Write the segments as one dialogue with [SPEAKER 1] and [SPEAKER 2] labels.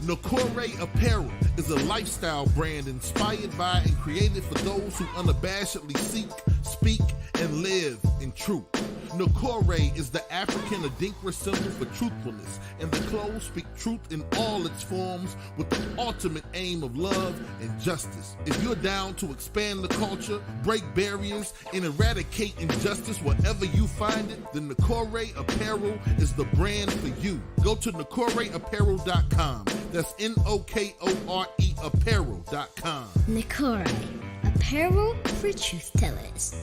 [SPEAKER 1] Nakore Apparel is a lifestyle brand inspired by and created for those who unabashedly seek, speak, and live in truth. Nakore is the African Adinkra symbol for truthfulness, and the clothes speak truth in all its forms with the ultimate aim of love and justice. If you're down to expand the culture, break barriers, and eradicate injustice wherever you find it, then Nakore Apparel is the brand for you. Go to NakoreApparel.com. That's N-O-K-O-R-E Apparel.com.
[SPEAKER 2] Nakore, apparel for truth tellers.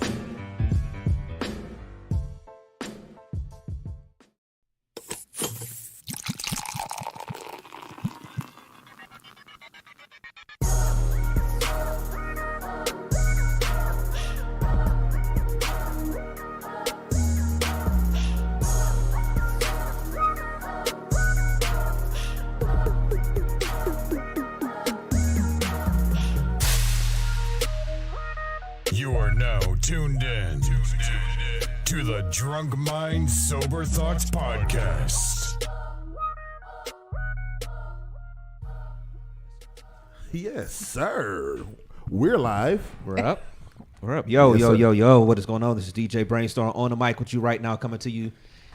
[SPEAKER 3] You are now tuned in to the Drunk Mind Sober Thoughts Podcast.
[SPEAKER 1] Yes, sir. We're live.
[SPEAKER 4] We're up. We're up. Yo,
[SPEAKER 1] Yes,
[SPEAKER 4] yo,
[SPEAKER 1] sir.
[SPEAKER 4] yo, yo. What is going on? This is DJ Brainstorm on the mic with you right now, coming to you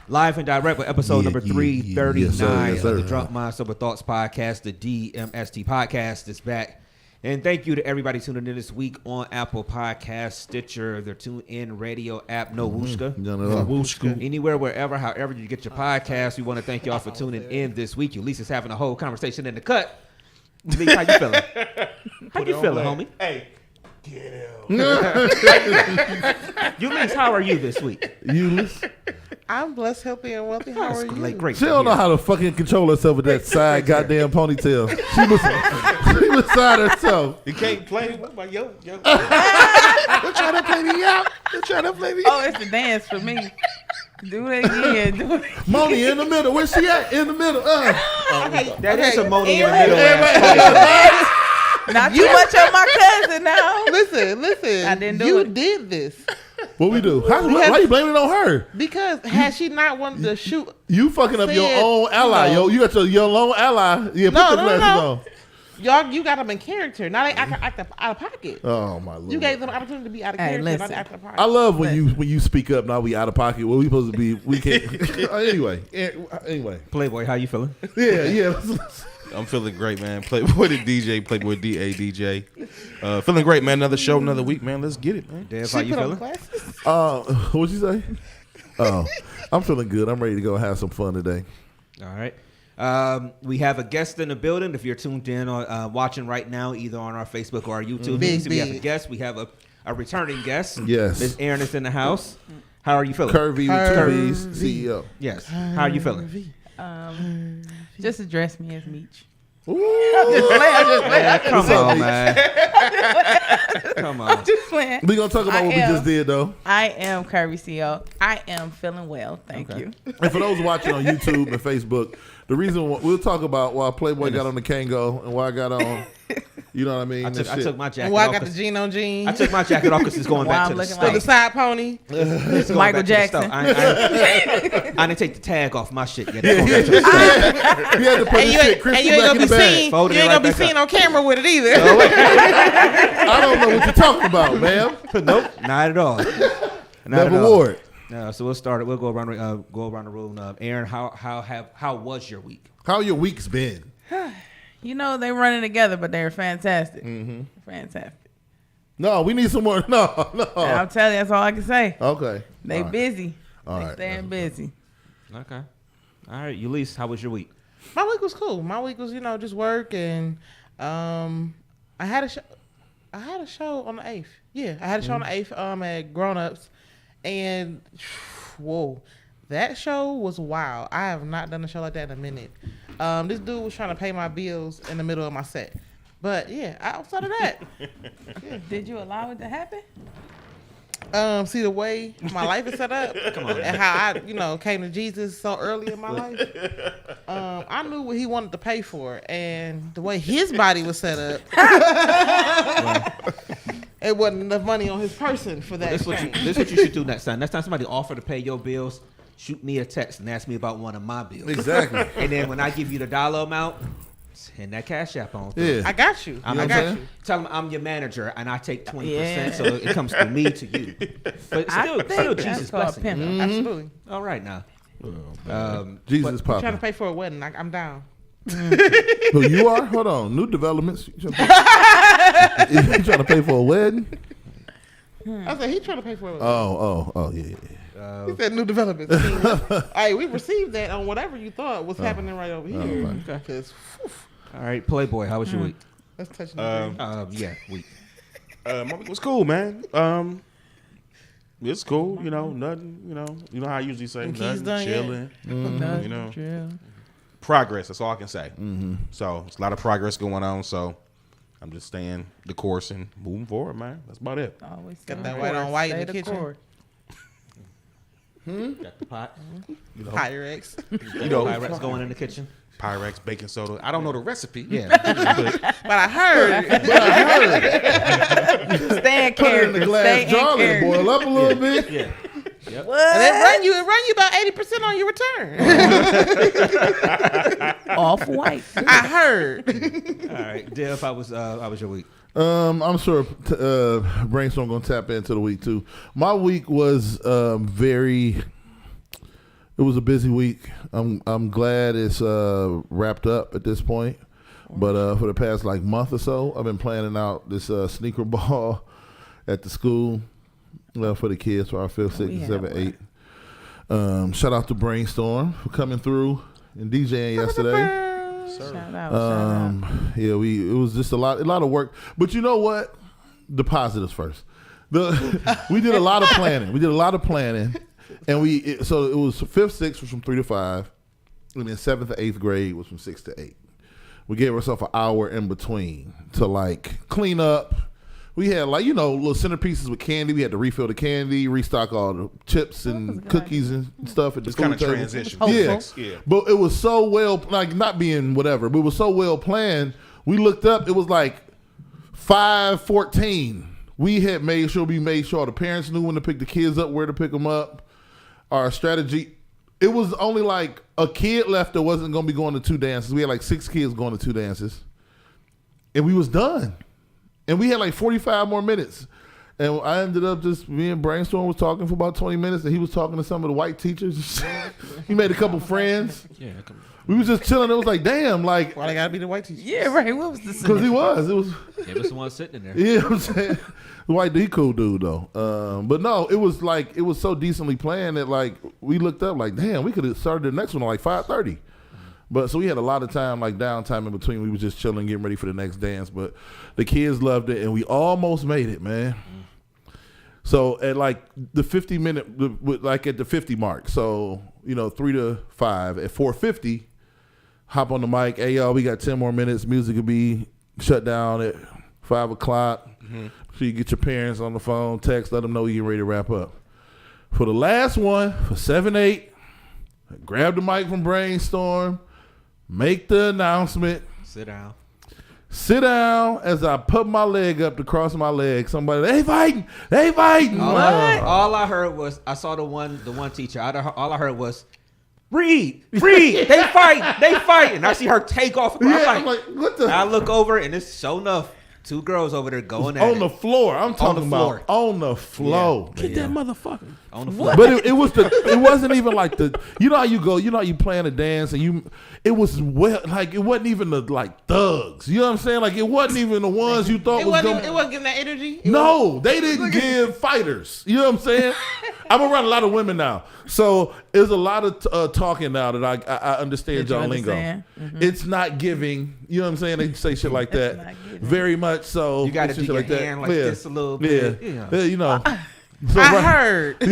[SPEAKER 4] live and direct with episode number 339
[SPEAKER 1] Yes, sir. Yes, sir.
[SPEAKER 4] of the Drunk Mind Sober Thoughts Podcast. The DMST podcast is back. And thank you to everybody tuning in this week on Apple Podcasts, Stitcher, their TuneIn radio app, No Wooshka.
[SPEAKER 1] Wooshka.
[SPEAKER 4] Anywhere, wherever, however you get your podcast. We want to thank y'all for tuning in this week. Ulysses is having a whole conversation in the cut. Ulysses, how you feeling? How you feeling, homie?
[SPEAKER 5] Hey, get him.
[SPEAKER 4] Ulysses, how are you this week?
[SPEAKER 1] Ulysses.
[SPEAKER 5] I'm blessed, healthy, and wealthy. How are you?
[SPEAKER 4] Like, great.
[SPEAKER 1] She don't know how to fucking control herself with that side goddamn ponytail. She was beside herself.
[SPEAKER 5] You can't play with my yo. They're trying to play me out. They're trying to play me out.
[SPEAKER 6] Oh, it's the dance for me. Do it again. Do it again.
[SPEAKER 1] Moni in the middle. Where's she at? In the middle.
[SPEAKER 4] That is a Moni in the middle.
[SPEAKER 6] Not too much on my cousin now.
[SPEAKER 5] Listen.
[SPEAKER 6] I didn't do
[SPEAKER 5] you
[SPEAKER 6] it.
[SPEAKER 5] did this
[SPEAKER 1] What we do? Why you blaming it on her?
[SPEAKER 5] because had she not wanted to shoot,
[SPEAKER 1] You fucking up your
[SPEAKER 5] Said,
[SPEAKER 1] own ally.
[SPEAKER 5] no.
[SPEAKER 1] Yo, you got your own ally. Yeah, put
[SPEAKER 5] No,
[SPEAKER 1] the
[SPEAKER 5] no,
[SPEAKER 1] glasses
[SPEAKER 5] no.
[SPEAKER 1] on.
[SPEAKER 5] y'all, you got them in character. Now they act out of pocket.
[SPEAKER 1] Oh my lord.
[SPEAKER 5] You gave them an opportunity to be out of
[SPEAKER 6] Hey,
[SPEAKER 5] character, not
[SPEAKER 6] listen.
[SPEAKER 5] to act out of pocket.
[SPEAKER 1] I love when you speak up. Now we out of pocket. Well, we supposed to be. We can't. Anyway.
[SPEAKER 4] Playboy, how you feeling?
[SPEAKER 1] Yeah.
[SPEAKER 7] I'm feeling great, man. Playboy the DJ, Playboy DA DJ. Feeling great, man. Another show, another week, man. Let's get it, man.
[SPEAKER 4] Dev,
[SPEAKER 5] She
[SPEAKER 4] how you
[SPEAKER 5] put on
[SPEAKER 4] feeling?
[SPEAKER 5] glasses.
[SPEAKER 1] What'd you say? Oh, I'm feeling good. I'm ready to go have some fun today.
[SPEAKER 4] All right. We have a guest in the building. If you're tuned in or watching right now, either on our Facebook or our YouTube,
[SPEAKER 5] Big,
[SPEAKER 4] so we have a
[SPEAKER 5] big.
[SPEAKER 4] guest. We have a returning guest.
[SPEAKER 1] Yes.
[SPEAKER 4] Miss Erin is in the house. How are you feeling?
[SPEAKER 1] Curvy with two V's, CEO.
[SPEAKER 4] Yes. How are you feeling?
[SPEAKER 6] Just address me as Meech.
[SPEAKER 4] Man, come on, man. Come on.
[SPEAKER 6] Just playing.
[SPEAKER 1] We gonna talk about what we
[SPEAKER 6] am.
[SPEAKER 1] just did though.
[SPEAKER 6] I am Curvy CEO. I am feeling well. Thank you.
[SPEAKER 1] And for those watching on YouTube and Facebook, the reason we'll talk about why Playboy got on the Kango and why I got on. You know what I mean?
[SPEAKER 4] I
[SPEAKER 1] That
[SPEAKER 4] took
[SPEAKER 1] shit.
[SPEAKER 4] my jacket
[SPEAKER 5] And why I
[SPEAKER 4] off.
[SPEAKER 5] got the jean on jeans?
[SPEAKER 4] I took my jacket off because it's going
[SPEAKER 6] Why
[SPEAKER 4] back
[SPEAKER 6] I'm
[SPEAKER 4] to the
[SPEAKER 6] looking
[SPEAKER 4] store.
[SPEAKER 5] So the side pony.
[SPEAKER 4] It's going
[SPEAKER 6] Michael
[SPEAKER 4] back to the store.
[SPEAKER 6] Jackson.
[SPEAKER 4] I didn't take the tag off my shit yet.
[SPEAKER 1] Yeah,
[SPEAKER 4] It's going back to the store.
[SPEAKER 1] You had to put
[SPEAKER 5] And
[SPEAKER 1] this
[SPEAKER 5] you
[SPEAKER 1] shit
[SPEAKER 5] ain't
[SPEAKER 1] crystal
[SPEAKER 5] gonna
[SPEAKER 1] back in
[SPEAKER 5] be
[SPEAKER 1] the bag.
[SPEAKER 5] seen.
[SPEAKER 4] Fold it
[SPEAKER 5] You ain't
[SPEAKER 4] right
[SPEAKER 5] gonna be
[SPEAKER 4] back
[SPEAKER 5] seen on camera with it either.
[SPEAKER 1] I don't know what you're talking about, man.
[SPEAKER 4] Nope, not at all.
[SPEAKER 1] Never wore it.
[SPEAKER 4] No, so we'll start it. We'll go around the room. Aaron, how was your week?
[SPEAKER 1] How your week's been?
[SPEAKER 6] You know, they're running together, but they're fantastic. Fantastic.
[SPEAKER 1] No, we need some more. No.
[SPEAKER 6] And I'm telling you, that's all I can say.
[SPEAKER 1] Okay.
[SPEAKER 6] They
[SPEAKER 1] All right.
[SPEAKER 6] busy.
[SPEAKER 1] All
[SPEAKER 6] They
[SPEAKER 1] right.
[SPEAKER 6] staying busy.
[SPEAKER 4] Okay. All right, Ulysses, how was your week?
[SPEAKER 5] My week was cool. My week was, just work, and I had a show. I had a show on the 8th. Yeah, I had a show on the 8th at Grown Ups, and whoa, that show was wild. I have not done a show like that in a minute. This dude was trying to pay my bills in the middle of my set, but yeah, outside of that,
[SPEAKER 6] Did you allow it to happen?
[SPEAKER 5] see the way my life is set up and how I, came to Jesus so early in my life. I knew what he wanted to pay for, and the way his body was set up, it wasn't enough money on his person for that.
[SPEAKER 4] This is what you should do next time. Next time somebody offer to pay your bills, shoot me a text and ask me about one of my bills.
[SPEAKER 1] Exactly.
[SPEAKER 4] And then when I give you the dollar amount, Send that cash app on.
[SPEAKER 1] Yeah.
[SPEAKER 5] I got you.
[SPEAKER 4] I
[SPEAKER 5] got you.
[SPEAKER 4] Tell them I'm your manager and I take 20%,
[SPEAKER 6] Yeah.
[SPEAKER 4] so it comes to me to you. But still
[SPEAKER 6] that's
[SPEAKER 4] Jesus
[SPEAKER 6] called
[SPEAKER 4] blessing.
[SPEAKER 6] pimping.
[SPEAKER 5] Absolutely.
[SPEAKER 4] All right now.
[SPEAKER 1] Jesus
[SPEAKER 5] Trying to
[SPEAKER 1] popping.
[SPEAKER 5] pay for a wedding. I'm down.
[SPEAKER 1] Who you are? Hold on. New developments. You trying to pay for a wedding?
[SPEAKER 5] I said he trying to pay for a wedding.
[SPEAKER 1] Oh, yeah.
[SPEAKER 5] He said new developments. Hey, we received that on whatever you thought was happening right over here.
[SPEAKER 4] Okay.
[SPEAKER 5] 'Cause, whew,
[SPEAKER 4] All right, Playboy, how was your week?
[SPEAKER 5] that's touching the brain.
[SPEAKER 4] Yeah, week.
[SPEAKER 7] My week was cool, man. It's cool, nothing, you know how I usually say,
[SPEAKER 5] Keys
[SPEAKER 7] nothing,
[SPEAKER 5] done yet?
[SPEAKER 7] chilling, you know.
[SPEAKER 6] Drill.
[SPEAKER 7] Progress, that's all I can say. So, it's a lot of progress going on, so I'm just staying the course and moving forward, man. That's about it.
[SPEAKER 6] Always
[SPEAKER 5] Got
[SPEAKER 6] stay
[SPEAKER 5] that
[SPEAKER 6] the
[SPEAKER 5] white on
[SPEAKER 6] course,
[SPEAKER 5] white in
[SPEAKER 6] stay
[SPEAKER 5] the kitchen.
[SPEAKER 6] course.
[SPEAKER 4] Got the pot.
[SPEAKER 5] Pyrex.
[SPEAKER 7] You know,
[SPEAKER 4] Pyrex going in the kitchen.
[SPEAKER 7] Pyrex, baking soda. I don't know the recipe.
[SPEAKER 4] Yeah.
[SPEAKER 5] But I heard.
[SPEAKER 6] Stay in
[SPEAKER 1] Put it in the
[SPEAKER 6] character.
[SPEAKER 1] glass
[SPEAKER 6] Stay in
[SPEAKER 1] jar, let it
[SPEAKER 6] character.
[SPEAKER 1] boil up a little bit.
[SPEAKER 4] Yeah.
[SPEAKER 5] And it run you about 80% on your return.
[SPEAKER 6] Off white.
[SPEAKER 5] I heard.
[SPEAKER 4] All right, Div, how was your week?
[SPEAKER 1] I'm sure Brainstorm gonna tap into the week too. My week was it was a busy week. I'm glad it's wrapped up at this point. But for the past month or so, I've been planning out this sneaker ball at the school for the kids for our 5th, 6th, 7th, 8th. Shout out to Brainstorm for coming through and DJing yesterday.
[SPEAKER 6] Shout out.
[SPEAKER 1] Yeah, it was just a lot of work. But you know what? The positives first. We did a lot of planning. And so it was 5th, 6th was from 3 to 5, and then 7th to 8th grade was from 6 to 8. We gave ourselves an hour in between to clean up. We had little centerpieces with candy. We had to refill the candy, restock all the chips and cookies and stuff at the
[SPEAKER 7] It's kind
[SPEAKER 1] food
[SPEAKER 7] of
[SPEAKER 1] table.
[SPEAKER 7] transition.
[SPEAKER 1] Yeah. But it was so well, not being whatever, but it was so well planned. We looked up, it was 5:14. We made sure all the parents knew when to pick the kids up, where to pick them up. Our strategy, it was only a kid left that wasn't going to be going to 2 dances. We had 6 kids going to 2 dances. And we was done. And we had 45 more minutes. And I ended up me and Brainstorm was talking for about 20 minutes, and he was talking to some of the white teachers. He made a couple friends.
[SPEAKER 7] Yeah,
[SPEAKER 1] We was just chilling. It was damn,
[SPEAKER 5] Why they gotta be the white teacher?
[SPEAKER 6] Yeah, right. What was the
[SPEAKER 1] because he was. It was.
[SPEAKER 4] Yeah, was the one sitting in there.
[SPEAKER 1] Yeah, I'm saying the white dude, cool dude though. But no, it was it was so decently planned that we looked up damn, we could have started the next one at 5:30. But so we had a lot of time, downtime in between. We was just chilling, getting ready for the next dance. But the kids loved it, and we almost made it, man. So at the 50-minute, at the 50 mark. So 3 to 5 at 4:50. Hop on the mic. Hey y'all, we got 10 more minutes. Music will be shut down at 5 o'clock. So you get your parents on the phone, text, let them know you're ready to wrap up. For the last one, for 7-8, grab the mic from Brainstorm, make the announcement. Sit down as I put my leg up to cross my leg. Somebody, they fighting.
[SPEAKER 4] All I heard was, I saw the one teacher. All I heard was, Reed, they fight. And I see her take off. I'm like,
[SPEAKER 1] what the?
[SPEAKER 4] I look over and it's sure enough, 2 girls over there going at
[SPEAKER 1] on the floor. I'm talking
[SPEAKER 4] the floor.
[SPEAKER 1] about on the floor.
[SPEAKER 7] Get that motherfucker.
[SPEAKER 4] On the floor.
[SPEAKER 1] But it wasn't even how you go, you plan a dance and it was it wasn't even the thugs. You know what I'm saying? It wasn't even the ones you thought
[SPEAKER 5] It
[SPEAKER 1] was
[SPEAKER 5] wasn't
[SPEAKER 1] going.
[SPEAKER 5] giving that energy.
[SPEAKER 1] No, they didn't give fighters. You know what I'm saying? I'm around a lot of women now. So there's a lot of talking now that I understand y'all lingo.
[SPEAKER 6] Mm-hmm.
[SPEAKER 1] It's not giving. You know what I'm saying? They say shit like
[SPEAKER 6] It's
[SPEAKER 1] that.
[SPEAKER 6] not giving.
[SPEAKER 1] Very much so.
[SPEAKER 4] You got to
[SPEAKER 1] It's
[SPEAKER 4] do
[SPEAKER 1] shit
[SPEAKER 4] your
[SPEAKER 1] like that.
[SPEAKER 4] hand this a little bit.
[SPEAKER 1] Yeah. So
[SPEAKER 5] I heard.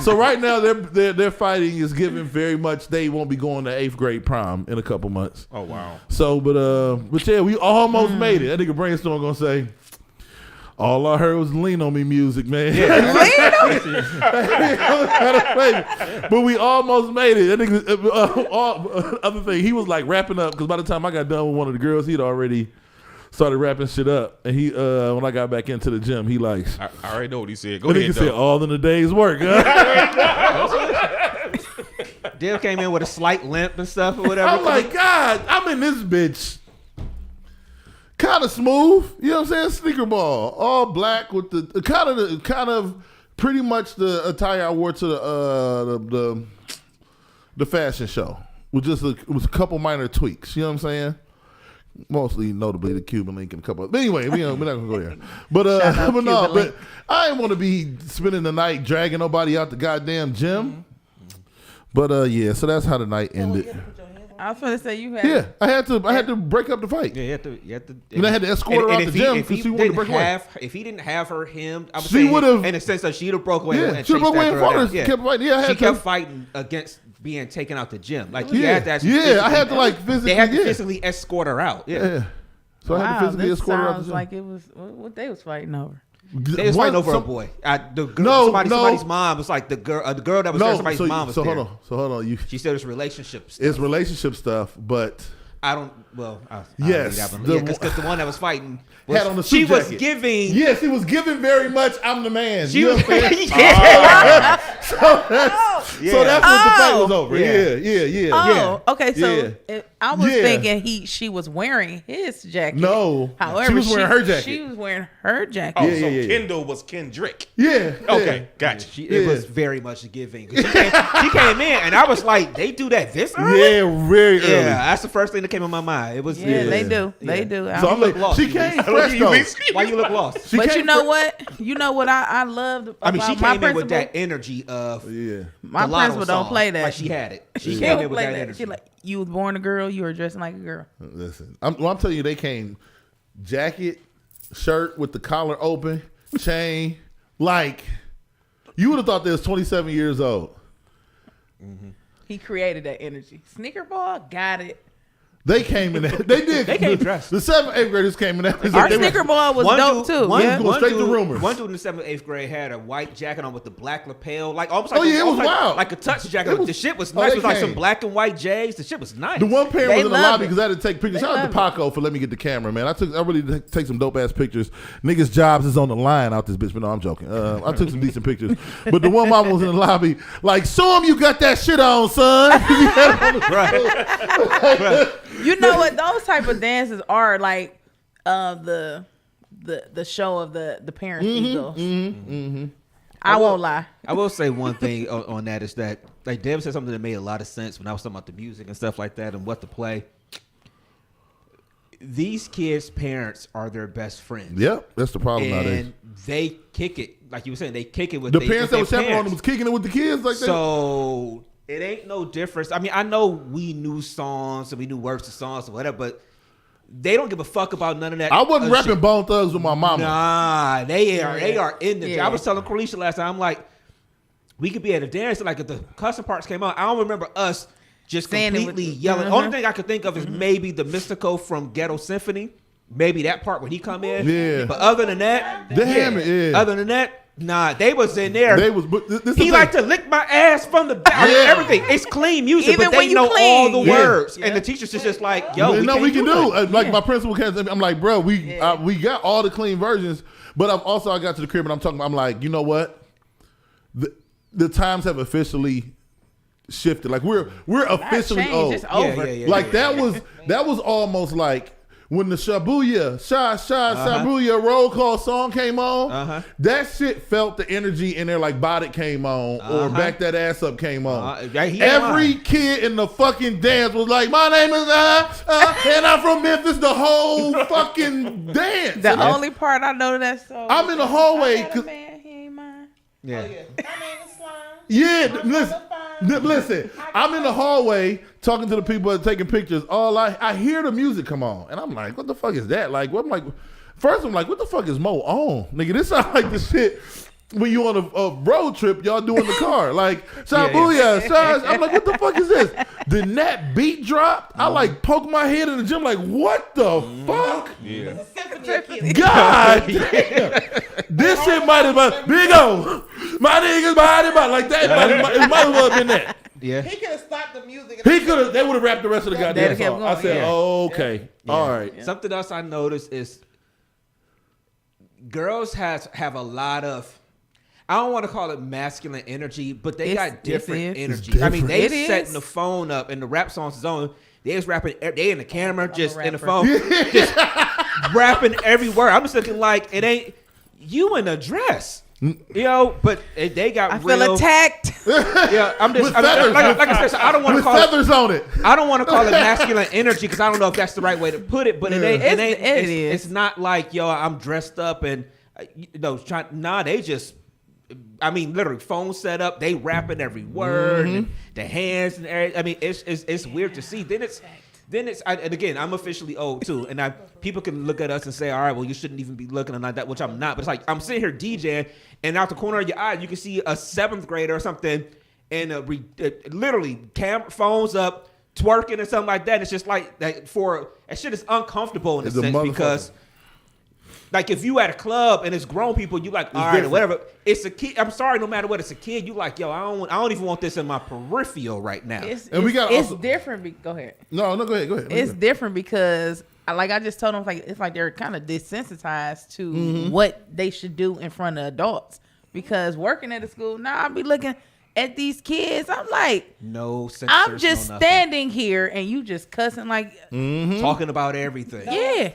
[SPEAKER 1] So right now their fighting is given very much. They won't be going to 8th grade prom in a couple months.
[SPEAKER 7] Oh wow.
[SPEAKER 1] So but yeah, we almost made it. That nigga Brainstorm gonna say, all I heard was Lean On Me music, man. But we almost made it. That nigga, other thing, he was wrapping up because by the time I got done with one of the girls, he'd already started wrapping shit up. And he when I got back into the gym, he
[SPEAKER 7] I already know what he said. Go
[SPEAKER 1] That
[SPEAKER 7] ahead,
[SPEAKER 1] nigga said
[SPEAKER 7] though.
[SPEAKER 1] all in a day's work. Huh?
[SPEAKER 4] Dev came in with a slight limp and stuff or whatever.
[SPEAKER 1] I'm like, God, I'm in this bitch. Kind of smooth, you know what I'm saying? Sneaker ball, all black with the kind of pretty much the attire I wore to the fashion show. It was a couple minor tweaks, you know what I'm saying? Mostly, notably, the Cuban link and a couple. But anyway, we're not gonna go there. But I didn't want to be spending the night dragging nobody out the goddamn gym. But yeah, so that's how the night ended.
[SPEAKER 6] I was gonna say you had.
[SPEAKER 1] Yeah, I had to break up the fight.
[SPEAKER 4] Yeah, you had to.
[SPEAKER 1] And I had to escort her out the gym because she wanted to break away.
[SPEAKER 4] If he didn't have her hemmed, I would
[SPEAKER 1] She
[SPEAKER 4] say
[SPEAKER 1] would've-
[SPEAKER 4] in the sense that she'd have broke away.
[SPEAKER 1] Yeah,
[SPEAKER 4] and
[SPEAKER 1] she'd have broke away and fought her.
[SPEAKER 4] Yeah.
[SPEAKER 1] Kept fighting. Yeah, I had
[SPEAKER 4] she
[SPEAKER 1] to.
[SPEAKER 4] kept fighting against being taken out the gym. Like you
[SPEAKER 1] Yeah,
[SPEAKER 4] had to actually
[SPEAKER 1] yeah, I had to
[SPEAKER 4] physically-
[SPEAKER 1] like physically.
[SPEAKER 4] They had to
[SPEAKER 1] yeah.
[SPEAKER 4] physically escort her out. Yeah.
[SPEAKER 1] Yeah. So I had to physically
[SPEAKER 6] this
[SPEAKER 1] escort her out the
[SPEAKER 6] sounds
[SPEAKER 1] gym.
[SPEAKER 6] like it was what they was fighting over.
[SPEAKER 4] They was fighting over a boy. Somebody's mom was like the girl that was there. Somebody's mom was there.
[SPEAKER 1] Hold on.
[SPEAKER 4] She said it's relationship stuff.
[SPEAKER 1] It's relationship stuff, but
[SPEAKER 4] I don't. Well,
[SPEAKER 1] yes,
[SPEAKER 4] because the one that was fighting
[SPEAKER 1] had on the
[SPEAKER 4] she
[SPEAKER 1] suit
[SPEAKER 4] was
[SPEAKER 1] jacket.
[SPEAKER 4] giving.
[SPEAKER 1] Yes, he was giving very much. I'm the man.
[SPEAKER 4] She
[SPEAKER 1] You know
[SPEAKER 4] was.
[SPEAKER 1] what I'm saying?
[SPEAKER 4] Yeah.
[SPEAKER 1] So that's what the fight was over. Yeah.
[SPEAKER 6] Oh, okay. So
[SPEAKER 1] Yeah.
[SPEAKER 6] I was
[SPEAKER 1] Yeah.
[SPEAKER 6] thinking she was wearing his jacket.
[SPEAKER 1] No.
[SPEAKER 6] However,
[SPEAKER 1] She was wearing her jacket.
[SPEAKER 6] She was wearing her jacket.
[SPEAKER 7] Oh,
[SPEAKER 1] Yeah,
[SPEAKER 7] so
[SPEAKER 1] yeah.
[SPEAKER 7] Kendall was Kendrick.
[SPEAKER 1] Yeah.
[SPEAKER 7] Okay, gotcha.
[SPEAKER 4] It was very much giving. She came in, and I was like, "They do that this early?"
[SPEAKER 1] Yeah, very early.
[SPEAKER 4] Yeah, that's the first thing that came in my mind. It was.
[SPEAKER 6] Yeah, they
[SPEAKER 1] Yeah.
[SPEAKER 6] do. They do.
[SPEAKER 1] So I'm
[SPEAKER 4] look
[SPEAKER 1] like,
[SPEAKER 4] lost.
[SPEAKER 1] she came
[SPEAKER 7] I
[SPEAKER 1] fresh
[SPEAKER 7] don't
[SPEAKER 1] though.
[SPEAKER 7] even-
[SPEAKER 4] Why you look lost?
[SPEAKER 1] She
[SPEAKER 6] But
[SPEAKER 1] came
[SPEAKER 6] you know
[SPEAKER 1] fre-
[SPEAKER 6] what? You know what I loved about
[SPEAKER 4] I mean, she
[SPEAKER 6] my
[SPEAKER 4] came in with
[SPEAKER 6] principal?
[SPEAKER 4] that energy of
[SPEAKER 1] Yeah.
[SPEAKER 6] My
[SPEAKER 4] the Lotto
[SPEAKER 6] principal don't
[SPEAKER 4] song.
[SPEAKER 6] play that.
[SPEAKER 4] Like she had it. She
[SPEAKER 6] She
[SPEAKER 4] came
[SPEAKER 6] don't
[SPEAKER 4] in with
[SPEAKER 6] play
[SPEAKER 4] that
[SPEAKER 6] that.
[SPEAKER 4] energy.
[SPEAKER 6] She like, you was born a girl. You were dressing like a girl.
[SPEAKER 1] Listen, I'm telling you, they came jacket, shirt with the collar open, chain. Like, you would have thought they was 27 years old.
[SPEAKER 6] He created that energy. Sneaker ball got it.
[SPEAKER 1] They came in that. They did.
[SPEAKER 4] They came dressed.
[SPEAKER 1] The 7th, 8th graders came in that.
[SPEAKER 6] Our
[SPEAKER 1] They were-
[SPEAKER 6] sneaker ball was
[SPEAKER 4] One
[SPEAKER 6] dope
[SPEAKER 4] dude-
[SPEAKER 6] too.
[SPEAKER 4] one-
[SPEAKER 6] Yeah.
[SPEAKER 1] Going straight to rumors.
[SPEAKER 4] One dude in the 7th, 8th grade had a white jacket on with the black lapel, like almost like
[SPEAKER 1] Oh, yeah, it was
[SPEAKER 4] almost like,
[SPEAKER 1] wild.
[SPEAKER 4] like a touch jacket.
[SPEAKER 1] It was-
[SPEAKER 4] the shit was
[SPEAKER 1] oh,
[SPEAKER 4] nice.
[SPEAKER 1] they
[SPEAKER 4] It was like
[SPEAKER 1] came.
[SPEAKER 4] some black and white J's. The shit was nice.
[SPEAKER 1] The one parent
[SPEAKER 6] They
[SPEAKER 1] was in the
[SPEAKER 6] love
[SPEAKER 1] lobby
[SPEAKER 6] it.
[SPEAKER 1] because I had to take pictures.
[SPEAKER 6] They
[SPEAKER 1] Shout out to
[SPEAKER 6] love
[SPEAKER 1] Paco for letting me get the camera, man. I really did take some dope ass pictures. Niggas' jobs is on the line out this bitch, but no, I'm joking. I took some decent pictures. But the one mama was in the lobby, like, show him you got that shit on, son.
[SPEAKER 4] right.
[SPEAKER 6] You know what? Those type of dances are like the show of the parents' egos. I won't lie.
[SPEAKER 4] I will say one thing on that is that like Deb said something that made a lot of sense when I was talking about the music and stuff like that and what to play. These kids' parents are their best friends.
[SPEAKER 1] Yep, that's the problem nowadays.
[SPEAKER 4] And they kick it, like you were saying, they kick it with
[SPEAKER 1] The
[SPEAKER 4] they,
[SPEAKER 1] parents that
[SPEAKER 4] with
[SPEAKER 1] was
[SPEAKER 4] their
[SPEAKER 1] chaperoning
[SPEAKER 4] parents.
[SPEAKER 1] was kicking it with the kids like that.
[SPEAKER 4] So it ain't no difference. I mean, I know we knew songs and we knew words to songs or whatever, but they don't give a fuck about none of that.
[SPEAKER 1] I wasn't
[SPEAKER 4] other
[SPEAKER 1] rapping
[SPEAKER 4] shit.
[SPEAKER 1] Bone Thugs with my mama.
[SPEAKER 4] Nah, they are in the.
[SPEAKER 6] Yeah.
[SPEAKER 4] I was telling Carlisha last time, I'm like, we could be at a dance, like if the custom parts came out, I don't remember us just
[SPEAKER 6] Standing with
[SPEAKER 4] completely
[SPEAKER 6] the-
[SPEAKER 4] yelling. Only thing I could think of is maybe the Mystico from Ghetto Symphony. Maybe that part when he come in.
[SPEAKER 1] Yeah.
[SPEAKER 4] But other than that,
[SPEAKER 1] Damn it, yeah.
[SPEAKER 4] Other than that, nah, they was in there.
[SPEAKER 1] They was. But this
[SPEAKER 4] He
[SPEAKER 1] the
[SPEAKER 4] like
[SPEAKER 1] thing.
[SPEAKER 4] to lick my ass from the back.
[SPEAKER 1] Yeah.
[SPEAKER 4] Everything. It's clean music,
[SPEAKER 6] Even
[SPEAKER 4] but
[SPEAKER 6] when
[SPEAKER 4] they
[SPEAKER 6] you
[SPEAKER 4] know
[SPEAKER 6] clean.
[SPEAKER 4] all the
[SPEAKER 1] Yeah.
[SPEAKER 4] words. And the teacher's just like, yo,
[SPEAKER 1] we can do.
[SPEAKER 4] it.
[SPEAKER 1] Like my principal can't. I'm like, bro, we got all the clean versions, but I got to the crib and I'm talking. I'm like, you know what? The times have officially shifted. Like we're officially
[SPEAKER 6] changed.
[SPEAKER 1] old.
[SPEAKER 6] It's over.
[SPEAKER 4] Yeah.
[SPEAKER 1] Like that was almost like when the Shabuya Shabuya roll call song came on. That shit felt the energy in there. Like Bodic came on or Back That Ass Up came on. Every kid in the fucking dance was like, my name is and I'm from Memphis. The whole fucking dance.
[SPEAKER 6] The only part I know that song.
[SPEAKER 1] I'm in the hallway.
[SPEAKER 6] I got a man, he ain't mine.
[SPEAKER 4] Yeah.
[SPEAKER 1] Yeah, listen. I'm in the hallway talking to the people that are taking pictures. I hear the music come on, and I'm like, what the fuck is that? Like, what? I'm like, first I'm like, what the fuck is Mo on, nigga? This sounds like the shit when you on a road trip, y'all do in the car. Like, Shabuya, I'm like, what the fuck is this? Then that beat dropped. I like poke my head in the gym, like, what the fuck?
[SPEAKER 7] Yeah.
[SPEAKER 1] God damn. This shit might have been Big O. My niggas body, like that. It might as well have been that.
[SPEAKER 4] Yeah.
[SPEAKER 5] He could have stopped the music.
[SPEAKER 1] He could have. They would have rapped the rest of the goddamn
[SPEAKER 6] They'd have
[SPEAKER 1] song.
[SPEAKER 6] kept
[SPEAKER 1] I said,
[SPEAKER 6] going,
[SPEAKER 1] oh, okay, all right.
[SPEAKER 4] Something else I noticed is girls have a lot of. I don't want to call it masculine energy, but they got different energy.
[SPEAKER 1] It's
[SPEAKER 4] I mean, they
[SPEAKER 6] different.
[SPEAKER 4] setting the phone up and the rap songs is on. They was rapping. They in the camera, just in the phone, just rapping every word. I'm just looking like it ain't you in a dress. But they got.
[SPEAKER 6] I feel attacked.
[SPEAKER 4] Yeah, I'm just
[SPEAKER 1] With feathers.
[SPEAKER 4] like I said. So I don't want to
[SPEAKER 1] With
[SPEAKER 4] call
[SPEAKER 1] feathers on it.
[SPEAKER 4] I don't want to call it masculine energy because I don't know if that's the right way to put it. But it ain't.
[SPEAKER 6] It is.
[SPEAKER 4] It's not like I'm dressed up and trying. Nah, they just. I mean, literally, phone set up. They rapping every word, and the hands and everything. I mean, it's weird to see. Then it's. And again, I'm officially old too, and people can look at us and say, "All right, well, you shouldn't even be looking like that," which I'm not. But it's like I'm sitting here DJing, and out the corner of your eye, you can see a 7th grader or something, and literally phones up, twerking or something like that. And it's just like that shit is uncomfortable in a sense because. Like if you at a club and it's grown people, you like, all right, or whatever. It's a kid. I'm sorry, no matter what, it's a kid. You like, yo, I don't even want this in my peripheral right now.
[SPEAKER 6] It's different. Go ahead.
[SPEAKER 1] No, go ahead.
[SPEAKER 6] It's different because, like I just told them, it's like they're kind of desensitized to what they should do in front of adults. Because working at a school, I be looking at these kids. I'm like,
[SPEAKER 4] no censors,
[SPEAKER 6] I'm just
[SPEAKER 4] no
[SPEAKER 6] standing here and you just cussing like
[SPEAKER 4] talking about everything.
[SPEAKER 6] Yeah.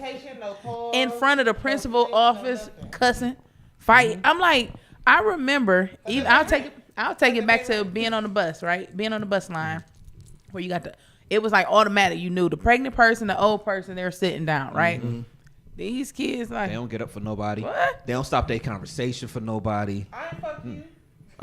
[SPEAKER 6] In front of the principal office, cussing, fighting. I'm like, I remember. Even I'll take it back to being on the bus, right? Being on the bus line, where you got it was like automatic. You knew the pregnant person, the old person, they're sitting down, right? These kids like
[SPEAKER 4] they don't get up for nobody.
[SPEAKER 6] What?
[SPEAKER 4] They don't stop their conversation for nobody.
[SPEAKER 5] I ain't fuck you.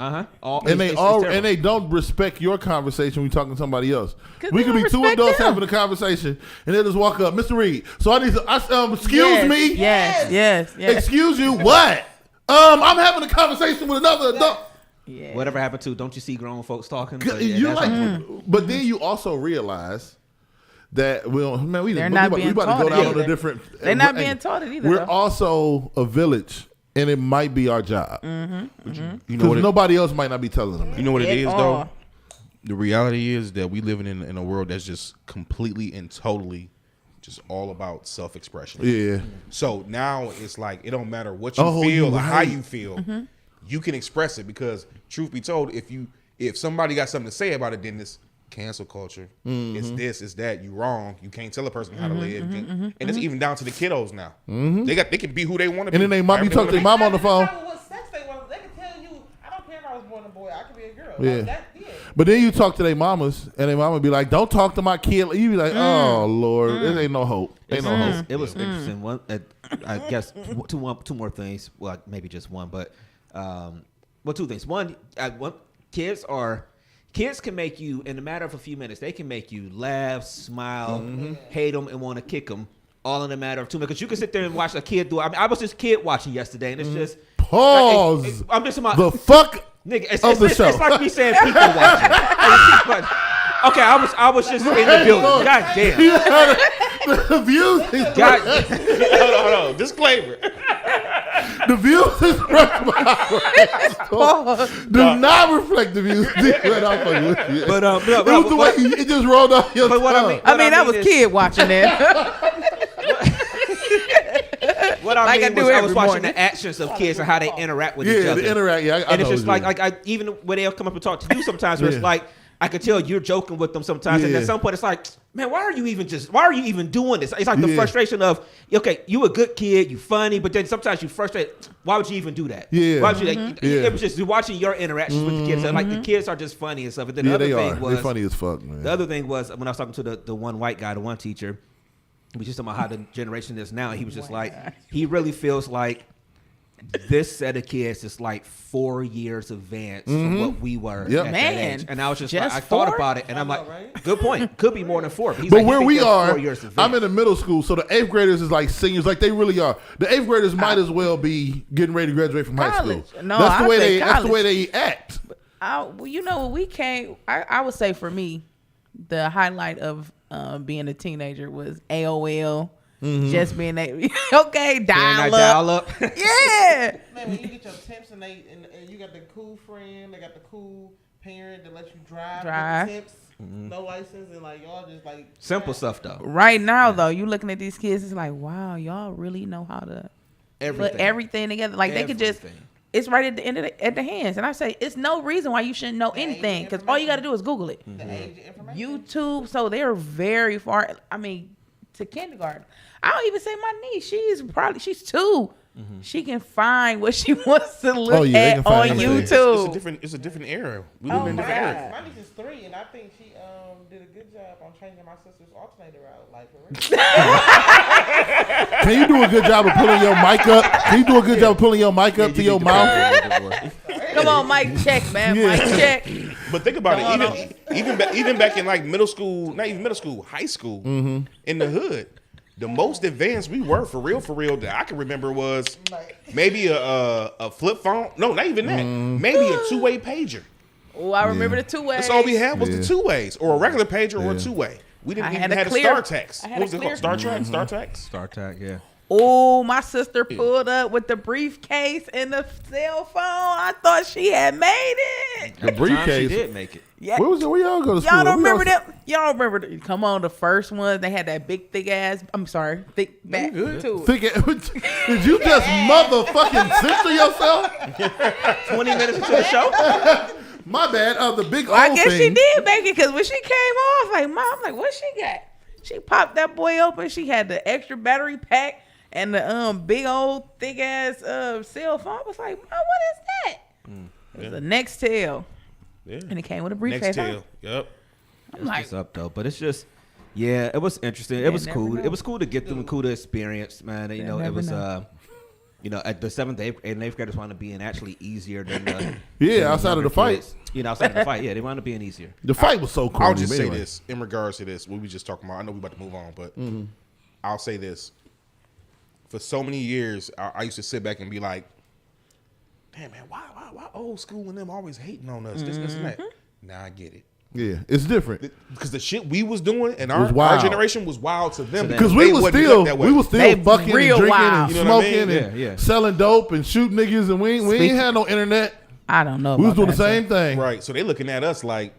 [SPEAKER 1] And they don't respect your conversation when you're talking to somebody else. We could be two adults having a conversation, and they just walk up, Mr. Reed. So I need to, excuse me.
[SPEAKER 6] Yes.
[SPEAKER 1] Excuse you. What? I'm having a conversation with another adult.
[SPEAKER 6] Yeah.
[SPEAKER 4] Whatever happened to? Don't you see grown folks talking? So,
[SPEAKER 1] But then you also realize that we
[SPEAKER 6] They're not being
[SPEAKER 1] about
[SPEAKER 6] taught
[SPEAKER 1] to go down
[SPEAKER 6] it
[SPEAKER 1] on a different.
[SPEAKER 6] They're not being taught it either.
[SPEAKER 1] We're
[SPEAKER 6] though.
[SPEAKER 1] also a village. And it might be our job.
[SPEAKER 7] You know
[SPEAKER 1] Because nobody else might not be telling them that.
[SPEAKER 7] You know what it is, though? The reality is that we living in a world that's just completely and totally just all about self-expression.
[SPEAKER 1] Yeah.
[SPEAKER 7] So now it's like it don't matter what you feel or how you feel. You can express it because, truth be told, if somebody got something to say about it, then it's cancel culture. It's this, it's that. You wrong. You can't tell a person how to live. And it's even down to the kiddos now. They can be who they want to be.
[SPEAKER 1] And then you talk to their mom on the phone.
[SPEAKER 5] What sex they want? They can tell you. I don't care if I was born a boy. I could be a girl.
[SPEAKER 1] Yeah. But then you talk to their mamas, and their mama be like, "Don't talk to my kid." You be like, "Oh Lord, there ain't no hope. Ain't no hope."
[SPEAKER 4] It was interesting. One, I guess two more things. Well, maybe just one, but two things. One, kids can make you, in a matter of a few minutes, they can make you laugh, smile, hate them, and want to kick them, all in a matter of 2 minutes. Because you can sit there and watch a kid do it. I mean, I was just kid watching yesterday, and it's just
[SPEAKER 1] pause.
[SPEAKER 4] I'm just about
[SPEAKER 1] the fuck
[SPEAKER 4] nigga. It's
[SPEAKER 1] show.
[SPEAKER 4] It's like me saying people watching. Okay, I was just in the building. God damn.
[SPEAKER 1] The views.
[SPEAKER 7] Hold on. Disclaimer.
[SPEAKER 1] The views expressed do not reflect the views. But it was the way it just rolled off your tongue.
[SPEAKER 6] I mean, that was kid watching that.
[SPEAKER 4] What I mean was I was watching the actions of kids and how they interact with each other. And it's just like even when they'll come up and talk to you sometimes, where it's like, I could tell you're joking with them sometimes, and at some point it's like, man, why are you even doing this? It's like the frustration of, okay, you a good kid, you funny, but then sometimes you frustrated. Why would you even do that?
[SPEAKER 1] Yeah.
[SPEAKER 4] Why would you? It was just watching your interactions with the kids. And like the kids are just funny and stuff. And then the other thing was,
[SPEAKER 1] they're funny as fuck, man.
[SPEAKER 4] The other thing was when I was talking to the one white guy, the one teacher, he was just talking about how the generation is now. He was just like, he really feels like this set of kids is like 4 years advanced from what we were at that age. And I was just like, I thought about it, and I'm like, good point. Could be more than 4. But
[SPEAKER 1] like, where we are, I'm in the middle school, so the 8th graders is like seniors, like they really are. The 8th graders might as well be getting ready to graduate from high school.
[SPEAKER 6] No,
[SPEAKER 1] that's the way they act.
[SPEAKER 6] Well, you know what we can't. I would say for me, the highlight of being a teenager was AOL. Just being dial up. Yeah.
[SPEAKER 5] Man, when you get your temps and you got the cool friend, they got the cool parent that lets you drive. Temps, no license, and like y'all just like
[SPEAKER 4] simple stuff though.
[SPEAKER 6] Right now though, you looking at these kids, it's like, wow, y'all really know how to put everything together. Like they could just it's right at the end of at the hands. And I say, it's no reason why you shouldn't know anything, because all you got to do is Google it.
[SPEAKER 5] The age of information.
[SPEAKER 6] YouTube, so they're very far. I mean, to kindergarten. I don't even say my niece. She's 2. She can find what she wants to look at on YouTube.
[SPEAKER 7] It's a different era. We live in a different era.
[SPEAKER 5] My niece is 3, and I think she did a good job on changing my sister's alternator out. Like, for real.
[SPEAKER 1] Can you do a good job of pulling your mic up? Can you do a good job of pulling your mic up to your mouth?
[SPEAKER 6] Come on, mic check, man.
[SPEAKER 1] Yeah.
[SPEAKER 6] Mic check.
[SPEAKER 7] But think about it. Even back in like middle school, not even middle school, high school, in the hood, the most advanced we were for real that I can remember was maybe a flip phone. No, not even that. Maybe a 2-way pager.
[SPEAKER 6] Oh, I remember the 2-way.
[SPEAKER 7] That's all we had was the 2-ways, or a regular pager or a 2-way. We didn't even have the Star Text. What was it called? Star Trek? Star Text?
[SPEAKER 4] Star Trek, yeah.
[SPEAKER 6] Oh, my sister pulled up with the briefcase and the cell phone. I thought she had made it.
[SPEAKER 1] The briefcase.
[SPEAKER 4] She did make it.
[SPEAKER 6] Yeah.
[SPEAKER 1] Where was it? Where y'all go to school?
[SPEAKER 6] Y'all don't remember them? Y'all remember? Come on, the first ones. They had that big, thick ass. I'm sorry, thick back too.
[SPEAKER 1] Did you just motherfucking censor yourself?
[SPEAKER 4] 20 minutes into the show.
[SPEAKER 1] My bad. The big
[SPEAKER 6] Well, I
[SPEAKER 1] old
[SPEAKER 6] guess
[SPEAKER 1] thing.
[SPEAKER 6] she did make it, because when she came off, like, Mom, I'm like, what she got? She popped that boy open. She had the extra battery pack and the big old thick ass cell phone. I was like, Mom, what is that? It was a Nextel.
[SPEAKER 7] Yeah.
[SPEAKER 6] And it came with a briefcase.
[SPEAKER 7] Nextel. Yep.
[SPEAKER 6] I'm like,
[SPEAKER 4] What's up though? But it's just, yeah, it was interesting. It was cool.
[SPEAKER 6] know.
[SPEAKER 4] It was cool to get them, cool to experience, man. You know, it
[SPEAKER 6] never
[SPEAKER 4] was
[SPEAKER 6] know.
[SPEAKER 4] you know, at the 7th, 8th, and 8th graders wound up being actually easier than the
[SPEAKER 1] Yeah, outside of the fight.
[SPEAKER 4] kids. You know, outside of the fight, yeah, they wound up being easier.
[SPEAKER 1] The fight was so cool.
[SPEAKER 7] I'll just say this in regards to this. What we just talking about. I know we about to move on, but I'll say this. For so many years, I used to sit back and be like, "Damn man, why old school and them always hating on us? This and that." Now I get it.
[SPEAKER 1] Yeah, it's different.
[SPEAKER 7] Because the shit we was doing and
[SPEAKER 1] Was
[SPEAKER 7] our
[SPEAKER 1] wild.
[SPEAKER 7] generation was wild to them.
[SPEAKER 1] Because
[SPEAKER 7] they
[SPEAKER 1] we was
[SPEAKER 7] wouldn't
[SPEAKER 1] still
[SPEAKER 7] look that way.
[SPEAKER 6] They
[SPEAKER 1] fucking and
[SPEAKER 6] real
[SPEAKER 1] drinking
[SPEAKER 6] wild.
[SPEAKER 1] and
[SPEAKER 7] You know what I
[SPEAKER 1] smoking
[SPEAKER 7] mean?
[SPEAKER 1] and
[SPEAKER 4] Yeah.
[SPEAKER 1] selling dope and shooting niggas, and we ain't had no internet.
[SPEAKER 6] I don't know.
[SPEAKER 1] We was
[SPEAKER 6] about
[SPEAKER 1] doing the
[SPEAKER 6] that,
[SPEAKER 1] same thing.
[SPEAKER 7] Right. So they looking at us like,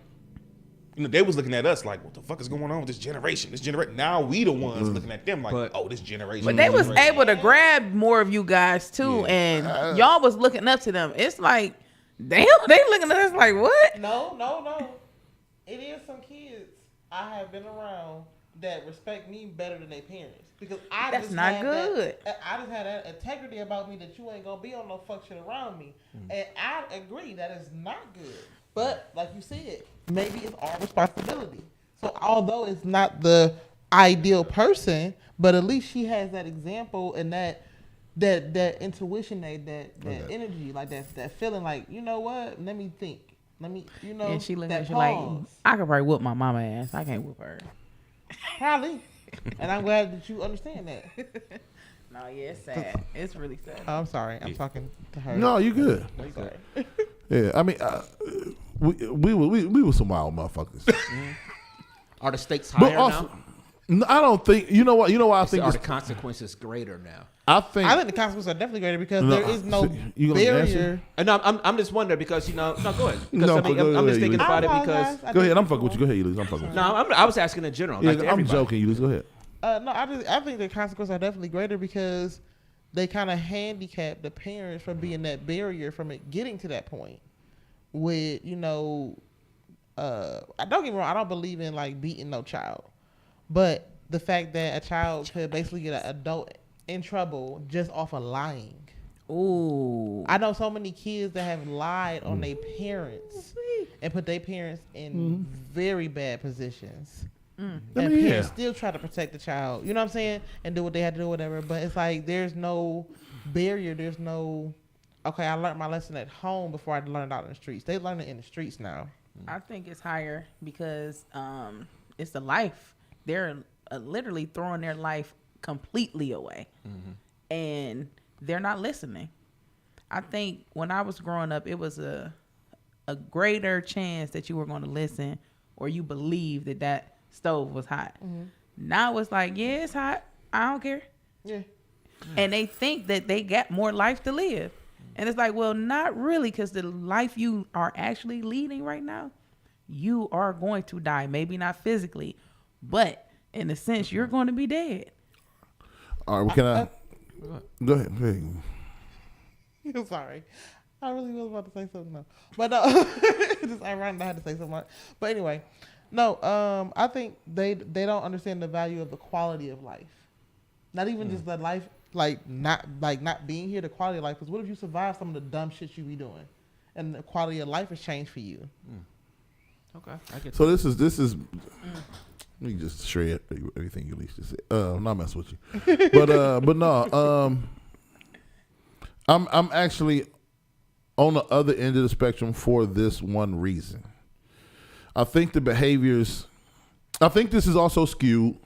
[SPEAKER 7] you know, they was looking at us like, what the fuck is going on with this generation? Now we the ones looking at them like,
[SPEAKER 4] But-
[SPEAKER 7] oh, this generation.
[SPEAKER 6] But they
[SPEAKER 7] this
[SPEAKER 6] was
[SPEAKER 7] generation.
[SPEAKER 6] able to grab more of you guys too, and y'all was looking up to them. It's like, damn, they looking at us like, what?
[SPEAKER 5] No. It is some kids I have been around that respect me better than their parents, because
[SPEAKER 6] That's not good.
[SPEAKER 5] I just had that integrity about me that you ain't gonna be on no fuck shit around me, and I agree that is not good. But like you said, maybe it's our responsibility. So although it's not the ideal person, but at least she has that example and that intuition, that energy, like that feeling, like, you know what? Let me think. Let me, you know.
[SPEAKER 6] And she looking
[SPEAKER 5] that
[SPEAKER 6] at you like,
[SPEAKER 5] pause.
[SPEAKER 6] I could probably whoop my mama ass. I can't whoop her.
[SPEAKER 5] Probably. And I'm glad that you understand that.
[SPEAKER 6] No, yeah, it's sad. It's really sad.
[SPEAKER 5] I'm sorry. I'm talking to her.
[SPEAKER 1] No, you good.
[SPEAKER 5] I'm sorry.
[SPEAKER 1] Yeah, I mean, we were some wild motherfuckers.
[SPEAKER 4] Are the stakes
[SPEAKER 1] But
[SPEAKER 4] higher
[SPEAKER 1] also,
[SPEAKER 4] now?
[SPEAKER 1] no, I don't think. You know what? I think
[SPEAKER 4] Are
[SPEAKER 1] it's,
[SPEAKER 4] the consequences greater now?
[SPEAKER 1] I think
[SPEAKER 5] The consequences are definitely greater because
[SPEAKER 1] No,
[SPEAKER 5] there is no
[SPEAKER 1] you gonna answer?
[SPEAKER 5] barrier.
[SPEAKER 4] And I'm just wondering because, you know, no, go ahead. Because
[SPEAKER 1] No,
[SPEAKER 4] I mean,
[SPEAKER 1] go
[SPEAKER 4] I'm just
[SPEAKER 1] ahead,
[SPEAKER 4] thinking
[SPEAKER 1] you-
[SPEAKER 4] about it
[SPEAKER 5] I
[SPEAKER 4] because
[SPEAKER 5] apologize.
[SPEAKER 1] Go ahead. I'm fucking with you. Go ahead, Ulysses. I'm fucking with you.
[SPEAKER 4] no, I was asking in general.
[SPEAKER 1] Yeah,
[SPEAKER 4] Like to
[SPEAKER 1] I'm
[SPEAKER 4] everybody.
[SPEAKER 1] joking, Ulysses. Go ahead.
[SPEAKER 5] No, I think the consequences are definitely greater because they kind of handicap the parents from being that barrier from it getting to that point. With, you know, I don't get me wrong, I don't believe in like beating no child, but the fact that a child could basically get an adult in trouble just off of lying.
[SPEAKER 6] Ooh.
[SPEAKER 5] I know so many kids that have lied on their parents and put their parents in very bad positions. And parents still try to protect the child, you know what I'm saying, and do what they had to do, whatever. But it's like there's no barrier. There's no, okay, I learned my lesson at home before I learned out in the streets. They learn it in the streets now.
[SPEAKER 6] I think it's higher because it's the life. They're literally throwing their life completely away. And they're not listening. I think when I was growing up, it was a greater chance that you were going to listen or you believe that stove was hot. Now it's like, yeah, it's hot. I don't care.
[SPEAKER 5] Yeah.
[SPEAKER 6] And they think that they got more life to live. And it's like, well, not really, because the life you are actually leading right now, you are going to die. Maybe not physically, but in a sense, you're going to be dead.
[SPEAKER 1] All right, well, can I? Go ahead.
[SPEAKER 5] I'm sorry. I really was about to say something though, but just ironic I had to say something. But anyway, no. I think they don't understand the value of the quality of life. Not even just the life, not being here, the quality of life. Because what if you survive some of the dumb shit you be doing, and the quality of life has changed for you?
[SPEAKER 4] Okay, I get
[SPEAKER 1] So this is. Let me just shred everything you at least just said. I'm not messing with you, but no. I'm actually on the other end of the spectrum for this one reason. I think the behaviors. I think this is also skewed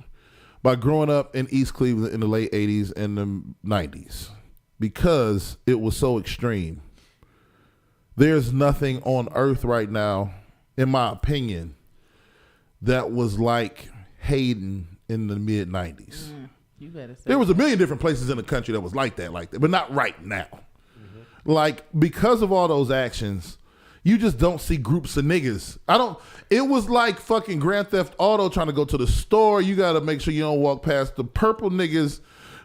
[SPEAKER 1] by growing up in East Cleveland in the late 80s and the 90s because it was so extreme. There's nothing on earth right now, in my opinion, that was like Hayden in the mid 90s.
[SPEAKER 6] You better say
[SPEAKER 1] there was a million different places in the country that was like that, but not right now. Like, because of all those actions, you just don't see groups of niggas. It was like fucking Grand Theft Auto trying to go to the store. You got to make sure you don't walk past the purple niggas,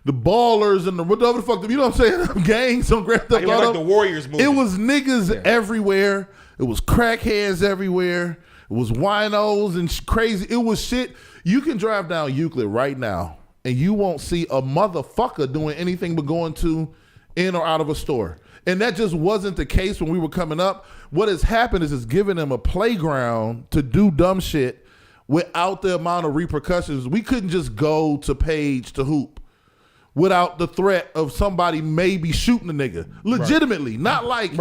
[SPEAKER 1] the ballers, and the whatever the fuck, you know what I'm saying? Gangs on Grand Theft Auto.
[SPEAKER 7] Like the Warriors movie.
[SPEAKER 1] It was niggas everywhere. It was crackheads everywhere. It was winos and crazy. It was shit. You can drive down Euclid right now and you won't see a motherfucker doing anything but going to in or out of a store. And that just wasn't the case when we were coming up. What has happened is it's given them a playground to do dumb shit without the amount of repercussions. We couldn't just go to Page to hoop without the threat of somebody maybe shooting a nigga. Legitimately. Right. Not like,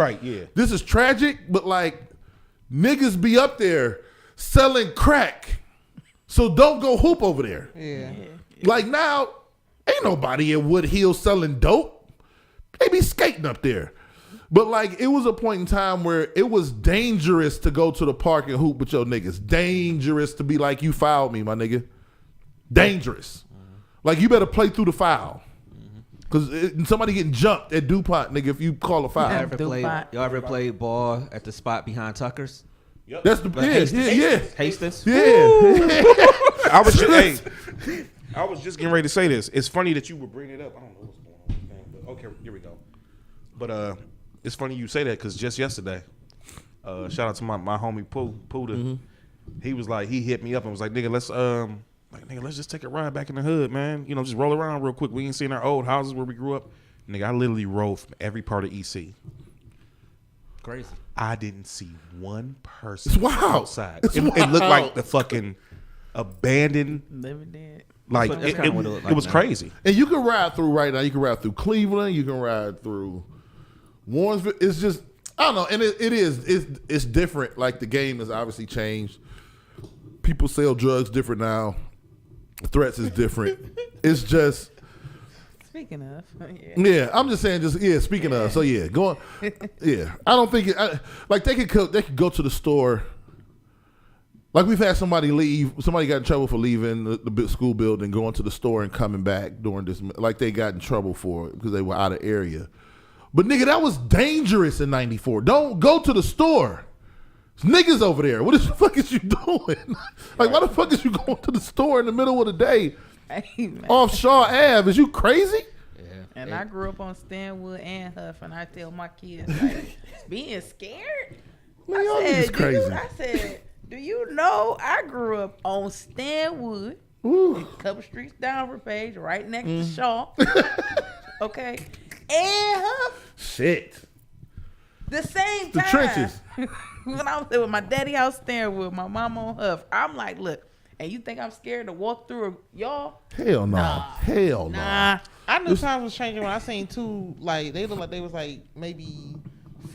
[SPEAKER 1] this is tragic, but like, niggas be up there selling crack. So don't go hoop over there.
[SPEAKER 5] Yeah.
[SPEAKER 1] Like now, ain't nobody at Wood Hill selling dope. They be skating up there. But like, it was a point in time where it was dangerous to go to the park and hoop with your niggas. Dangerous to be like, you fouled me, my nigga. Dangerous. Like, you better play through the foul. Because somebody getting jumped at DuPont, nigga, if you call a foul.
[SPEAKER 4] Y'all ever played ball at the spot behind Tucker's?
[SPEAKER 7] Yep.
[SPEAKER 1] That's the
[SPEAKER 4] Hastings.
[SPEAKER 7] I was just getting ready to say this. It's funny that you would bring it up. I don't know what's going on, but okay, here we go. But it's funny you say that because just yesterday, shout out to my homie Puda. He was like, he hit me up and was like, nigga, let's just take a ride back in the hood, man. You know, just roll around real quick. We ain't seen our old houses where we grew up. Nigga, I literally rode from every part of EC.
[SPEAKER 4] Crazy.
[SPEAKER 7] I didn't see one person outside.
[SPEAKER 1] It
[SPEAKER 7] looked like the fucking abandoned.
[SPEAKER 6] Living dead.
[SPEAKER 7] Like, it was crazy.
[SPEAKER 1] And you can ride through right now. You can ride through Cleveland. You can ride through Warrensville. It's just, I don't know. And it's different. Like, the game has obviously changed. People sell drugs different now. Threats is different. It's just.
[SPEAKER 6] Speaking of,
[SPEAKER 1] yeah, I'm just saying. Speaking of, so yeah, go on. Yeah, I don't think they could go to the store. Like, we've had somebody leave. Somebody got in trouble for leaving the school building, going to the store and coming back during this. Like, they got in trouble for it because they were out of area. But nigga, that was dangerous in '94. Don't go to the store. There's niggas over there. What the fuck is you doing? Like, why the fuck is you going to the store in the middle of the day?
[SPEAKER 6] Hey,
[SPEAKER 1] off Shaw Ave? Is you crazy?
[SPEAKER 6] Yeah. And I grew up on Stanwood and Huff, and I tell my kids, like, being scared.
[SPEAKER 1] Man, y'all niggas crazy.
[SPEAKER 6] I said, do you know I grew up on Stanwood, a couple streets down from Page, right next to Shaw. Okay. And Huff.
[SPEAKER 1] Shit.
[SPEAKER 6] The same time.
[SPEAKER 1] The trenches.
[SPEAKER 6] When I was there with my daddy house Stanwood, my mom on Huff, I'm like, look, and you think I'm scared to walk through y'all?
[SPEAKER 1] Hell no. Hell no.
[SPEAKER 5] I knew times was changing when I seen two, like, they looked like they was like maybe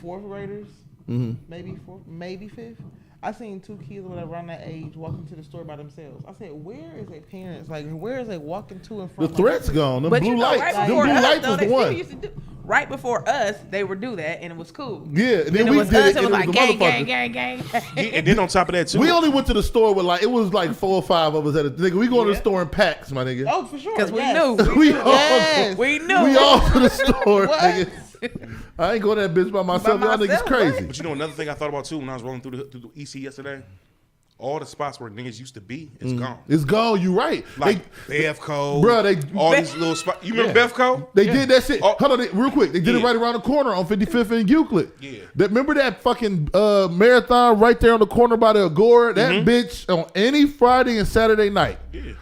[SPEAKER 5] fourth graders. Maybe fourth, maybe fifth. I seen two kids around that age walking to the store by themselves. I said, where is their parents? Like, where is they walking to and from?
[SPEAKER 1] The threat's gone. Them
[SPEAKER 6] but
[SPEAKER 1] blue
[SPEAKER 6] you know,
[SPEAKER 1] lights.
[SPEAKER 6] Right
[SPEAKER 1] Them blue lights was the one.
[SPEAKER 6] Right before us, they would do that, and it was cool.
[SPEAKER 1] Yeah, and then
[SPEAKER 6] it
[SPEAKER 1] we
[SPEAKER 6] was
[SPEAKER 1] did
[SPEAKER 6] us.
[SPEAKER 1] it.
[SPEAKER 6] It was like gang.
[SPEAKER 7] Yeah, and then on top of that too,
[SPEAKER 1] we only went to the store with like, it was like 4 or 5 of us at a nigga. We go to the store in packs, my nigga.
[SPEAKER 5] Oh, for sure.
[SPEAKER 6] Because we knew.
[SPEAKER 5] We
[SPEAKER 6] knew.
[SPEAKER 1] We all to the store, nigga. I ain't going to that bitch by myself. Y'all niggas crazy.
[SPEAKER 7] But you know another thing I thought about too when I was rolling through the EC yesterday. all the spots where niggas used to be is gone.
[SPEAKER 1] It's gone. You right.
[SPEAKER 7] Like Bevco,
[SPEAKER 1] bro.
[SPEAKER 7] All these little spots. You remember Bevco?
[SPEAKER 1] They did that shit.
[SPEAKER 7] Oh.
[SPEAKER 1] Hold on, real quick. They did it right around the corner on 55th and Euclid.
[SPEAKER 7] Yeah.
[SPEAKER 1] Remember that fucking marathon right there on the corner by the Agora? That bitch on any Friday and Saturday night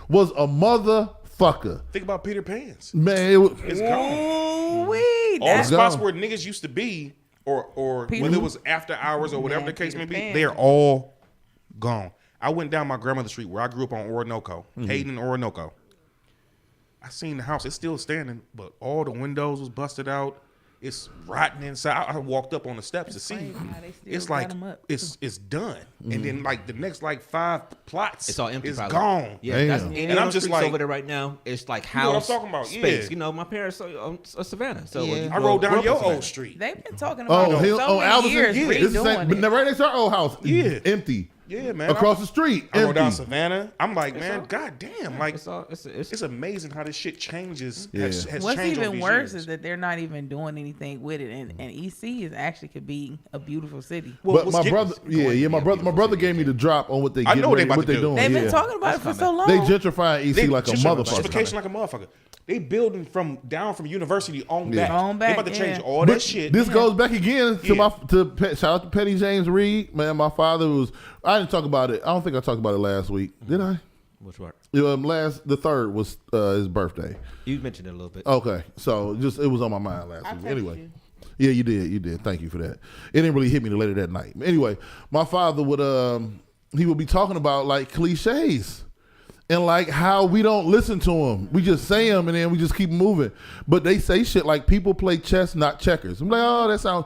[SPEAKER 1] was a motherfucker.
[SPEAKER 7] Think about Peter Pan's.
[SPEAKER 1] Man,
[SPEAKER 7] It's gone.
[SPEAKER 6] All
[SPEAKER 7] All the spots
[SPEAKER 1] gone.
[SPEAKER 7] where niggas used to be, or
[SPEAKER 6] Peter-
[SPEAKER 7] whether it was after hours or whatever the case may be,
[SPEAKER 6] Pan.
[SPEAKER 7] they're all gone. I went down my grandmother's street where I grew up on Orinoco, Hayden and Orinoco. I seen the house; it's still standing, but all the windows was busted out. It's rotten inside. I walked up on the steps to see.
[SPEAKER 6] crazy how they still
[SPEAKER 7] It's
[SPEAKER 6] got
[SPEAKER 7] like
[SPEAKER 6] 'em up.
[SPEAKER 7] it's done, and then like the next like 5 plots,
[SPEAKER 4] It's all empty.
[SPEAKER 7] It's
[SPEAKER 4] probably.
[SPEAKER 7] gone.
[SPEAKER 4] Yeah, that's
[SPEAKER 1] Damn.
[SPEAKER 4] any
[SPEAKER 7] And
[SPEAKER 4] of
[SPEAKER 7] I'm
[SPEAKER 4] those
[SPEAKER 7] just
[SPEAKER 4] streets
[SPEAKER 7] like-
[SPEAKER 4] over there right now. It's like
[SPEAKER 7] know what I'm
[SPEAKER 4] house
[SPEAKER 7] talking about,
[SPEAKER 4] space.
[SPEAKER 7] yeah.
[SPEAKER 4] You know, my parents are on Savannah, so
[SPEAKER 5] Yeah.
[SPEAKER 4] you
[SPEAKER 7] I
[SPEAKER 4] go-
[SPEAKER 7] rode
[SPEAKER 4] grew
[SPEAKER 7] down
[SPEAKER 4] up in
[SPEAKER 7] your
[SPEAKER 4] Savannah.
[SPEAKER 7] old street.
[SPEAKER 6] They've been talking about
[SPEAKER 1] oh,
[SPEAKER 6] it
[SPEAKER 1] Hill,
[SPEAKER 6] so
[SPEAKER 1] oh,
[SPEAKER 6] many
[SPEAKER 1] Albertson.
[SPEAKER 6] years
[SPEAKER 1] Yeah, this is
[SPEAKER 6] redoing it.
[SPEAKER 1] right next to our old house.
[SPEAKER 7] Yeah.
[SPEAKER 1] Empty.
[SPEAKER 7] Yeah, man.
[SPEAKER 1] Across the street.
[SPEAKER 7] I rode
[SPEAKER 1] Empty.
[SPEAKER 7] down Savannah. I'm like, man, goddamn, like
[SPEAKER 4] It's
[SPEAKER 7] it's amazing how this shit changes.
[SPEAKER 1] Yeah.
[SPEAKER 7] Has
[SPEAKER 6] What's
[SPEAKER 7] changed over
[SPEAKER 6] even
[SPEAKER 7] these
[SPEAKER 6] worse
[SPEAKER 7] years.
[SPEAKER 6] is that they're not even doing anything with it, and EC is actually could be a beautiful city.
[SPEAKER 7] Well,
[SPEAKER 1] But
[SPEAKER 7] what's
[SPEAKER 1] my
[SPEAKER 7] getting-
[SPEAKER 1] brother, my brother gave me the drop on what they
[SPEAKER 7] I
[SPEAKER 1] getting
[SPEAKER 7] know what they
[SPEAKER 1] ready-
[SPEAKER 7] about
[SPEAKER 1] what
[SPEAKER 7] to
[SPEAKER 1] they
[SPEAKER 7] do.
[SPEAKER 1] doing.
[SPEAKER 6] They've been
[SPEAKER 1] yeah.
[SPEAKER 6] talking about it for so long.
[SPEAKER 1] They gentrifying EC like a motherfucker.
[SPEAKER 7] Gentrification like a motherfucker. They building from down from university on back.
[SPEAKER 6] On
[SPEAKER 7] They
[SPEAKER 6] back,
[SPEAKER 7] about to change
[SPEAKER 6] yeah.
[SPEAKER 7] all that shit.
[SPEAKER 1] This goes back again to
[SPEAKER 7] Yeah.
[SPEAKER 1] shout out to Petty James Reed. Man, my father was. I didn't talk about it. I don't think I talked about it last week. Did I?
[SPEAKER 4] Which part?
[SPEAKER 1] The 3rd was his birthday.
[SPEAKER 4] You mentioned it a little bit.
[SPEAKER 1] Okay, so just it was on my mind last week. Anyway, yeah, you did. Thank you for that. It didn't really hit me till later that night. Anyway, my father would he would be talking about like cliches and like how we don't listen to them. We just say them and then we just keep moving. But they say shit like people play chess, not checkers. I'm like, oh, that sounds.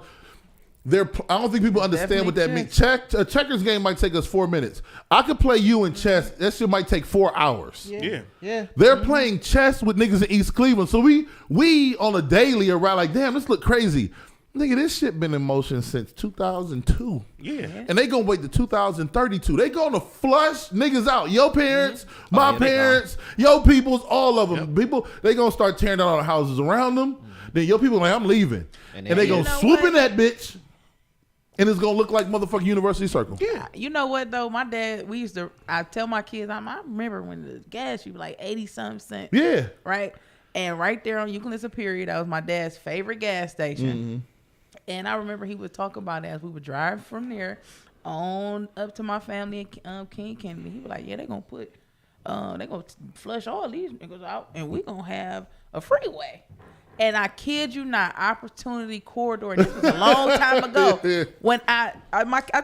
[SPEAKER 1] I don't think people understand what that means. A checkers game might take us 4 minutes. I could play you in chess. That shit might take 4 hours.
[SPEAKER 7] Yeah.
[SPEAKER 1] They're playing chess with niggas in East Cleveland. So we on a daily are like, damn, this look crazy. Nigga, this shit been in motion since 2002.
[SPEAKER 7] Yeah.
[SPEAKER 1] And they gonna wait to 2032. They gonna flush niggas out. Your parents, my parents, your peoples, all of them. People, they gonna start tearing down all the houses around them. Then your people like, I'm leaving. And they gonna swoop in that bitch. And it's gonna look like motherfucking University Circle.
[SPEAKER 6] Yeah. You know what though? My dad, I tell my kids, I remember when the gas used to be like 80-something cents.
[SPEAKER 1] Yeah.
[SPEAKER 6] Right? And right there on Euclid Superior, that was my dad's favorite gas station. And I remember he would talk about it as we would drive from there on up to my family in King Kennedy. He was like, yeah, they're gonna flush all these niggas out and we're gonna have a freeway. And I kid you not, Opportunity Corridor. This was a long time ago. When I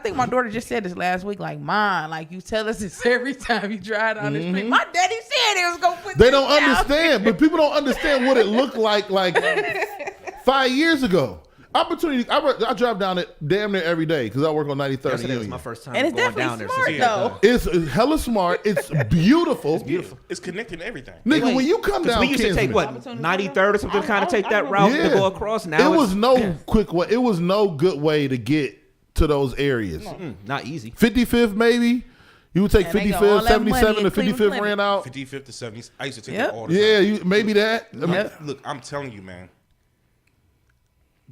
[SPEAKER 6] think my daughter just said this last week. Like, Mom, like you tell us this every time you drive down the street. My daddy said he was gonna put.
[SPEAKER 1] They
[SPEAKER 6] this
[SPEAKER 1] don't
[SPEAKER 6] down.
[SPEAKER 1] understand, but people don't understand what it looked like 5 years ago. Opportunity. I drive down it damn near every day because I work on 93rd.
[SPEAKER 4] Yesterday was my first time
[SPEAKER 6] And it's
[SPEAKER 4] going
[SPEAKER 6] definitely
[SPEAKER 4] down there.
[SPEAKER 6] smart
[SPEAKER 4] since
[SPEAKER 6] though.
[SPEAKER 1] It's hella smart. It's beautiful.
[SPEAKER 7] Beautiful. It's connecting everything.
[SPEAKER 1] Nigga, when you come down,
[SPEAKER 4] We used to take
[SPEAKER 1] Kinsman,
[SPEAKER 4] 93rd or something to kind of take that route to go across. Now
[SPEAKER 1] it was no quick way. It was no good way to get to those areas.
[SPEAKER 4] not easy.
[SPEAKER 1] 55th maybe. You would take
[SPEAKER 6] And they got all
[SPEAKER 1] 55th,
[SPEAKER 6] that money
[SPEAKER 1] 77
[SPEAKER 6] in
[SPEAKER 1] to
[SPEAKER 6] Cleveland
[SPEAKER 1] 55th
[SPEAKER 6] Clinic.
[SPEAKER 1] ran out.
[SPEAKER 7] 55th to 70s. I used to take
[SPEAKER 6] Yep.
[SPEAKER 7] it all the
[SPEAKER 1] Yeah,
[SPEAKER 7] time.
[SPEAKER 1] maybe that. I mean,
[SPEAKER 6] Yep.
[SPEAKER 7] Look, I'm telling you, man.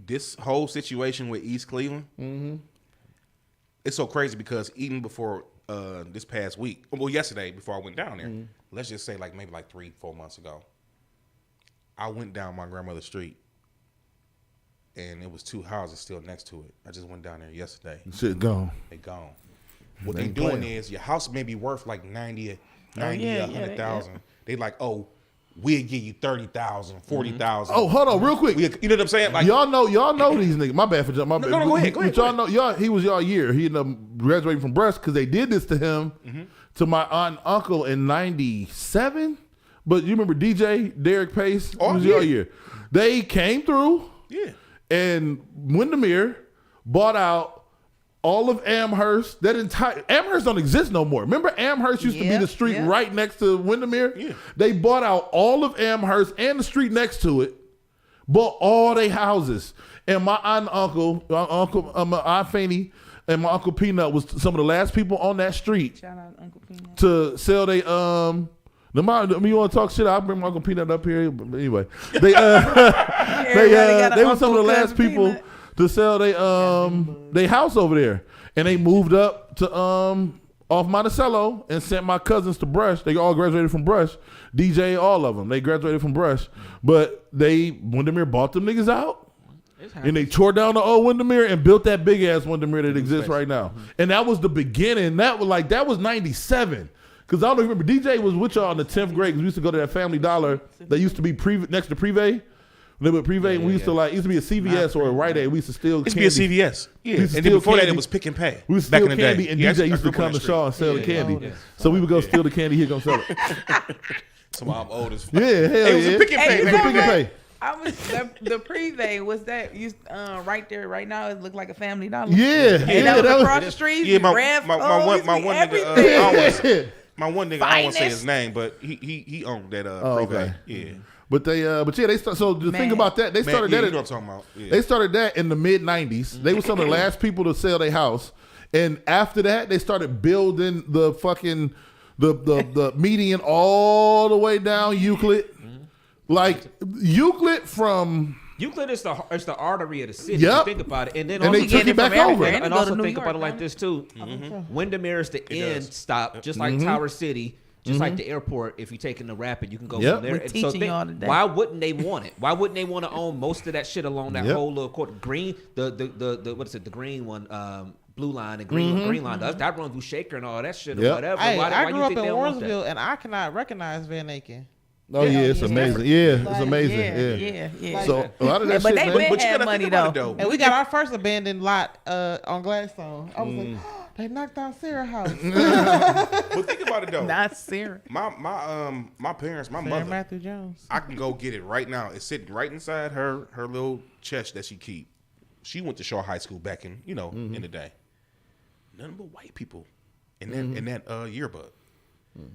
[SPEAKER 7] This whole situation with East Cleveland, it's so crazy because even before this past week, well, yesterday before I went down there, let's just say maybe 3-4 months ago, I went down my grandmother's street, and it was 2 houses still next to it. I just went down there yesterday.
[SPEAKER 1] shit gone.
[SPEAKER 7] They gone. What
[SPEAKER 1] They
[SPEAKER 7] they doing
[SPEAKER 1] playing.
[SPEAKER 7] is your house may be worth like 90,
[SPEAKER 6] yeah,
[SPEAKER 7] 100,000. They like, oh, we'll give you 30,000, 40,000.
[SPEAKER 1] Oh, hold on, real quick.
[SPEAKER 7] You know what I'm saying? Like,
[SPEAKER 1] y'all know these niggas. My bad for my bad.
[SPEAKER 7] no, go ahead,
[SPEAKER 1] But y'all know he was y'all year. He ended up graduating from Breast because they did this to him, to my aunt and uncle in '97. But you remember DJ Derek Pace?
[SPEAKER 7] Oh,
[SPEAKER 1] It was
[SPEAKER 7] yeah.
[SPEAKER 1] y'all year. They came through
[SPEAKER 7] yeah.
[SPEAKER 1] and Windermere bought out all of Amherst. That entire Amherst don't exist no more. Remember Amherst used to be the street right next to Windermere?
[SPEAKER 7] Yeah.
[SPEAKER 1] They bought out all of Amherst and the street next to it. Bought all their houses. And my aunt and uncle, my Aunt Fanny and my Uncle Peanut was some of the last people on that street
[SPEAKER 6] Shout out Uncle Peanut.
[SPEAKER 1] to sell they you want to talk shit? I'll bring my Uncle Peanut up here. But anyway, they were some of the last people to sell they house over there, and they moved up to
[SPEAKER 8] off Monticello and sent my cousins to Brush. They all graduated from Brush. DJ, all of them. They graduated from Brush. But Windermere bought them niggas out. And they tore down the old Windermere and built that big ass Windermere that exists right now. And that was the beginning. That was 97. Because I don't remember, DJ was with y'all in the 10th grade because we used to go to that Family Dollar that used to be next to Privé. Live with Privé, and we used to it used to be a CVS or a Rite Aid. We used to steal
[SPEAKER 7] It used
[SPEAKER 8] candy.
[SPEAKER 7] to be a CVS. Yeah.
[SPEAKER 8] We
[SPEAKER 7] And
[SPEAKER 8] used to
[SPEAKER 7] then before
[SPEAKER 8] steal
[SPEAKER 7] that,
[SPEAKER 8] candy.
[SPEAKER 7] it was Pick and Pay.
[SPEAKER 8] We would
[SPEAKER 7] back
[SPEAKER 8] steal
[SPEAKER 7] in the
[SPEAKER 8] candy,
[SPEAKER 7] day.
[SPEAKER 8] and
[SPEAKER 7] Yeah,
[SPEAKER 8] DJ
[SPEAKER 7] I
[SPEAKER 8] used to
[SPEAKER 7] grew up on
[SPEAKER 8] come
[SPEAKER 7] that
[SPEAKER 8] to Shaw and sell the
[SPEAKER 7] street.
[SPEAKER 8] candy. So we would go steal the candy, he'd go sell it.
[SPEAKER 7] So I'm old as fuck.
[SPEAKER 8] Yeah, hell
[SPEAKER 7] It was
[SPEAKER 8] yeah.
[SPEAKER 7] a Pick and Pay.
[SPEAKER 8] It was a Pick and Pay.
[SPEAKER 6] I was the Privé was that used right there right now. It looked like a Family Dollar.
[SPEAKER 8] Yeah,
[SPEAKER 6] and that was across the street.
[SPEAKER 7] Yeah, my one nigga. My one nigga, I don't want to say his name, but he owned that Privé.
[SPEAKER 8] Okay.
[SPEAKER 7] Yeah.
[SPEAKER 8] But they start. So the thing about that, they started that.
[SPEAKER 7] You know what I'm talking about. Yeah.
[SPEAKER 8] They started that in the mid '90s. They were some of the last people to sell their house, and after that, they started building the fucking the median all the way down Euclid, like Euclid from.
[SPEAKER 4] Euclid is the artery of the city.
[SPEAKER 8] Yep.
[SPEAKER 4] You think about it, and then
[SPEAKER 8] And
[SPEAKER 4] also
[SPEAKER 8] they took it back over.
[SPEAKER 4] And also think about it like this too. Windermere is the end stop, just like Tower City. Just like the airport, if you're taking the rapid, you can go from there.
[SPEAKER 6] We're teaching y'all today.
[SPEAKER 4] Why wouldn't they want it? Why wouldn't they want to own most of that shit along that whole little court? Green, the what is it? The green one, blue line and green line. That runs through Shaker and all that shit or whatever.
[SPEAKER 5] Hey,
[SPEAKER 4] why
[SPEAKER 5] I
[SPEAKER 4] you
[SPEAKER 5] grew up
[SPEAKER 4] think
[SPEAKER 5] in
[SPEAKER 4] they want that?
[SPEAKER 5] Warrensville, and I cannot recognize Van Aken.
[SPEAKER 8] Oh yeah, it's amazing. Yeah, it's amazing.
[SPEAKER 6] Yeah.
[SPEAKER 8] So a lot of that
[SPEAKER 6] but
[SPEAKER 8] shit,
[SPEAKER 6] they
[SPEAKER 8] man.
[SPEAKER 6] been had money though.
[SPEAKER 5] And we got our first abandoned lot on Gladstone. I was like, they knocked down Sarah's house.
[SPEAKER 7] But think about it though.
[SPEAKER 6] Not Sarah.
[SPEAKER 7] My parents, my
[SPEAKER 5] Sarah
[SPEAKER 7] mother.
[SPEAKER 5] Matthew Jones.
[SPEAKER 7] I can go get it right now. It's sitting right inside her little chest that she keep. She went to Shaw High School back in in the day. Nothing but white people in that yearbook.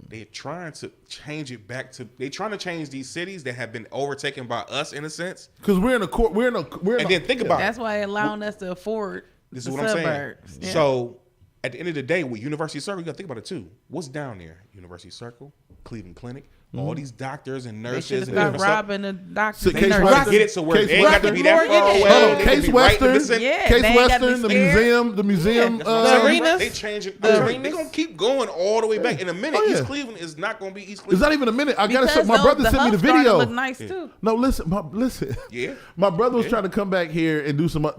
[SPEAKER 7] They're trying to change it back to. They're trying to change these cities that have been overtaken by us in a sense.
[SPEAKER 8] Because we're in a court.
[SPEAKER 7] And then think about it.
[SPEAKER 6] That's why allowing us to afford
[SPEAKER 7] This is
[SPEAKER 6] the
[SPEAKER 7] what
[SPEAKER 6] suburbs.
[SPEAKER 7] I'm saying.
[SPEAKER 6] Yeah.
[SPEAKER 7] So at the end of the day, with University Circle, you got to think about it too. What's down there? University Circle, Cleveland Clinic, all these doctors and
[SPEAKER 6] They
[SPEAKER 7] nurses
[SPEAKER 6] should have
[SPEAKER 7] and
[SPEAKER 6] stopped
[SPEAKER 7] different stuff.
[SPEAKER 6] robbing the doctors.
[SPEAKER 8] Case
[SPEAKER 6] and
[SPEAKER 8] Western.
[SPEAKER 6] nurses.
[SPEAKER 7] Get it so where
[SPEAKER 8] Case
[SPEAKER 7] they ain't got to be that
[SPEAKER 6] Western.
[SPEAKER 7] far away.
[SPEAKER 6] Oh,
[SPEAKER 7] They can
[SPEAKER 8] Case
[SPEAKER 7] be right in the
[SPEAKER 8] Western.
[SPEAKER 7] vicinity.
[SPEAKER 6] Yeah,
[SPEAKER 8] Case
[SPEAKER 6] they ain't gotta be
[SPEAKER 8] Western, the
[SPEAKER 6] scared.
[SPEAKER 8] museum,
[SPEAKER 5] The arenas.
[SPEAKER 7] They changing.
[SPEAKER 5] The
[SPEAKER 7] They're
[SPEAKER 5] arenas.
[SPEAKER 7] gonna keep going all the way back. In a minute,
[SPEAKER 8] Oh, yeah.
[SPEAKER 7] East Cleveland is not gonna be East
[SPEAKER 8] It's
[SPEAKER 7] Cleveland.
[SPEAKER 8] not even a minute. I gotta say,
[SPEAKER 6] Because
[SPEAKER 8] my brother
[SPEAKER 6] the
[SPEAKER 8] sent me the
[SPEAKER 6] hub started to
[SPEAKER 8] video.
[SPEAKER 6] Look nice too.
[SPEAKER 8] No, listen.
[SPEAKER 7] Yeah.
[SPEAKER 8] My brother was trying to come back here and do some.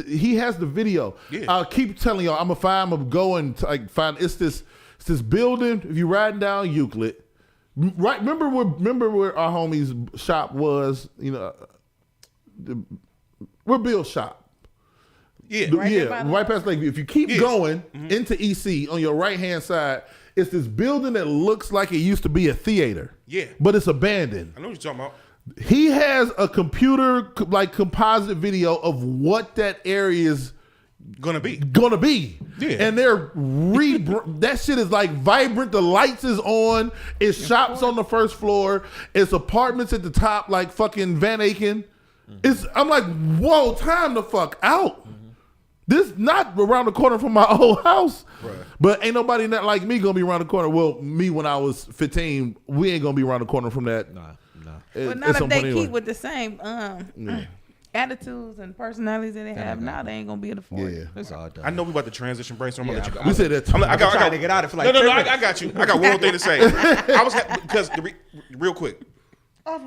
[SPEAKER 8] He has the video.
[SPEAKER 7] Yeah.
[SPEAKER 8] I'll keep telling y'all. I'm gonna go and find. It's this building. If you're riding down Euclid, right? Remember where our homie's shop was? Where Bill's shop.
[SPEAKER 7] Yeah.
[SPEAKER 8] Right past Lakeview. If you keep going into EC on your right hand side, it's this building that looks like it used to be a theater.
[SPEAKER 7] Yeah.
[SPEAKER 8] But it's abandoned.
[SPEAKER 7] I know what you're talking about.
[SPEAKER 8] He has a computer composite video of what that area is
[SPEAKER 7] Gonna be.
[SPEAKER 8] Yeah. And they're that shit is like vibrant. The lights is on. It's shops on the first floor. It's apartments at the top, like fucking Van Aken. I'm like, whoa, time the fuck out. This not around the corner from my old house. Right. But ain't nobody not like me gonna be around the corner. Well, me when I was 15, we ain't gonna be around the corner from that.
[SPEAKER 4] Nah.
[SPEAKER 6] But not if they keep with the same attitudes and personalities that they have now, they ain't gonna be able to afford it.
[SPEAKER 4] It's all done.
[SPEAKER 7] I know we about to transition brainstorm. I'm gonna let you go.
[SPEAKER 8] We said that.
[SPEAKER 7] I got
[SPEAKER 4] trying to get out of it for like
[SPEAKER 7] no,
[SPEAKER 4] 10
[SPEAKER 7] I got you. I got one more thing to say. Because real quick,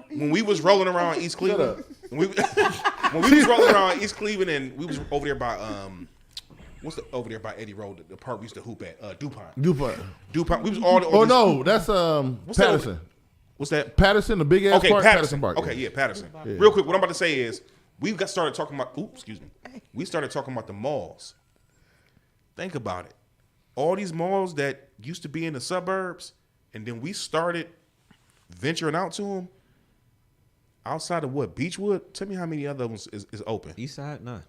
[SPEAKER 7] when we was rolling around East Cleveland, when we was rolling around East Cleveland, and we was over there by over there by Eddie Road, the park we used to hoop at, DuPont. We was all.
[SPEAKER 8] Oh no, that's Patterson.
[SPEAKER 7] What's that?
[SPEAKER 8] Patterson, the big ass park. Patterson Park.
[SPEAKER 7] Okay, yeah, Patterson. Yeah. Real quick, what I'm about to say is we started talking about. We started talking about the malls. Think about it. All these malls that used to be in the suburbs, and then we started venturing out to them. Outside of what? Beechwood? Tell me how many other ones is open.
[SPEAKER 4] East Side, none.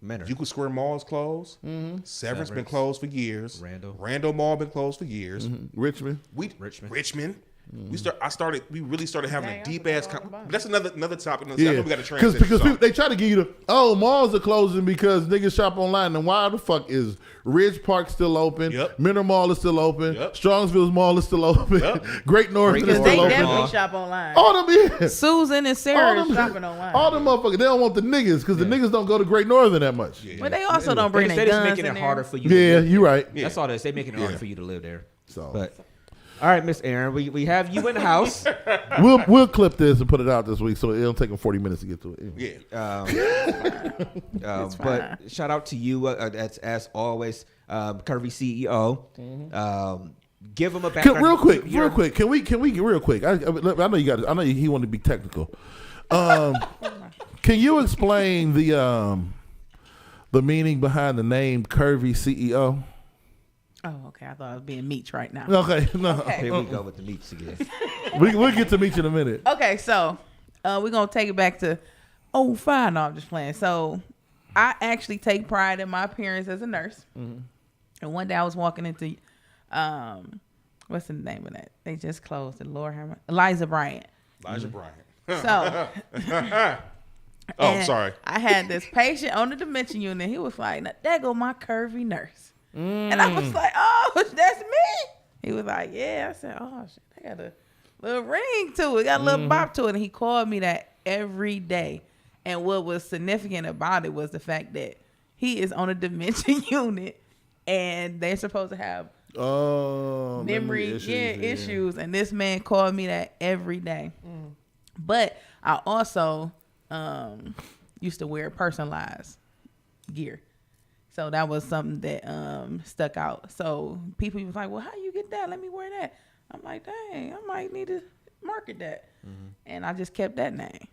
[SPEAKER 4] Menor.
[SPEAKER 7] Euclid Square Mall is closed. Severance been closed for years.
[SPEAKER 4] Randall
[SPEAKER 7] Mall been closed for years.
[SPEAKER 8] Richmond.
[SPEAKER 7] Richmond. we really started having a deep ass. That's another topic. I
[SPEAKER 8] Yeah,
[SPEAKER 7] know we got to transition.
[SPEAKER 8] because they try to give you malls are closing because niggas shop online. And why the fuck is Ridge Park still open?
[SPEAKER 7] Yep.
[SPEAKER 8] Mineral Mall is still open.
[SPEAKER 7] Yep.
[SPEAKER 8] Strongsville's Mall is still open.
[SPEAKER 7] Yep.
[SPEAKER 8] Great North is
[SPEAKER 6] Because
[SPEAKER 8] still
[SPEAKER 6] they
[SPEAKER 8] open.
[SPEAKER 6] definitely shop online.
[SPEAKER 8] All them, yeah.
[SPEAKER 6] Susan and Sarah is shopping online.
[SPEAKER 8] All them motherfuckers, they don't want the niggas because the niggas don't go to Great Northern that much. Yeah,
[SPEAKER 6] But they also don't bring
[SPEAKER 4] They
[SPEAKER 6] their
[SPEAKER 4] said it's
[SPEAKER 6] guns
[SPEAKER 4] making
[SPEAKER 6] in
[SPEAKER 4] it
[SPEAKER 6] there.
[SPEAKER 4] harder for you. to live
[SPEAKER 8] you right.
[SPEAKER 7] Yeah.
[SPEAKER 4] That's all it is. They making it harder for you to live there.
[SPEAKER 8] So,
[SPEAKER 4] But all right, Miss Aaron, we have you in the house.
[SPEAKER 8] we'll clip this and put it out this week, so it'll take them 40 minutes to get to it.
[SPEAKER 7] Yeah.
[SPEAKER 4] But shout out to you, as always, Curvy CEO. Give him a background.
[SPEAKER 8] Real quick. Can we real quick? I know you got. I know he wanted to be technical. Can you explain the meaning behind the name Curvy CEO?
[SPEAKER 6] Oh, okay. I thought I was being Meech right now.
[SPEAKER 8] Okay, no.
[SPEAKER 6] Okay.
[SPEAKER 4] Here we go with the meats again.
[SPEAKER 8] We'll get to Meech in a minute.
[SPEAKER 6] Okay, so we're going to take it back to 05. No, I'm just playing. So I actually take pride in my appearance as a nurse. Mm-hmm. And one day I was walking into, what's the name of that? They just closed it. Lord Hammer. Elijah Bryant. So.
[SPEAKER 7] Oh, sorry.
[SPEAKER 6] I had this patient on the dementia unit. He was like, now, there go my curvy nurse. And I was like, oh, that's me. He was like, yeah. I said, oh, shit, I got a little ring to it. Got a little bop to it. And he called me that every day. And what was significant about it was the fact that he is on a dementia unit and they're supposed to have memory issues. And this man called me that every day. But I also used to wear personalized gear. So that was something that stuck out. So people was like, well, how you get that? Let me wear that. I'm like, dang, I might need to market that. And I just kept that name.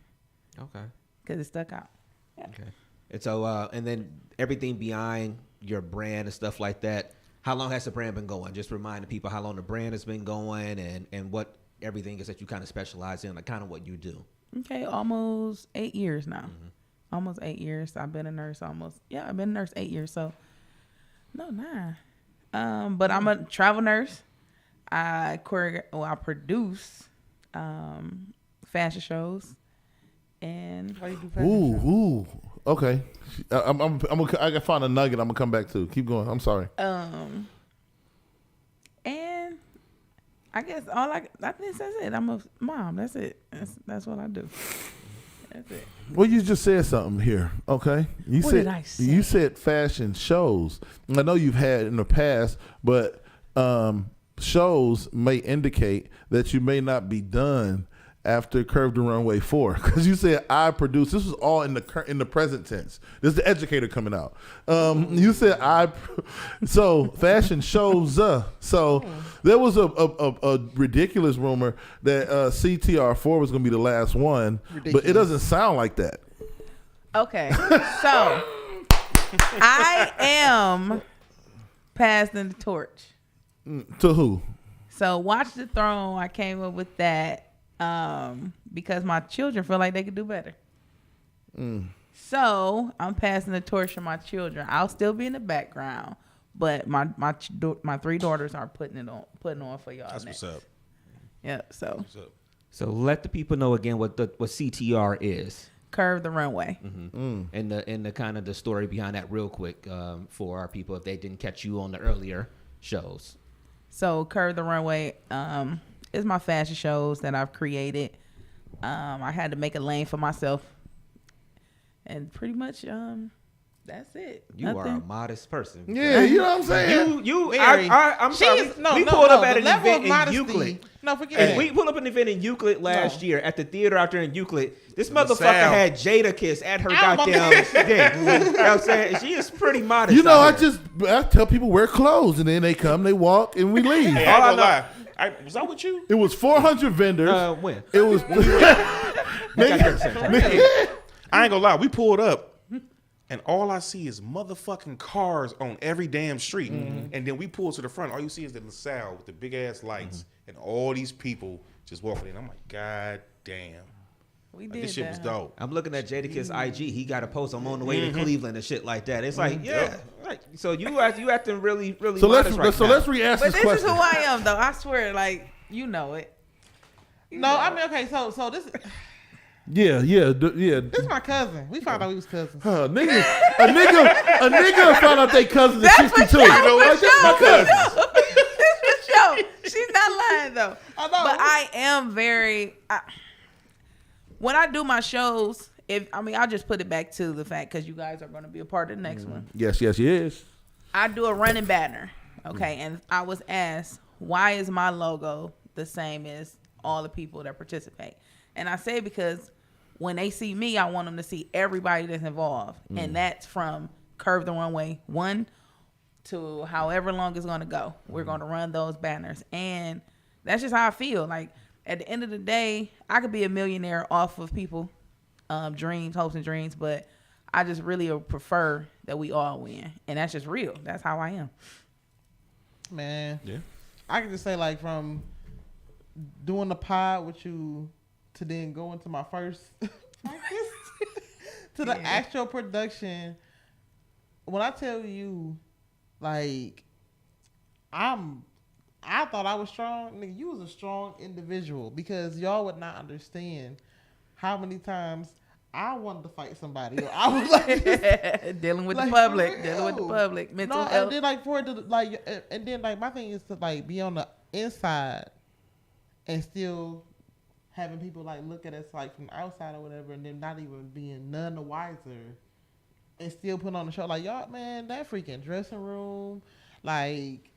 [SPEAKER 4] Okay.
[SPEAKER 6] Because it stuck out. Yeah.
[SPEAKER 4] Okay. And so, and then everything behind your brand and stuff like that, how long has the brand been going? Just reminding people how long the brand has been going and what everything is that you kind of specialize in, like kind of what you do.
[SPEAKER 6] Okay, almost 8 years now. Almost 8 years. I've been a nurse I've been a nurse 8 years. So, no, 9. But I'm a travel nurse. I produce fashion shows. And how you do fashion shows?
[SPEAKER 8] Ooh. Okay. I gotta find a nugget I'm gonna come back to. Keep going. I'm sorry.
[SPEAKER 6] And I guess I think that's it. I'm a mom. That's it. That's what I do. That's it.
[SPEAKER 8] Well, you just said something here. Okay.
[SPEAKER 6] What did I say?
[SPEAKER 8] You said fashion shows. I know you've had in the past, but shows may indicate that you may not be done after Curve the Runway 4, because you said I produce. This was all in the present tense. This is the educator coming out. You said so fashion shows. So there was a ridiculous rumor that CTR4 was going to be the last one, but it doesn't sound like that.
[SPEAKER 6] Okay, so I am passing the torch.
[SPEAKER 8] To who?
[SPEAKER 6] So Watch the Throne. I came up with that. Because my children feel like they could do better. So I'm passing the torch to my children. I'll still be in the background, but my 3 daughters are putting on for y'all.
[SPEAKER 7] That's
[SPEAKER 6] next.
[SPEAKER 7] what's up.
[SPEAKER 6] Yeah. So
[SPEAKER 4] So let the people know again what CTR is.
[SPEAKER 6] Curve the Runway.
[SPEAKER 4] And the kind of the story behind that real quick for our people if they didn't catch you on the earlier shows.
[SPEAKER 6] So Curve the Runway is my fashion shows that I've created. I had to make a lane for myself, and pretty much that's it.
[SPEAKER 4] You are a modest person.
[SPEAKER 8] Yeah, you know what I'm saying.
[SPEAKER 4] I'm sorry. We pulled up at an event in Euclid.
[SPEAKER 5] No, forget
[SPEAKER 4] And
[SPEAKER 5] it.
[SPEAKER 4] we pulled up an event in Euclid last year at the theater out there in Euclid. This motherfucker had Jada Kiss at her goddamn thing. You know what I'm saying? She is pretty modest.
[SPEAKER 8] You know,
[SPEAKER 4] out here.
[SPEAKER 8] I tell people wear clothes, and then they come, they walk, and we leave.
[SPEAKER 7] Hey, I ain't gonna lie. Was that with you?
[SPEAKER 8] It was 400 vendors.
[SPEAKER 4] When?
[SPEAKER 8] It was.
[SPEAKER 7] I ain't gonna lie. We pulled up, and all I see is motherfucking cars on every damn street. And then we pull to the front. All you see is the LaSalle with the big ass lights, and all these people just walking in. I'm like, God damn.
[SPEAKER 6] We
[SPEAKER 7] Like,
[SPEAKER 6] did
[SPEAKER 7] this shit was dope.
[SPEAKER 4] I'm looking at Jadakiss IG. He got a post. I'm on the way to Cleveland and shit like that. It's like, right. So you acting really
[SPEAKER 8] So
[SPEAKER 4] modest
[SPEAKER 8] let's
[SPEAKER 4] right now.
[SPEAKER 8] re-ask
[SPEAKER 6] But
[SPEAKER 8] this
[SPEAKER 6] this
[SPEAKER 8] question.
[SPEAKER 6] is who I am, though. I swear, like, you know it.
[SPEAKER 5] I mean, okay, so this is
[SPEAKER 8] Yeah.
[SPEAKER 5] this is my cousin. We found out we was cousins.
[SPEAKER 8] A nigga found out they cousins at 62.
[SPEAKER 7] You know what? My cousins.
[SPEAKER 6] Yo, she's not lying though.
[SPEAKER 5] I know.
[SPEAKER 6] But I am when I do my shows, I'll just put it back to the fact because you guys are going to be a part of the next one.
[SPEAKER 8] Yes, yes.
[SPEAKER 6] I do a running banner, okay, and I was asked, why is my logo the same as all the people that participate? And I say because when they see me, I want them to see everybody that's involved, and that's from Curve the Runway 1 to however long it's going to go. We're going to run those banners, and that's just how I feel. Like, at the end of the day, I could be a millionaire off of people, dreams, hopes, and dreams, but I just really prefer that we all win, and that's just real. That's how I am.
[SPEAKER 5] Man,
[SPEAKER 7] Yeah.
[SPEAKER 5] I can just say, like, from doing the pod with you to then going to my first practice to the actual production. When I tell you, like, I thought I was strong. Nigga, you was a strong individual because y'all would not understand how many times I wanted to fight somebody. Or I was like
[SPEAKER 6] dealing with
[SPEAKER 5] like,
[SPEAKER 6] the public,
[SPEAKER 5] for
[SPEAKER 6] mental health.
[SPEAKER 5] And then like for it to like, and then like my thing is to like be on the inside and still having people like look at us like from the outside or whatever, and then not even being none the wiser, and still put on the show like y'all, man, that freaking dressing room, like.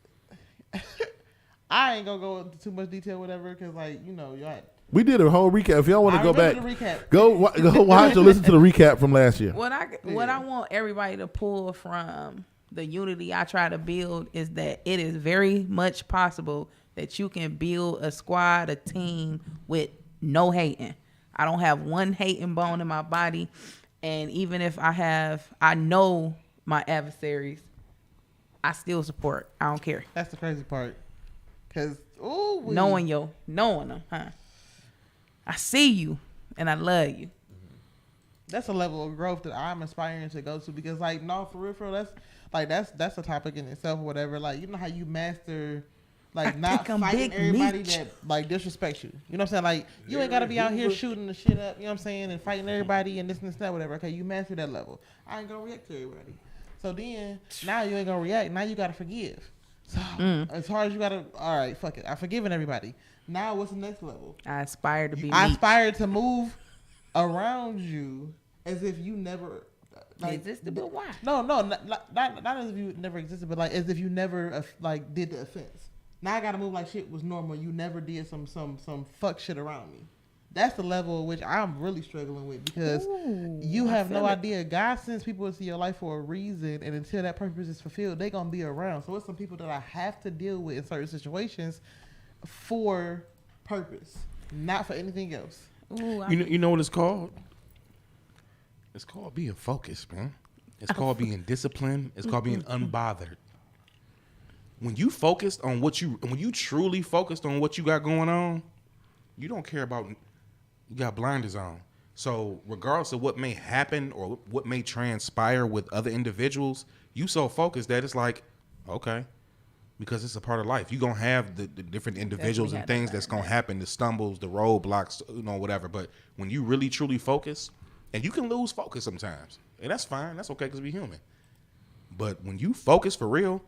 [SPEAKER 5] I ain't gonna go into too much detail, whatever, because like y'all.
[SPEAKER 8] We did a whole recap. If y'all want to go back,
[SPEAKER 5] the recap.
[SPEAKER 8] go watch or listen to the recap from last year.
[SPEAKER 6] What I want everybody to pull from the unity I try to build is that it is very much possible that you can build a squad, a team with no hating. I don't have one hating bone in my body, and even if I know my adversaries, I still support. I don't care.
[SPEAKER 5] That's the crazy part. Cause
[SPEAKER 6] knowing them, huh? I see you and I love you.
[SPEAKER 5] That's a level of growth that I'm aspiring to go to because like no, for real, that's a topic in itself or whatever. Like you know how you master like not fighting everybody that like disrespects you. You know what I'm saying? Like you ain't gotta be out here shooting the shit up, you know what I'm saying, and fighting everybody and this and that, whatever. Okay, you master that level. I ain't gonna react to everybody. So then now you ain't gonna react, now you gotta forgive. So as hard as you gotta, all right, fuck it. I've forgiven everybody. Now what's the next level?
[SPEAKER 6] I aspire to be.
[SPEAKER 5] I aspire to move around you as if you never
[SPEAKER 6] existed. But why?
[SPEAKER 5] No, not as if you never existed, but like as if you never like did the offense. Now I gotta move like shit was normal. You never did some fuck shit around me. That's the level which I'm really struggling with because you have no idea. God sends people into your life for a reason, and until that purpose is fulfilled, they're gonna be around. So it's some people that I have to deal with in certain situations for purpose, not for anything else.
[SPEAKER 7] You know what it's called? It's called being focused, man. It's called being disciplined. It's called being unbothered. When you focused on when you truly focused on what you got going on, you don't care about. You got blinders on. So regardless of what may happen or what may transpire with other individuals, you so focused that it's like, okay, because it's a part of life. You're going to have the different individuals and things that's going to happen, the stumbles, the roadblocks, whatever. But when you really, truly focus, and you can lose focus sometimes, and that's fine. That's okay because we're human. But when you focus for real,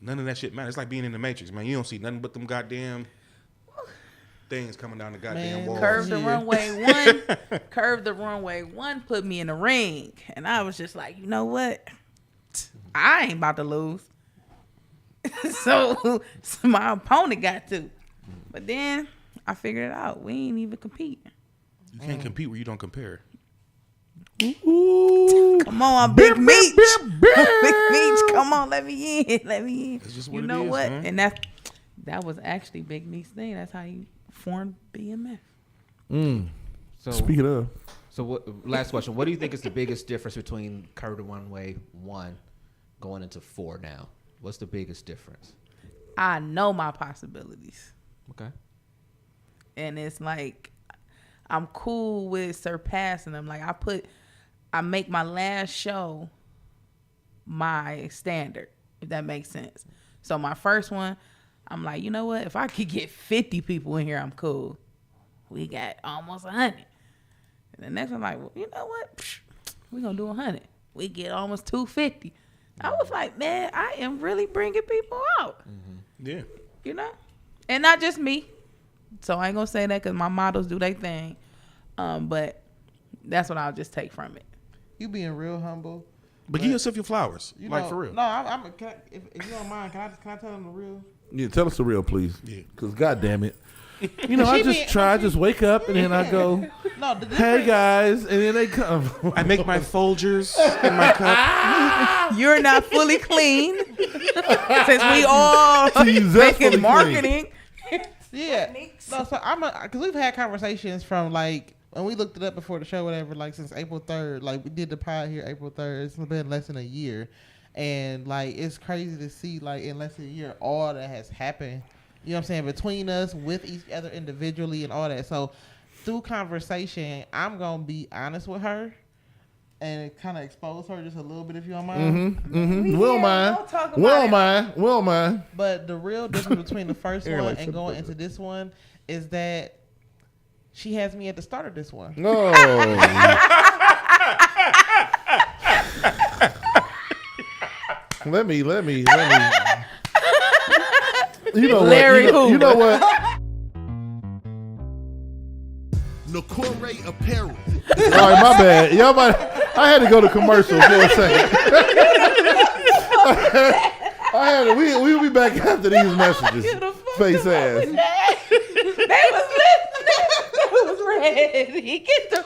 [SPEAKER 7] none of that shit matters. It's like being in the Matrix, man. You don't see nothing but them goddamn things coming down the goddamn wall.
[SPEAKER 6] Curve the runway one put me in the ring, and I was just like, you know what? I ain't about to lose. so my opponent got to, but then I figured it out. We ain't even compete.
[SPEAKER 7] You can't compete where you don't compare.
[SPEAKER 8] Ooh.
[SPEAKER 6] Come on, Big Meech. Big Meech, come on, let me in.
[SPEAKER 7] It's just what
[SPEAKER 6] you know
[SPEAKER 7] it is,
[SPEAKER 6] what?
[SPEAKER 7] man.
[SPEAKER 6] And that was actually Big Meech's thing. That's how he formed BMF.
[SPEAKER 4] So
[SPEAKER 8] Speaking of,
[SPEAKER 4] so what? Last question. What do you think is the biggest difference between Curve the Runway 1 going into 4 now? What's the biggest difference?
[SPEAKER 6] I know my possibilities.
[SPEAKER 4] Okay.
[SPEAKER 6] And it's like I'm cool with surpassing them. Like I make my last show my standard, if that makes sense. So my first one, I'm like, you know what? If I could get 50 people in here, I'm cool. we got almost 100. And the next one like, well, you know what? We gonna do 100. We get almost 250. I was like, man, I am really bringing people out.
[SPEAKER 7] Yeah.
[SPEAKER 6] You know? And not just me. So I ain't gonna say that because my models do their thing. But that's what I'll just take from it.
[SPEAKER 5] You being real humble.
[SPEAKER 7] But give yourself your flowers.
[SPEAKER 5] You
[SPEAKER 7] like
[SPEAKER 5] know,
[SPEAKER 7] for real.
[SPEAKER 5] No, if you don't mind, can I tell them the real?
[SPEAKER 8] Yeah, tell us the real, please.
[SPEAKER 7] Yeah.
[SPEAKER 8] Because goddamn it, you know, I just wake up and then I go, hey guys, and then they come.
[SPEAKER 7] I make my Folgers in my cup.
[SPEAKER 6] You're not fully clean since we all making marketing.
[SPEAKER 5] Yeah. No, so because we've had conversations from like when we looked it up before the show, whatever, like since April 3rd, like we did the pod here April 3rd. It's been less than a year. And like it's crazy to see like in less than a year all that has happened. You know what I'm saying? Between us, with each other individually and all that. So through conversation, I'm gonna be honest with her and kind of expose her just a little bit if you don't mind.
[SPEAKER 8] Will mind.
[SPEAKER 5] But the real difference between the first one and going into this one is that she has me at the start of this one.
[SPEAKER 8] No. Let me. You know
[SPEAKER 6] Larry
[SPEAKER 8] what? You know what?
[SPEAKER 1] Nakore Apparel.
[SPEAKER 8] All right, my bad. Y'all might. I had to go to commercial for a second. I had to. We'll be back after these messages. Face ass.
[SPEAKER 6] They was listening. They was ready. Get the.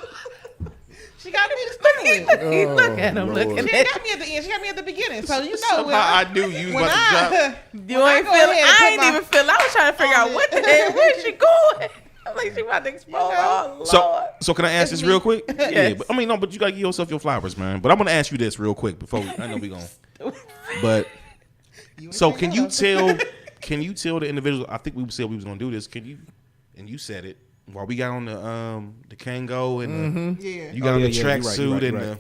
[SPEAKER 5] She got me to start with.
[SPEAKER 6] Look at him. Look at
[SPEAKER 5] She
[SPEAKER 6] him.
[SPEAKER 5] got me at the end. She got me at the beginning. So you know
[SPEAKER 7] Somehow I knew you was
[SPEAKER 5] when
[SPEAKER 7] about to drop.
[SPEAKER 6] You ain't feel it. I ain't even feel it. I was trying to figure out what the hell. Where's she going? I'm like, she about to explode. Oh, Lord.
[SPEAKER 7] So can I ask this real quick?
[SPEAKER 6] Yes.
[SPEAKER 7] Yeah, but I mean, no, but you gotta give yourself your flowers, man. But I'm gonna ask you this real quick before I know we gonna. But so can you tell the individual? I think we said we was gonna do this. Can you? And you said it while we got on the Kango and you got on the tracksuit and the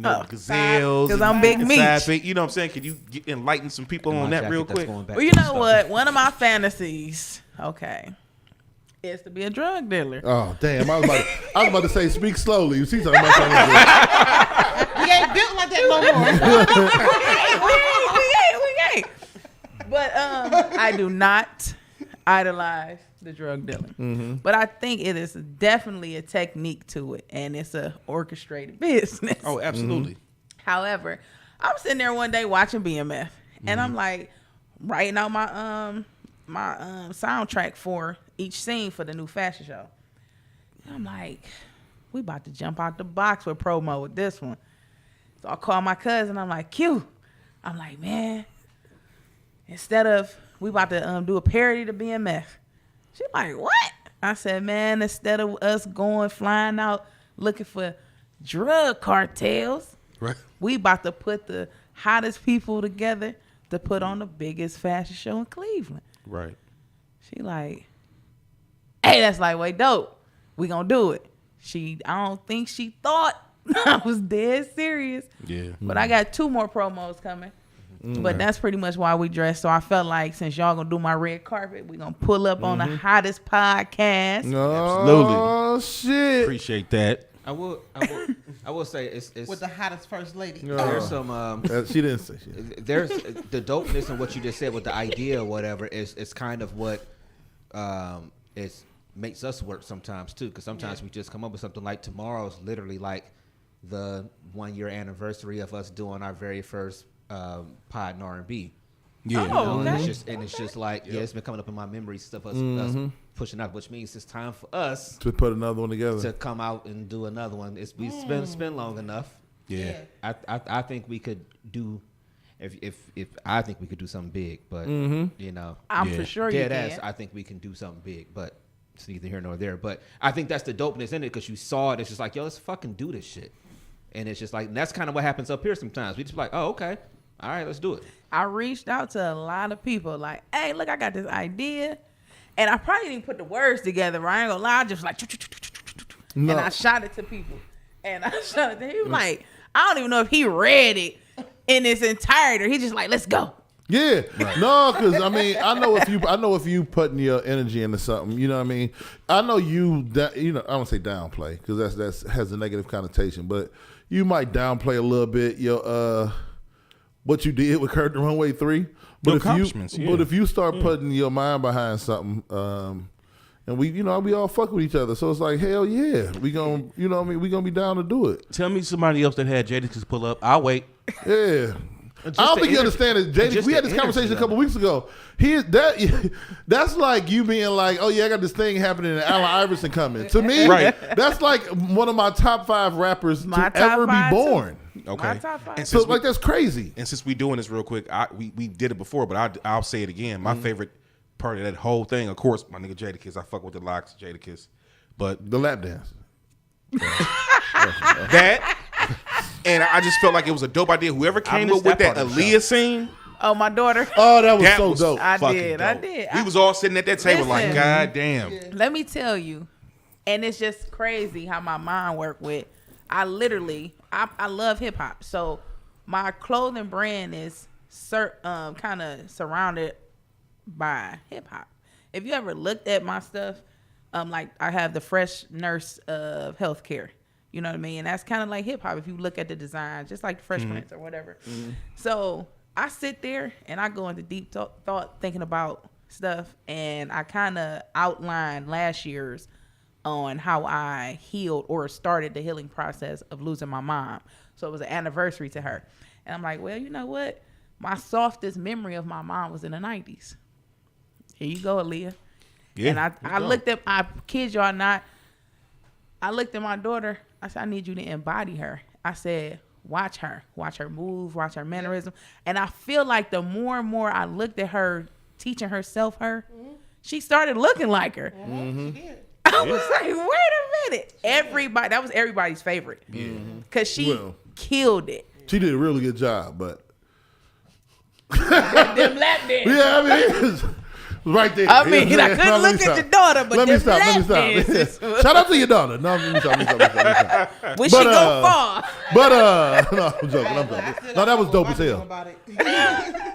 [SPEAKER 7] the gazelles.
[SPEAKER 6] Because I'm Big Meech.
[SPEAKER 7] You know what I'm saying? Can you enlighten some people on that real quick?
[SPEAKER 6] Well, you know what? One of my fantasies, is to be a drug dealer.
[SPEAKER 8] Oh damn! I was about to say speak slowly. You see something? We
[SPEAKER 5] ain't built like that no more.
[SPEAKER 6] we ain't. But I do not idolize the drug dealing. But I think it is definitely a technique to it, and it's a orchestrated business.
[SPEAKER 7] Oh, absolutely.
[SPEAKER 6] However, I'm sitting there one day watching BMF, and I'm like writing out my soundtrack for each scene for the new fashion show. And I'm like, we about to jump out the box with promo with this one. So I call my cousin. I'm like, Q. I'm like, man, instead of we about to do a parody to BMF. She's like, what? I said, man, instead of us flying out looking for drug cartels,
[SPEAKER 7] right?
[SPEAKER 6] We about to put the hottest people together to put on the biggest fashion show in Cleveland.
[SPEAKER 7] Right.
[SPEAKER 6] She like, hey, that's lightweight dope. We gonna do it. I don't think she thought I was dead serious.
[SPEAKER 7] Yeah.
[SPEAKER 6] But I got 2 more promos coming. But that's pretty much why we dressed. So I felt like since y'all gonna do my red carpet, we gonna pull up on the hottest podcast.
[SPEAKER 8] Oh shit!
[SPEAKER 7] Appreciate that.
[SPEAKER 4] I will say it's
[SPEAKER 5] with the hottest first lady.
[SPEAKER 4] There's some
[SPEAKER 8] she didn't say shit.
[SPEAKER 4] There's the dopeness in what you just said with the idea or whatever is kind of what makes us work sometimes too, because sometimes we just come up with something like tomorrow's literally like the 1-year anniversary of us doing our very first pod and R&B.
[SPEAKER 7] Yeah.
[SPEAKER 6] Oh, okay.
[SPEAKER 4] It's just like it's been coming up in my memory stuff us pushing up, which means it's time for us
[SPEAKER 8] to put another one together,
[SPEAKER 4] to come out and do another one. It's been long enough.
[SPEAKER 7] Yeah.
[SPEAKER 4] I think we could do if I think we could do something big, but you know,
[SPEAKER 6] I'm for sure you can.
[SPEAKER 4] I think we can do something big, but it's neither here nor there. But I think that's the dopeness in it, because you saw it. It's just like, yo, let's fucking do this shit. And it's just like, and that's kind of what happens up here sometimes. We just like, oh, okay. All right, let's do it.
[SPEAKER 6] I reached out to a lot of people like, hey, look, I got this idea. And I probably didn't put the words together, right? I ain't gonna lie. I just like, and I shot it to people. And I shot it to him. Like, I don't even know if he read it in its entirety. He just like, let's go.
[SPEAKER 8] Yeah, no, because I mean, I know if you putting your energy into something, you know what I mean. I know I don't say downplay because that's has a negative connotation, but you might downplay a little bit your what you did with Curtain Runway 3. But if you start putting your mind behind something, and we all fuck with each other, so it's like hell yeah, we gonna we gonna be down to do it.
[SPEAKER 9] Tell me somebody else that had Jadakiss pull up. I'll wait.
[SPEAKER 8] Yeah. I don't think you understand it, JD. We had this conversation a couple weeks ago. That's like you being like, "Oh yeah, I got this thing happening and Allen Iverson coming." To me, that's like one of my top 5 rappers to ever be born.
[SPEAKER 7] Okay,
[SPEAKER 6] My top 5.
[SPEAKER 7] And
[SPEAKER 8] So like that's crazy.
[SPEAKER 7] And since we doing this real quick, we did it before, but I'll say it again. My favorite part of that whole thing, of course, my nigga Jadakiss. I fuck with the locks, Jadakiss, but
[SPEAKER 8] The lap dance.
[SPEAKER 7] that. And I just felt like it was a dope idea. Whoever came up with that Aaliyah scene.
[SPEAKER 6] Oh, my daughter.
[SPEAKER 8] Oh, that was so dope.
[SPEAKER 6] I
[SPEAKER 7] fucking
[SPEAKER 6] did.
[SPEAKER 7] dope. We was all sitting at that table like,
[SPEAKER 6] Listen.
[SPEAKER 7] God damn.
[SPEAKER 6] Let me tell you, and it's just crazy how my mind worked with. I love hip hop, so my clothing brand is kind of surrounded by hip hop. If you ever looked at my stuff, like I have the fresh nurse of healthcare. You know what I mean? And that's kind of like hip hop if you look at the design, just like the Fresh Prince or whatever. So I sit there and I go into deep thought thinking about stuff, and I kind of outlined last year's on how I healed or started the healing process of losing my mom. So it was an anniversary to her. And I'm like, well, you know what? My softest memory of my mom was in the 90s. Here you go, Aaliyah.
[SPEAKER 7] Yeah,
[SPEAKER 6] And I looked at, I kid y'all not, I looked at my daughter. I said, I need you to embody her. I said, watch her move, watch her mannerism. And I feel like the more and more I looked at her, teaching herself she started looking like her.
[SPEAKER 5] She did.
[SPEAKER 6] I was like, wait a minute. That was everybody's favorite. Because she killed it.
[SPEAKER 8] She did a really good job, but
[SPEAKER 6] Them lap dance.
[SPEAKER 8] yeah, I mean, it's right there.
[SPEAKER 6] I mean,
[SPEAKER 8] You know what
[SPEAKER 6] I
[SPEAKER 8] I'm
[SPEAKER 6] couldn't
[SPEAKER 8] saying?
[SPEAKER 6] look at your daughter, but
[SPEAKER 8] Let me
[SPEAKER 6] them
[SPEAKER 8] stop.
[SPEAKER 6] lap dances.
[SPEAKER 8] Shout out to your daughter. No, let me stop.
[SPEAKER 6] When she
[SPEAKER 8] But,
[SPEAKER 6] go far.
[SPEAKER 8] But no, I'm joking. No, that was dope as hell.
[SPEAKER 5] About it.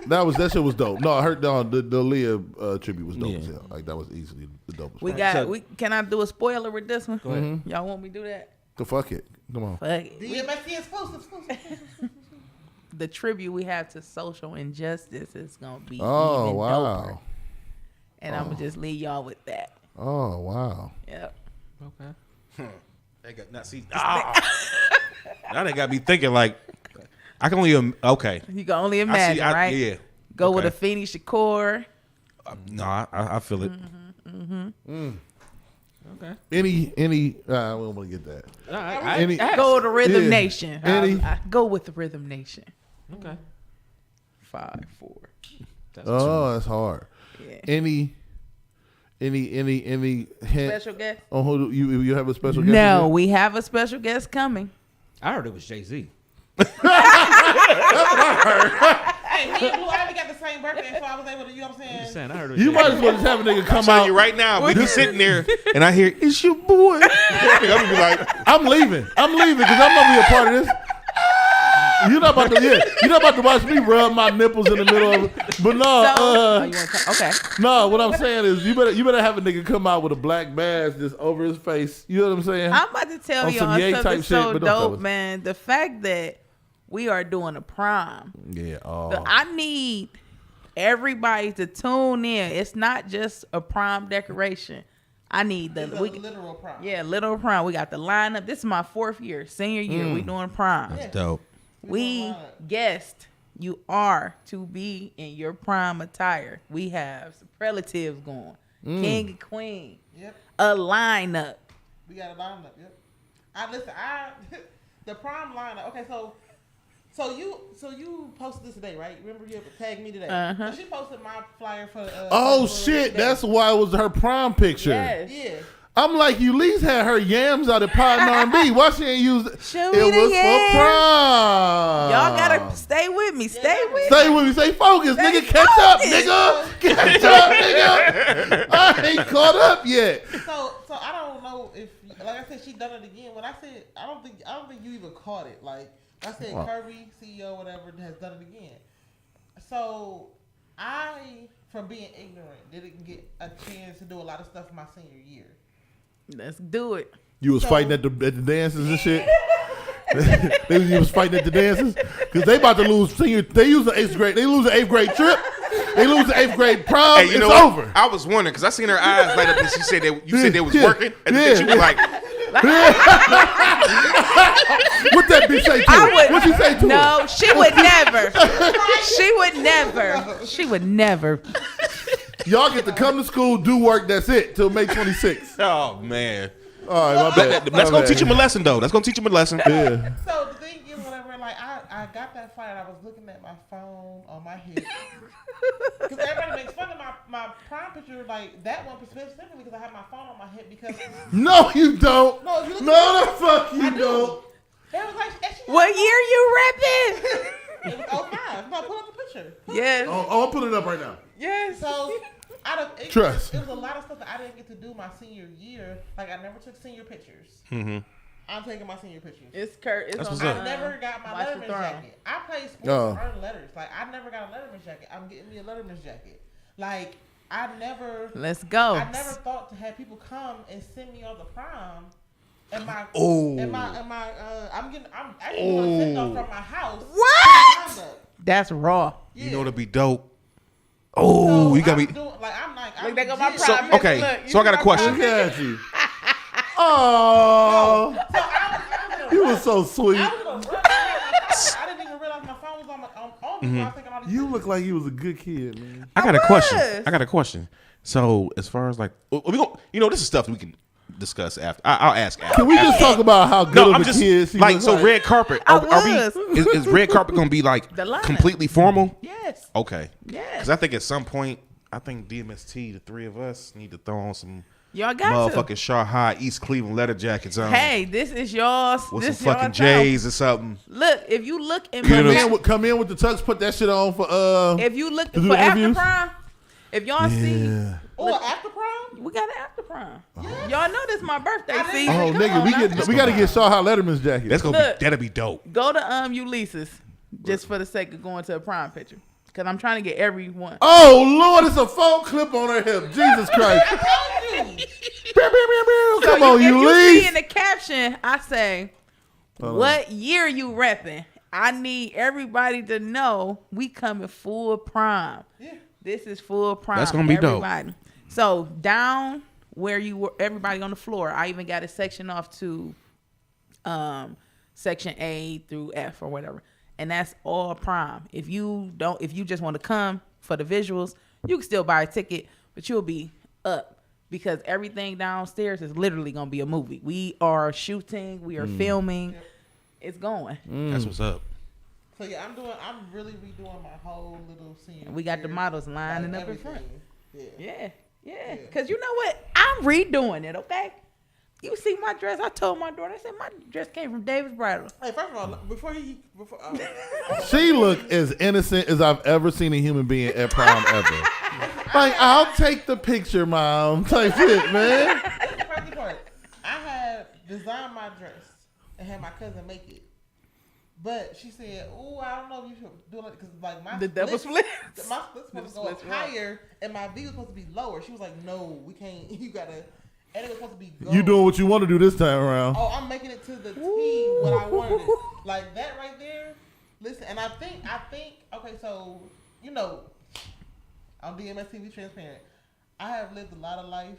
[SPEAKER 8] That shit was dope. No, I heard the Leah tribute was dope as hell. Like that was easily the dopest.
[SPEAKER 6] Can I do a spoiler with this one? Go ahead. Y'all want me to do that?
[SPEAKER 8] The fuck it. Come on.
[SPEAKER 6] Fuck it.
[SPEAKER 5] DMST exclusive.
[SPEAKER 6] The tribute we have to social injustice is gonna be
[SPEAKER 8] Oh
[SPEAKER 6] even
[SPEAKER 8] wow.
[SPEAKER 6] doper. And I'm gonna just leave y'all with that.
[SPEAKER 8] Oh wow.
[SPEAKER 6] Yep.
[SPEAKER 4] Okay.
[SPEAKER 7] They got not see. Now they got me thinking like I can only okay.
[SPEAKER 6] You can only imagine, right?
[SPEAKER 7] Yeah.
[SPEAKER 6] Go with a Afeni Shakur.
[SPEAKER 7] No, I feel it.
[SPEAKER 4] Okay.
[SPEAKER 8] Any we don't want to get that.
[SPEAKER 6] Go with the Rhythm
[SPEAKER 8] Yeah.
[SPEAKER 6] Nation. I go with the Rhythm Nation.
[SPEAKER 4] Okay.
[SPEAKER 6] 5, 4.
[SPEAKER 8] That's hard.
[SPEAKER 6] Yeah.
[SPEAKER 8] Any hint
[SPEAKER 6] Special guest?
[SPEAKER 8] on who you have a special guest?
[SPEAKER 6] No, we have a special guest coming.
[SPEAKER 4] I heard it was Jay-Z.
[SPEAKER 5] Hey, me and Blue Ivy got the same birthday, so I was able to, you know what I'm saying?
[SPEAKER 4] Saying, I heard it was
[SPEAKER 8] You
[SPEAKER 4] Jay-Z.
[SPEAKER 8] might as well just have a nigga come
[SPEAKER 7] I'm telling
[SPEAKER 8] out.
[SPEAKER 7] you right now, we be sitting there and I hear it's your boy. I'm gonna be like,
[SPEAKER 8] I'm leaving because I'm gonna be a part of this. You're not about to watch me rub my nipples in the middle of it. But no,
[SPEAKER 6] You wanna come? Okay.
[SPEAKER 8] no. What I'm saying is, you better have a nigga come out with a black mask just over his face. You know what I'm saying?
[SPEAKER 6] I'm about to tell
[SPEAKER 8] On some
[SPEAKER 6] y'all
[SPEAKER 8] Ye
[SPEAKER 6] something
[SPEAKER 8] type
[SPEAKER 6] so
[SPEAKER 8] shit, but don't tell
[SPEAKER 6] dope,
[SPEAKER 8] us.
[SPEAKER 6] man. The fact that we are doing a prom.
[SPEAKER 8] Yeah. Oh.
[SPEAKER 6] I need everybody to tune in. It's not just a prom decoration. I need
[SPEAKER 5] It's a literal prom.
[SPEAKER 6] Yeah, literal prom. We got the lineup. This is my 4th year, senior year. We doing prom.
[SPEAKER 5] Yeah.
[SPEAKER 7] dope.
[SPEAKER 6] We guessed you are to be in your prime attire. We have superlatives going. King and queen.
[SPEAKER 5] Yep.
[SPEAKER 6] A lineup.
[SPEAKER 5] We got a lineup. Yep. The prom lineup. Okay, so you posted this today, right? Remember you tagged me today. So she posted my flyer for.
[SPEAKER 8] Oh
[SPEAKER 5] for
[SPEAKER 8] shit!
[SPEAKER 5] today.
[SPEAKER 8] That's why it was her prom picture.
[SPEAKER 6] Yes.
[SPEAKER 5] Yeah.
[SPEAKER 8] I'm like, you at least had her yams out of Pod and R&B. Why she ain't used it?
[SPEAKER 6] Show
[SPEAKER 8] It
[SPEAKER 6] me the
[SPEAKER 8] was
[SPEAKER 6] yams.
[SPEAKER 8] for prom.
[SPEAKER 6] Y'all gotta stay with me. Stay with me.
[SPEAKER 8] Stay with me. Stay focused,
[SPEAKER 6] Stay
[SPEAKER 8] nigga. Catch up,
[SPEAKER 6] focused.
[SPEAKER 8] nigga. Catch up, nigga. I ain't caught up yet.
[SPEAKER 5] So I don't know if, like I said, she done it again. When I said, I don't think you even caught it. Like I said, Kirby, CEO, whatever, has done it again. So from being ignorant, didn't get a chance to do a lot of stuff my senior year.
[SPEAKER 6] Let's do it.
[SPEAKER 8] You was fighting at the dances and shit. You was fighting at the dances because they about to lose senior. They use the 8th grade. They lose the 8th grade trip. They lose the 8th grade prom.
[SPEAKER 7] Hey, you
[SPEAKER 8] it's
[SPEAKER 7] know what?
[SPEAKER 8] over.
[SPEAKER 7] I was wondering because I seen her eyes light up and she said that you said they was working, and then she was like,
[SPEAKER 8] What that bitch say to her? What she say to her?
[SPEAKER 6] No, she would never. She would never. She would never.
[SPEAKER 8] Y'all get to come to school, do work. That's it till May 26th.
[SPEAKER 7] "Oh man."
[SPEAKER 8] All right, my bad.
[SPEAKER 7] That's gonna teach him a lesson, though. That's gonna teach him a lesson.
[SPEAKER 8] Yeah.
[SPEAKER 5] So the thing is, whatever, like I got that fight. I was looking at my phone on my hip because everybody makes fun of my prom picture, like that one specifically because I have my phone on my hip because.
[SPEAKER 8] No, you don't.
[SPEAKER 5] No, if you look
[SPEAKER 8] No,
[SPEAKER 5] at
[SPEAKER 8] the fuck you
[SPEAKER 5] I
[SPEAKER 8] don't.
[SPEAKER 5] They was like,
[SPEAKER 6] What year you repping?
[SPEAKER 5] It was 05. No, pull up the picture.
[SPEAKER 6] Yes.
[SPEAKER 8] Oh, I'm putting it up right now.
[SPEAKER 6] Yes.
[SPEAKER 5] So, out of ignorance,
[SPEAKER 8] Trust.
[SPEAKER 5] it was a lot of stuff that I didn't get to do my senior year. Like, I never took senior pictures.
[SPEAKER 7] Mm-hmm.
[SPEAKER 5] I'm taking my senior pictures.
[SPEAKER 6] It's Kurt. It's
[SPEAKER 7] That's
[SPEAKER 6] on
[SPEAKER 7] what's up.
[SPEAKER 5] I never got my
[SPEAKER 6] Watch the
[SPEAKER 5] Letterman's
[SPEAKER 6] Throne.
[SPEAKER 5] jacket. I played sports
[SPEAKER 8] Oh.
[SPEAKER 5] to earn letters. Like, I never got a Letterman's jacket. I'm getting me a Letterman's jacket. Like, I never thought to have people come and send me on the prom. I'm actually going to send off from my house.
[SPEAKER 6] What? That's raw.
[SPEAKER 5] Yeah.
[SPEAKER 7] You know to be dope. Oh,
[SPEAKER 5] So
[SPEAKER 7] you got me.
[SPEAKER 6] Look, they got my
[SPEAKER 5] legit-
[SPEAKER 6] prime.
[SPEAKER 7] Okay,
[SPEAKER 6] Look,
[SPEAKER 7] so I got a question.
[SPEAKER 8] Look at you. Oh, you were so sweet.
[SPEAKER 5] I didn't even realize my phone was on me. I was thinking all these
[SPEAKER 8] You look like you was a good kid, man.
[SPEAKER 7] I got a question. So as far as like, we go, this is stuff we can discuss after. I'll ask after.
[SPEAKER 8] Can we just talk about how good
[SPEAKER 7] No,
[SPEAKER 8] of
[SPEAKER 7] I'm
[SPEAKER 8] a
[SPEAKER 7] just
[SPEAKER 8] kid she
[SPEAKER 7] like
[SPEAKER 8] was
[SPEAKER 7] so.
[SPEAKER 8] like?
[SPEAKER 7] Red carpet. Is red carpet gonna be like
[SPEAKER 6] The line.
[SPEAKER 7] completely formal?
[SPEAKER 6] Yes.
[SPEAKER 7] Okay.
[SPEAKER 6] Yes.
[SPEAKER 7] Because I think at some point, DMST, the three of us, need to throw on some
[SPEAKER 6] Y'all got
[SPEAKER 7] motherfucking Shaw High East Cleveland leather jackets on.
[SPEAKER 6] Hey, this is yours.
[SPEAKER 7] with
[SPEAKER 6] This
[SPEAKER 7] some fucking
[SPEAKER 6] y'all time.
[SPEAKER 7] J's or something.
[SPEAKER 6] Look, if you look in
[SPEAKER 8] Come in with the tux. Put that shit on for
[SPEAKER 6] if you look
[SPEAKER 8] to do
[SPEAKER 6] for after
[SPEAKER 8] interviews?
[SPEAKER 6] prom, if y'all see,
[SPEAKER 5] after prom?
[SPEAKER 6] we got an after prom. Y'all know this my birthday season.
[SPEAKER 8] Oh, nigga, we gotta get Shaw High Letterman's jacket.
[SPEAKER 7] That's gonna
[SPEAKER 6] Look.
[SPEAKER 7] that'll be dope.
[SPEAKER 6] Go to Ulysses just for the sake of going to a prom picture. Cause I'm trying to get everyone.
[SPEAKER 8] Oh Lord, it's a phone clip on her hip. Jesus Christ! Come on,
[SPEAKER 6] if
[SPEAKER 8] you
[SPEAKER 6] you see
[SPEAKER 8] leave.
[SPEAKER 6] in the caption, I say, what year you repping? I need everybody to know we coming full prime. Yeah. This is full prime.
[SPEAKER 7] That's gonna be dope.
[SPEAKER 6] everybody. So down where you were, everybody on the floor. I even got a section off to section A through F or whatever. And that's all prime. If you just want to come for the visuals, you can still buy a ticket, but you'll be up because everything downstairs is literally gonna be a movie. We are shooting, we are filming. Yep. It's going.
[SPEAKER 7] That's what's up.
[SPEAKER 5] So yeah, I'm really redoing my whole little scene.
[SPEAKER 6] We got the models lining
[SPEAKER 5] like
[SPEAKER 6] up in front.
[SPEAKER 5] Yeah.
[SPEAKER 6] Yeah. Cause you know what? I'm redoing it, okay? You see my dress? I told my daughter, I said my dress came from David's Bridal.
[SPEAKER 5] Hey, first of all, before
[SPEAKER 8] She looked as innocent as I've ever seen a human being at prom ever. Like, I'll take the picture, mom. Type shit, man.
[SPEAKER 5] That's the crazy part. I had designed my dress and had my cousin make it. But she said, "Oh, I don't know if you should do it because like my
[SPEAKER 6] double splits.
[SPEAKER 5] My split's supposed to go up higher, and my V was supposed to be lower." She was like, "No, we can't. You gotta." And it was supposed to be gold.
[SPEAKER 8] You doing what you want to do this time around.
[SPEAKER 5] Oh, I'm making it to the T what I wanted it. Like that right there. Listen, and I think, okay, so, on DMST, we transparent. I have lived a lot of life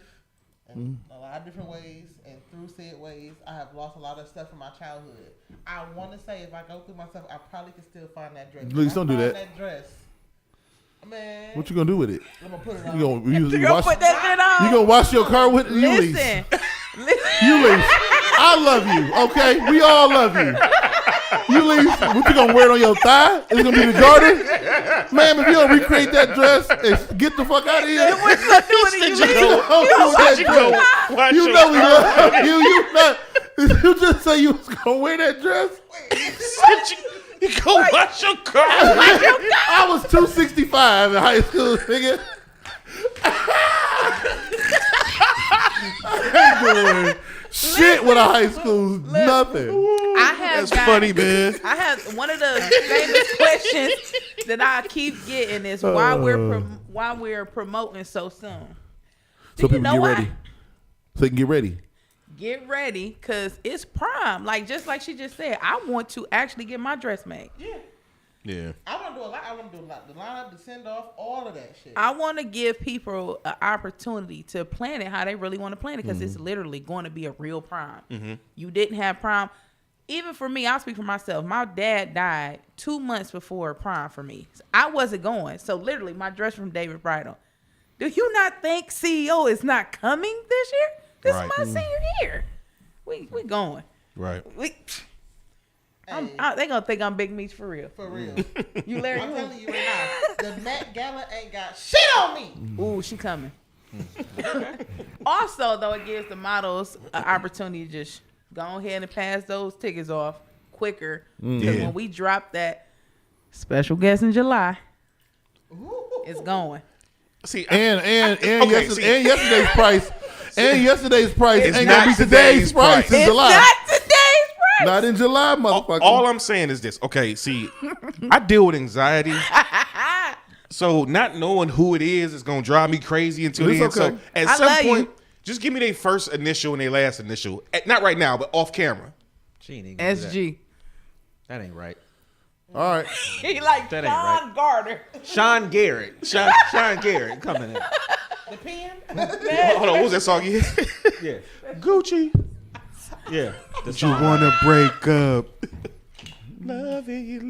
[SPEAKER 5] in a lot of different ways, and through said ways, I have lost a lot of stuff from my childhood. I want to say if I go through myself, I probably could still find that dress.
[SPEAKER 8] Please don't do that.
[SPEAKER 5] That dress. Man.
[SPEAKER 8] What you gonna do with it?
[SPEAKER 5] I'm gonna put it on.
[SPEAKER 6] You gonna put that shit on?
[SPEAKER 8] You gonna wash your car with it?
[SPEAKER 6] Listen.
[SPEAKER 8] Ulysses, I love you, okay? We all love you. Ulysses, what you gonna wear it on your thigh? Is it gonna be the garter? Ma'am, if you don't recreate that dress, get the fuck out of here.
[SPEAKER 6] What's up doing it,
[SPEAKER 8] You know we love you. You not. You just say you was gonna wear that dress?
[SPEAKER 7] You go wash your car.
[SPEAKER 8] I was 265 in high school, nigga. I ain't doing shit with a high school. Nothing.
[SPEAKER 6] I have
[SPEAKER 7] That's funny, man.
[SPEAKER 6] I have one of the famous questions that I keep getting is why we're promoting so soon.
[SPEAKER 8] So people get ready. So they can get ready.
[SPEAKER 6] Get ready, cause it's prime. Like just like she just said, I want to actually get my dress made.
[SPEAKER 7] Yeah.
[SPEAKER 5] I want to do a lot. The lineup, the send off, all of that shit.
[SPEAKER 6] I want to give people an opportunity to plan it how they really want to plan it, because it's literally going to be a real prime. You didn't have prime. Even for me, I'll speak for myself. My dad died 2 months before prime for me. So I wasn't going. So literally, my dress from David Bridal. Do you not think CEO is not coming this year? This is my senior year. We going.
[SPEAKER 7] Right.
[SPEAKER 6] They gonna think I'm Big Meech for real.
[SPEAKER 5] For real.
[SPEAKER 6] You Larry?
[SPEAKER 5] I'm telling you right now, the Met Gala ain't got shit on me.
[SPEAKER 6] Ooh, she coming. Also, though, it gives the models an opportunity to just go ahead and pass those tickets off quicker. Because when we drop that special guest in July, it's going.
[SPEAKER 7] See,
[SPEAKER 8] And yesterday's price. And yesterday's price
[SPEAKER 7] It's
[SPEAKER 8] ain't
[SPEAKER 7] not
[SPEAKER 8] gonna be today's price in
[SPEAKER 6] It's
[SPEAKER 8] July.
[SPEAKER 6] not today's price.
[SPEAKER 8] Not in July, motherfucker.
[SPEAKER 7] all I'm saying is this. Okay, see, I deal with anxiety. So not knowing who it is going to drive me crazy until the end.
[SPEAKER 8] It's okay.
[SPEAKER 7] So at
[SPEAKER 6] I
[SPEAKER 7] some
[SPEAKER 6] love
[SPEAKER 7] point,
[SPEAKER 6] you.
[SPEAKER 7] just give me their first initial and their last initial. Not right now, but off camera.
[SPEAKER 4] She ain't even gonna do
[SPEAKER 6] SG.
[SPEAKER 4] That ain't right.
[SPEAKER 8] All right.
[SPEAKER 6] He like
[SPEAKER 4] That ain't
[SPEAKER 6] Sean
[SPEAKER 4] right.
[SPEAKER 6] Garter.
[SPEAKER 4] Sean Garrett. Sean Garrett coming in.
[SPEAKER 5] The pen.
[SPEAKER 7] Hold on, what was that song you had?
[SPEAKER 4] Yeah.
[SPEAKER 7] Gucci.
[SPEAKER 4] Yeah. The
[SPEAKER 7] You want to break up. Loving you.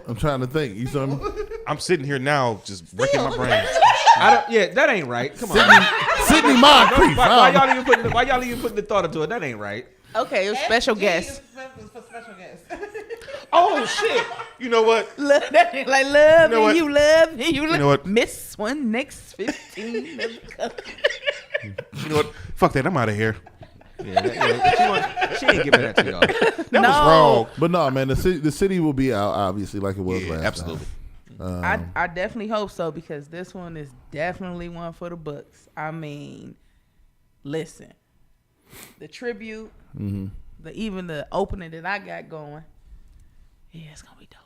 [SPEAKER 8] I'm trying to think. You saw me?
[SPEAKER 7] I'm sitting here now just wrecking my brain.
[SPEAKER 4] that ain't right. Come on.
[SPEAKER 8] Sydney Moncrief.
[SPEAKER 4] Why y'all even putting the thought into it? That ain't right.
[SPEAKER 6] Okay, it was special guest.
[SPEAKER 5] For special guests.
[SPEAKER 7] Oh, shit. You know what?
[SPEAKER 6] Love, like love,
[SPEAKER 7] You know what?
[SPEAKER 6] and you love, and you love.
[SPEAKER 7] know what?
[SPEAKER 6] Miss one next 15.
[SPEAKER 7] You know what? Fuck that. I'm out of here.
[SPEAKER 4] She ain't giving that to y'all.
[SPEAKER 7] That was wrong.
[SPEAKER 8] But no, man, the city will be out obviously like it was last
[SPEAKER 7] absolutely.
[SPEAKER 8] time.
[SPEAKER 6] I definitely hope so, because this one is definitely one for the books. I mean, listen, the tribute, even the opening that I got going, it's gonna be dope.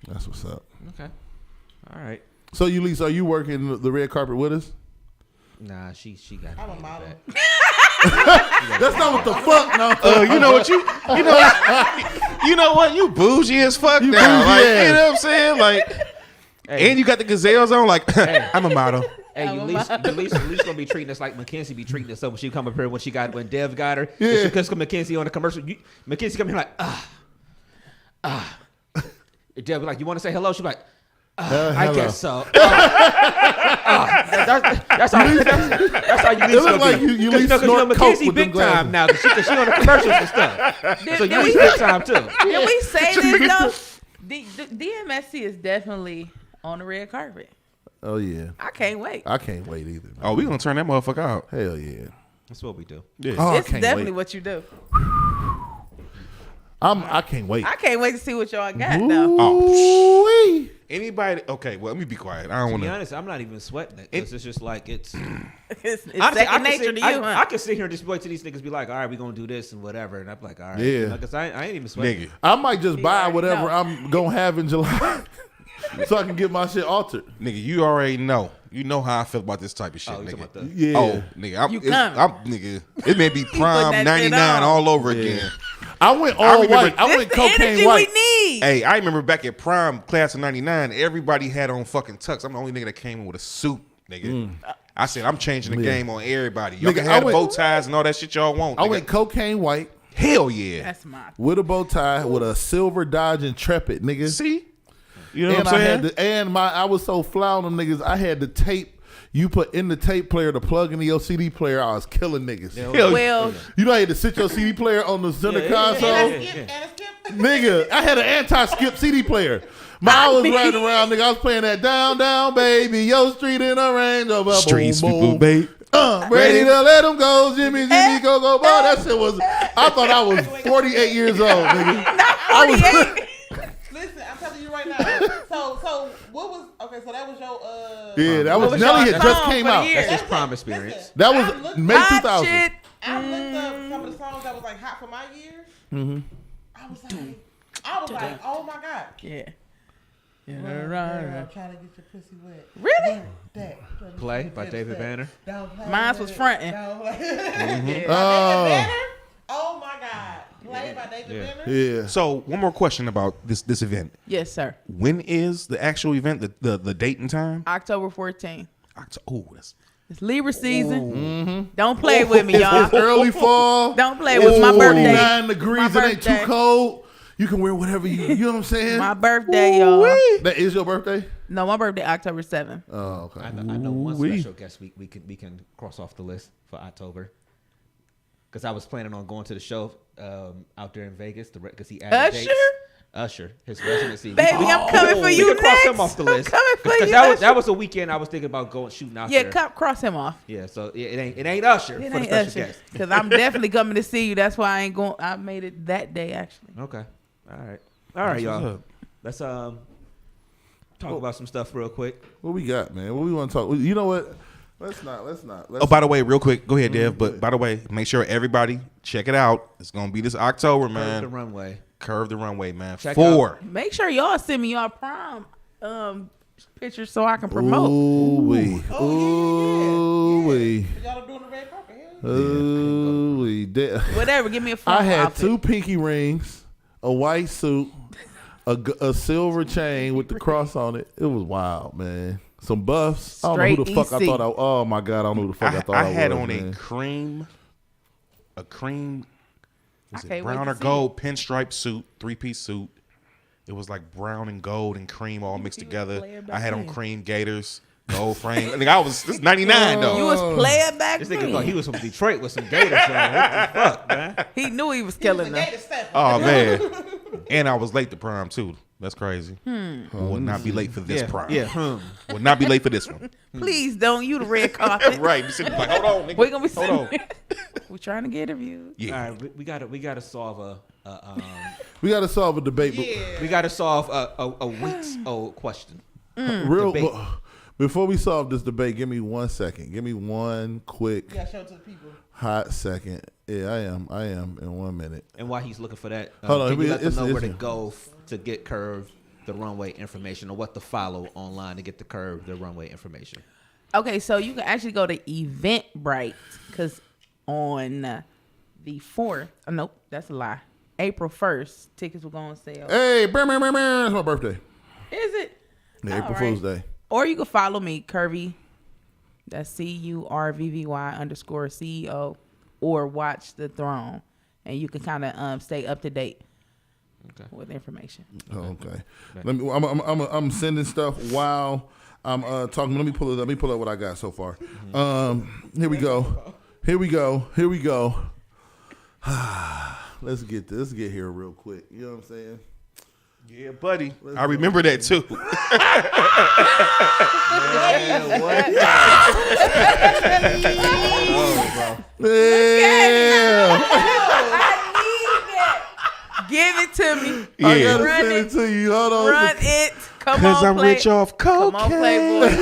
[SPEAKER 8] That's what's up.
[SPEAKER 4] Okay. All right.
[SPEAKER 8] So are you working the red carpet with us?
[SPEAKER 4] Nah, she got.
[SPEAKER 5] I'm a model.
[SPEAKER 8] That's not what the fuck. No.
[SPEAKER 7] You know what? You know what? You bougie as fuck now.
[SPEAKER 8] bougie
[SPEAKER 7] Like,
[SPEAKER 8] ass.
[SPEAKER 7] you know what I'm saying? Like, and you got the gazelles on. Like, I'm a model.
[SPEAKER 4] Hey, at least gonna be treating us like Mackenzie be treating us. So when she come up here, when Dev got her,
[SPEAKER 8] Yeah.
[SPEAKER 4] she cussed Mackenzie on the commercial. Mackenzie come here like, Dev be like, you want to say hello? She be like, I
[SPEAKER 8] hello.
[SPEAKER 4] guess so. That's how you
[SPEAKER 8] It
[SPEAKER 4] least
[SPEAKER 8] look like you least snort coke
[SPEAKER 4] Mackenzie
[SPEAKER 8] with them
[SPEAKER 4] big time
[SPEAKER 8] glasses.
[SPEAKER 4] now because she on the commercials and stuff. So you least big time too.
[SPEAKER 6] Did we say this though? DMST is definitely on the red carpet.
[SPEAKER 8] Oh yeah.
[SPEAKER 6] I can't wait.
[SPEAKER 8] I can't wait either. Man.
[SPEAKER 7] Oh, we gonna turn that motherfucker out.
[SPEAKER 8] Hell yeah.
[SPEAKER 4] That's what we do.
[SPEAKER 7] Yeah.
[SPEAKER 8] Oh,
[SPEAKER 6] It's
[SPEAKER 8] I can't
[SPEAKER 6] definitely
[SPEAKER 8] wait.
[SPEAKER 6] what you do.
[SPEAKER 8] I can't wait.
[SPEAKER 6] I can't wait to see what y'all got though.
[SPEAKER 8] Ooh-wee.
[SPEAKER 7] Anybody? Okay, well, let me be quiet. I don't
[SPEAKER 4] To
[SPEAKER 7] want
[SPEAKER 4] be
[SPEAKER 7] to.
[SPEAKER 4] honest, I'm not even sweating it. It's just like it's.
[SPEAKER 6] It's
[SPEAKER 4] Honestly,
[SPEAKER 6] second nature to you, huh?
[SPEAKER 4] I can sit here and just wait till these niggas be like, all right, we gonna do this and whatever, and I'm like, all right,
[SPEAKER 8] Yeah.
[SPEAKER 4] Because I ain't even sweating.
[SPEAKER 7] Nigga.
[SPEAKER 8] I might just buy
[SPEAKER 6] already
[SPEAKER 8] whatever
[SPEAKER 6] know.
[SPEAKER 8] I'm gonna have in July, so I can get my shit altered.
[SPEAKER 7] Nigga, you already know. You know how I feel about this type of shit,
[SPEAKER 4] Oh, you
[SPEAKER 7] nigga.
[SPEAKER 4] talking about that?
[SPEAKER 8] Yeah.
[SPEAKER 7] Oh, nigga,
[SPEAKER 6] You coming.
[SPEAKER 7] nigga. It may be prime
[SPEAKER 6] that
[SPEAKER 7] 99
[SPEAKER 6] shit on.
[SPEAKER 7] all over again.
[SPEAKER 8] I went all
[SPEAKER 7] remember-
[SPEAKER 8] white. I
[SPEAKER 6] This
[SPEAKER 8] went
[SPEAKER 6] the
[SPEAKER 8] cocaine
[SPEAKER 6] energy
[SPEAKER 8] white.
[SPEAKER 6] we need.
[SPEAKER 7] Hey, I remember back at prime class of 99, everybody had on fucking tux. I'm the only nigga that came in with a suit, nigga. I said, I'm changing the
[SPEAKER 8] Yeah.
[SPEAKER 7] game on everybody. Y'all
[SPEAKER 8] Nigga,
[SPEAKER 7] can
[SPEAKER 8] I
[SPEAKER 7] have the
[SPEAKER 8] went-
[SPEAKER 7] bow ties and all that shit y'all want.
[SPEAKER 8] I
[SPEAKER 7] nigga.
[SPEAKER 8] went cocaine white
[SPEAKER 7] Hell yeah.
[SPEAKER 6] That's my.
[SPEAKER 8] with a bow tie with a silver Dodge Intrepid, nigga.
[SPEAKER 7] See? You know
[SPEAKER 8] And
[SPEAKER 7] what I'm
[SPEAKER 8] I
[SPEAKER 7] saying?
[SPEAKER 8] had I was so fly on them niggas. I had the tape. You put in the tape player to plug into your CD player. I was killing niggas.
[SPEAKER 7] Hell
[SPEAKER 6] Well,
[SPEAKER 8] You know, I had to sit your CD player on the center console. Nigga, I had an anti-skip CD player. I was riding around, nigga. I was playing that down, down, baby. Yo, street in a Range Rover.
[SPEAKER 7] Streets,
[SPEAKER 8] boom,
[SPEAKER 7] people,
[SPEAKER 8] boom.
[SPEAKER 7] babe.
[SPEAKER 8] Ready to let them go, Jimmy, go, go, boy. That shit was. I thought I was 48 years old, nigga.
[SPEAKER 6] not 48.
[SPEAKER 5] Listen, I'm telling you right now. So what was so that was your
[SPEAKER 8] Yeah, that was
[SPEAKER 6] was
[SPEAKER 8] Nelly
[SPEAKER 6] your
[SPEAKER 8] had just
[SPEAKER 6] song
[SPEAKER 8] came
[SPEAKER 6] for the
[SPEAKER 8] out.
[SPEAKER 6] year?
[SPEAKER 4] That's just prime experience.
[SPEAKER 8] That
[SPEAKER 5] I
[SPEAKER 8] was
[SPEAKER 5] looked-
[SPEAKER 8] May
[SPEAKER 6] Hot
[SPEAKER 8] 2000.
[SPEAKER 6] shit.
[SPEAKER 5] I looked up some of the songs that was like hot for my years. I was like, I was like, oh my God.
[SPEAKER 6] Yeah.
[SPEAKER 5] Girl, trying to get your pussy wet.
[SPEAKER 6] Really?
[SPEAKER 4] Play by David Banner.
[SPEAKER 6] Mine was fronting.
[SPEAKER 5] Oh my God. Play by David Banner?
[SPEAKER 8] Yeah.
[SPEAKER 7] So one more question about this event.
[SPEAKER 6] Yes, sir.
[SPEAKER 7] When is the actual event? The date and time?
[SPEAKER 6] October 14th.
[SPEAKER 7] Oh, that's
[SPEAKER 6] It's Libra season. Don't play with me, y'all.
[SPEAKER 8] It's early fall.
[SPEAKER 6] Don't play with my birthday.
[SPEAKER 8] 49 degrees.
[SPEAKER 6] My
[SPEAKER 8] It ain't too
[SPEAKER 6] birthday.
[SPEAKER 8] cold. You can wear whatever you know what I'm saying?
[SPEAKER 6] My birthday, y'all.
[SPEAKER 8] That is your birthday?
[SPEAKER 6] No, my birthday October 7th.
[SPEAKER 8] Oh, okay.
[SPEAKER 4] I know one special guest we can cross off the list for October. Because I was planning on going to the show out there in Vegas because he added dates. Usher, his residency.
[SPEAKER 6] Baby, I'm coming for you
[SPEAKER 4] we can cross
[SPEAKER 6] next.
[SPEAKER 4] him off the list.
[SPEAKER 6] I'm coming for you.
[SPEAKER 4] That was a weekend I was thinking about going shooting out there.
[SPEAKER 6] Yeah, cross him off.
[SPEAKER 4] Yeah, so it ain't Usher
[SPEAKER 6] It
[SPEAKER 4] for the
[SPEAKER 6] ain't
[SPEAKER 4] special
[SPEAKER 6] Usher.
[SPEAKER 4] guest.
[SPEAKER 6] Because I'm definitely coming to see you. That's why I ain't going. I made it that day, actually.
[SPEAKER 4] Okay. All right, y'all. Let's talk about some stuff real quick.
[SPEAKER 8] What we got, man? What we want to talk? You know what? Let's not.
[SPEAKER 7] Oh, by the way, real quick, go ahead, Dev. But by the way, make sure everybody check it out. It's gonna be this October, man.
[SPEAKER 4] The runway.
[SPEAKER 7] Curve the runway, man.
[SPEAKER 4] Check
[SPEAKER 7] 4.
[SPEAKER 6] Make sure y'all send me your prom pictures so I can promote.
[SPEAKER 8] Ooh-wee. Ooh-wee.
[SPEAKER 5] Y'all doing the red carpet?
[SPEAKER 8] Ooh-wee.
[SPEAKER 6] Whatever, give me a phone.
[SPEAKER 8] I had
[SPEAKER 6] outfit.
[SPEAKER 8] 2 pinky rings, a white suit, a silver chain with the cross on it. It was wild, man. Some buffs. I don't know who the fuck I
[SPEAKER 6] EC.
[SPEAKER 8] thought I. Oh my God, I don't know who the fuck I thought I was.
[SPEAKER 7] I had on
[SPEAKER 8] man.
[SPEAKER 7] a cream. Was
[SPEAKER 6] I
[SPEAKER 7] it
[SPEAKER 6] can't wait
[SPEAKER 7] brown
[SPEAKER 6] to
[SPEAKER 7] or
[SPEAKER 6] see
[SPEAKER 7] gold pinstripe suit, 3-piece suit? It was like brown and gold and cream all mixed together. I had on cream gaiters, gold frame. I think this is 99 though.
[SPEAKER 6] You was player back
[SPEAKER 4] This
[SPEAKER 6] then.
[SPEAKER 4] nigga thought he was from Detroit with some gators on. What the fuck, man?
[SPEAKER 6] He knew he was killing them.
[SPEAKER 7] Oh man. And I was late to prom too. That's crazy. Will not be late for this prom.
[SPEAKER 4] Yeah.
[SPEAKER 7] Will not be late for this one.
[SPEAKER 6] Please don't. You the red carpet.
[SPEAKER 7] Right. You sitting like, hold on, nigga.
[SPEAKER 6] We're gonna be
[SPEAKER 7] Hold
[SPEAKER 6] sitting
[SPEAKER 7] on.
[SPEAKER 6] there. We're trying to get interviewed.
[SPEAKER 7] Yeah.
[SPEAKER 4] All right, we gotta solve
[SPEAKER 8] We got to solve a debate.
[SPEAKER 4] we gotta solve a weeks old question.
[SPEAKER 8] Real.
[SPEAKER 4] Debate.
[SPEAKER 8] Before we solve this debate, give me 1 second. Give me one quick,
[SPEAKER 5] Yeah, show it to the people.
[SPEAKER 8] hot second. Yeah, I am in 1 minute.
[SPEAKER 4] And while he's looking for that,
[SPEAKER 8] Hold on,
[SPEAKER 4] can you let them
[SPEAKER 8] it's-
[SPEAKER 4] know where to
[SPEAKER 8] it's-
[SPEAKER 4] go to get Curve the runway information, or what to follow online to get the Curve the runway information?
[SPEAKER 6] Okay, so you can actually go to Eventbrite because on the 4th, nope, that's a lie. April 1st, tickets will go on sale.
[SPEAKER 8] Hey, it's my birthday.
[SPEAKER 6] Is it?
[SPEAKER 8] Yeah,
[SPEAKER 6] All
[SPEAKER 8] April
[SPEAKER 6] right.
[SPEAKER 8] Fool's Day.
[SPEAKER 6] Or you can follow me, Curvy. That's CURVVY_CEO, or Watch the Throne, and you can kind of stay up to date with information.
[SPEAKER 8] Oh, okay. I'm sending stuff while I'm talking. Let me pull it up. Let me pull up what I got so far. Here we go. Let's get here real quick. You know what I'm saying?
[SPEAKER 7] Yeah, buddy. I remember that too.
[SPEAKER 8] Yeah.
[SPEAKER 6] Give it to me.
[SPEAKER 8] I gotta
[SPEAKER 6] Run
[SPEAKER 8] send it
[SPEAKER 6] it.
[SPEAKER 8] to you. Hold on.
[SPEAKER 6] Run it. Come
[SPEAKER 7] Cause
[SPEAKER 6] on,
[SPEAKER 7] I'm
[SPEAKER 6] play.
[SPEAKER 7] rich off
[SPEAKER 6] Come on,
[SPEAKER 7] cocaine.
[SPEAKER 6] Playboy.